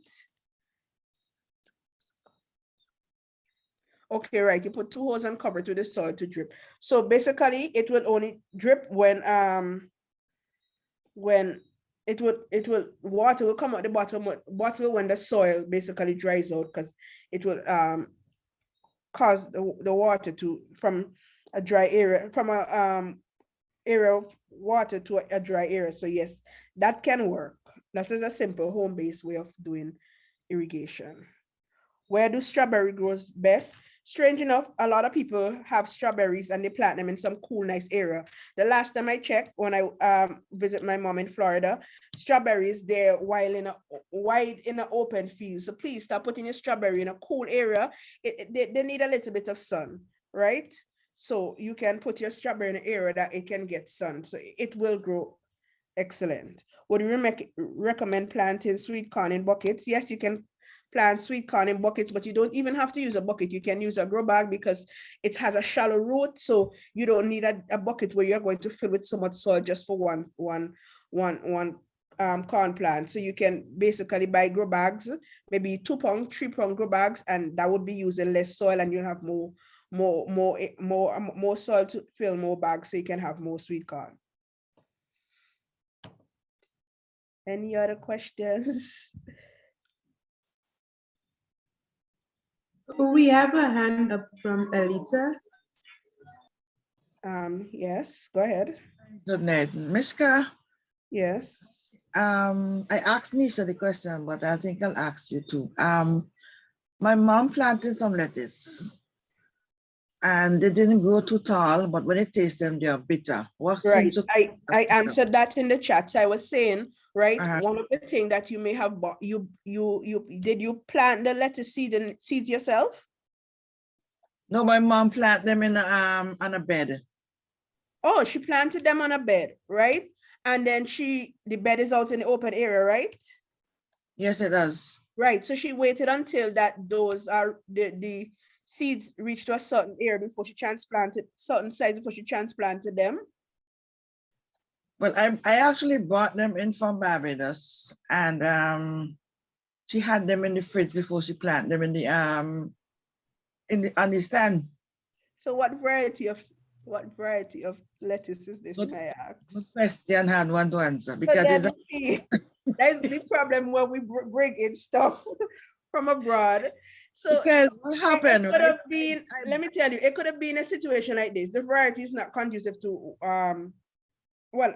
Okay, right. You put 2 hoses and cover to the soil to drip. So basically, it will only drip when water will come out the bottom when the soil basically dries out, because it will cause the water from a dry area, from a area of water to a dry area. So yes, that can work. That is a simple home-based way of doing irrigation. Where do strawberry grows best? Strange enough, a lot of people have strawberries and they plant them in some cool, nice area. The last time I checked, when I visit my mom in Florida, strawberries, they're wide in an open field. So please stop putting your strawberry in a cool area. They need a little bit of sun, right? So you can put your strawberry in an area that it can get sun. So it will grow excellent. Would you recommend planting sweet corn in buckets? Yes, you can plant sweet corn in buckets, but you don't even have to use a bucket. You can use a grow bag because it has a shallow root, so you don't need a bucket where you're going to fill with so much soil just for one corn plant. So you can basically buy grow bags, maybe 2-pound, 3-pound grow bags, and that would be using less soil, and you'll have more soil to fill more bags, so you can have more sweet corn. Any other questions? We have a hand up from Elita. Yes, go ahead. Good night, Mishka. Yes. I asked Nisha the question, but I think I'll ask you too. My mom planted some lettuce and they didn't grow too tall, but when you taste them, they are bitter. What Right. seems to I answered that in the chat. So I was saying, right, one of the things that you may have bought, did you plant the lettuce seeds yourself? No, my mom planted them in on a bed. Oh, she planted them on a bed, right? And then the bed is out in the open area, right? Yes, it does. Right. So she waited until those are the seeds reached to a certain area before she transplanted, certain size before she transplanted them. Well, I actually bought them in from Barbados, and she had them in the fridge before she planted them on the stand. So what variety of What variety of lettuce is this, Good. may I ask? Good question, had one to answer But because then it's you see, that's the problem when we bring in stuff from abroad. So because what it happened, could right? have been, let me tell you, it could have been a situation like this. The variety is not conducive to, well,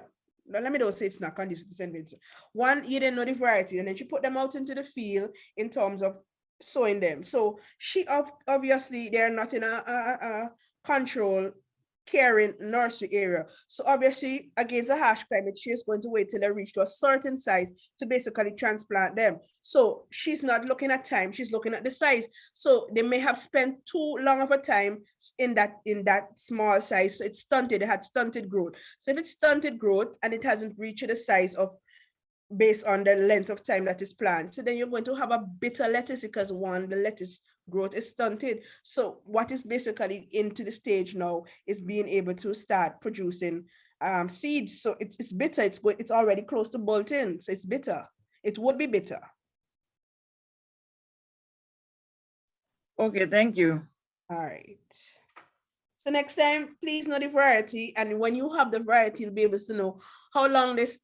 let me don't say it's not conducive to St. Vincent. One, you didn't know the variety, and then she put them out into the field in terms of sowing them. So she obviously they're not in a control caring nursery area. So obviously against a harsh climate, she is going to wait till they reach to a certain size to basically transplant them. So she's not looking at time, she's looking at the size. So they may have spent too long of a time in that small size. So it's stunted, it had stunted growth. So if it's stunted growth and it hasn't reached the size of based on the length of time that is planted. So then you're going to have a bitter lettuce because one, the lettuce growth is stunted. So what is basically into the stage now is being able to start producing seeds. So it's bitter, it's already close to bolting. So it's bitter. It would be bitter. Okay, thank you. All right. So next time, please know the variety. And when you have the variety, you'll be able to know how long this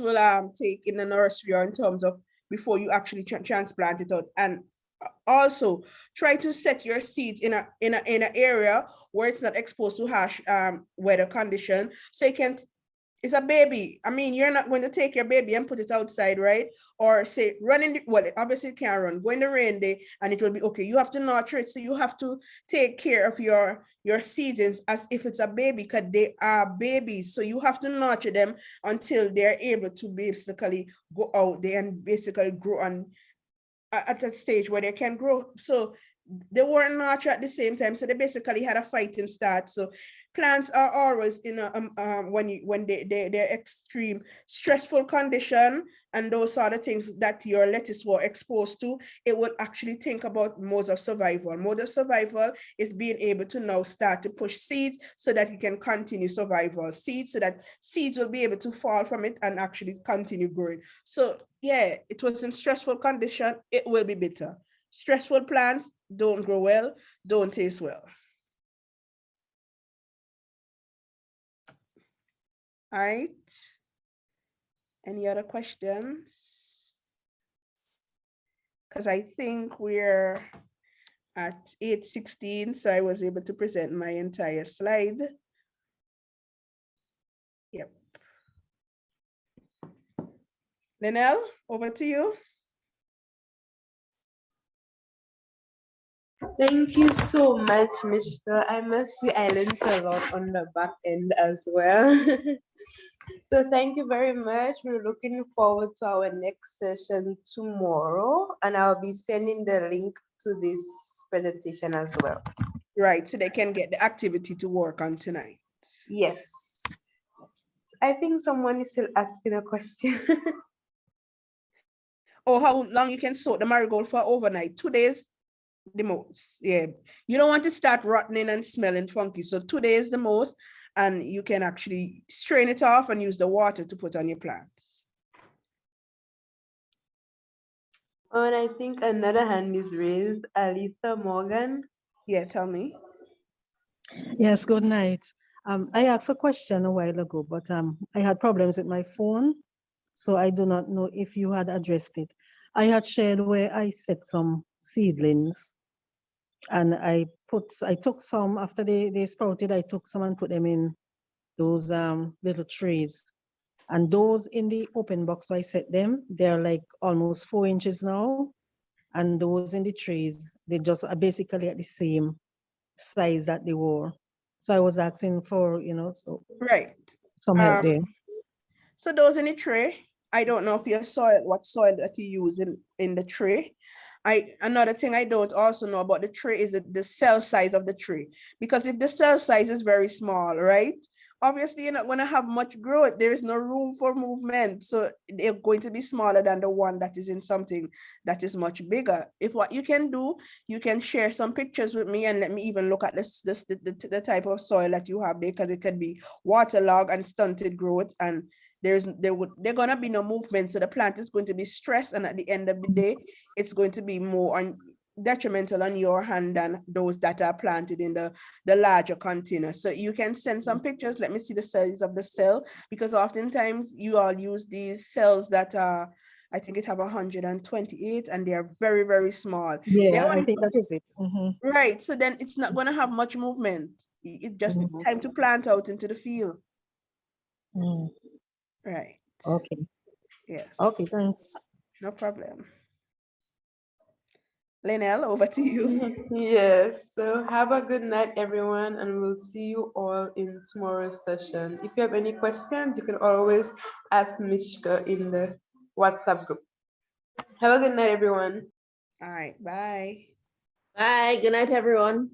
will take in the nursery or in terms of before you actually transplant it out. And also try to set your seeds in an area where it's not exposed to harsh weather condition. So you can, it's a baby. I mean, you're not going to take your baby and put it outside, right? Or say run in the, well, obviously it can't run, go in the rain day and it will be okay. You have to nurture it. So you have to take care of your seasons as if it's a baby, because they are babies. So you have to nurture them until they're able to basically go out there and basically grow on at that stage where they can grow. So they weren't nurtured at the same time. So they basically had a fighting start. So plants are always in a when they're extreme stressful condition, and those are the things that your lettuce were exposed to, it would actually think about modes of survival. Mode of survival is being able to now start to push seeds so that it can continue survival seeds, so that seeds will be able to fall from it and actually continue growing. So yeah, it was in stressful condition, it will be bitter. Stressful plants don't grow well, don't taste well. All right. Any other questions? Because I think we're at 8:16, so I was able to present my entire slide. Yep. Linnell, over to you. Thank you so much, Mr. I must say I learned a lot on the back end as well. So thank you very much. We're looking forward to our next session tomorrow, and I'll be sending the link to this presentation as well. Right, so they can get the activity to work on tonight. Yes. I think someone is still asking a question. Or how long you can soak the marigold for overnight? 2 days, the most. Yeah, you don't want to start rotting and smelling funky. So 2 days the most, and you can actually strain it off and use the water to put on your plants. And I think another hand is raised. Alita Morgan. Yeah, tell me. Yes, good night. I asked a question a while ago, but I had problems with my phone, so I do not know if you had addressed it. I had shared where I set some seedlings, and I took some after they sprouted. I took some and put them in those little trays, and those in the open box where I set them, they're like almost 4 inches now, and those in the trays, they just are basically at the same size that they were. So I was asking for, Right. some help there. So those in the tray, I don't know if your soil, what soil that you use in the tray. Another thing I don't also know about the tray is the cell size of the tray. Because if the cell size is very small, right? Obviously, you're not going to have much growth. There is no room for movement. So they're going to be smaller than the one that is in something that is much bigger. If what you can do, you can share some pictures with me and let me even look at the type of soil that you have there, because it could be waterlogged and stunted growth, and there's gonna be no movement. So the plant is going to be stressed, and at the end of the day, it's going to be more on detrimental on your hand than those that are planted in the larger container. So you can send some pictures. Let me see the size of the cell, because oftentimes you all use these cells that are, I think it have 128, and they are very, very small. They're Yeah, I only, think that is it. Mhm. right. So then it's not going to have much movement. It just Mhm. time to plant out into the field. Mm. Right. Okay. Yes. Okay, thanks. No problem. Linnell, over to you. Yes, so have a good night, everyone, and we'll see you all in tomorrow's session. If you have any questions, you can always ask Mishka in the WhatsApp group. Have a good night, everyone. All right. Bye. Bye. Good night, everyone.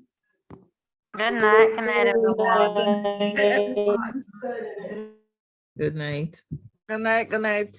Good night. Good night, everyone. Good Everyone. Good night. night, good night.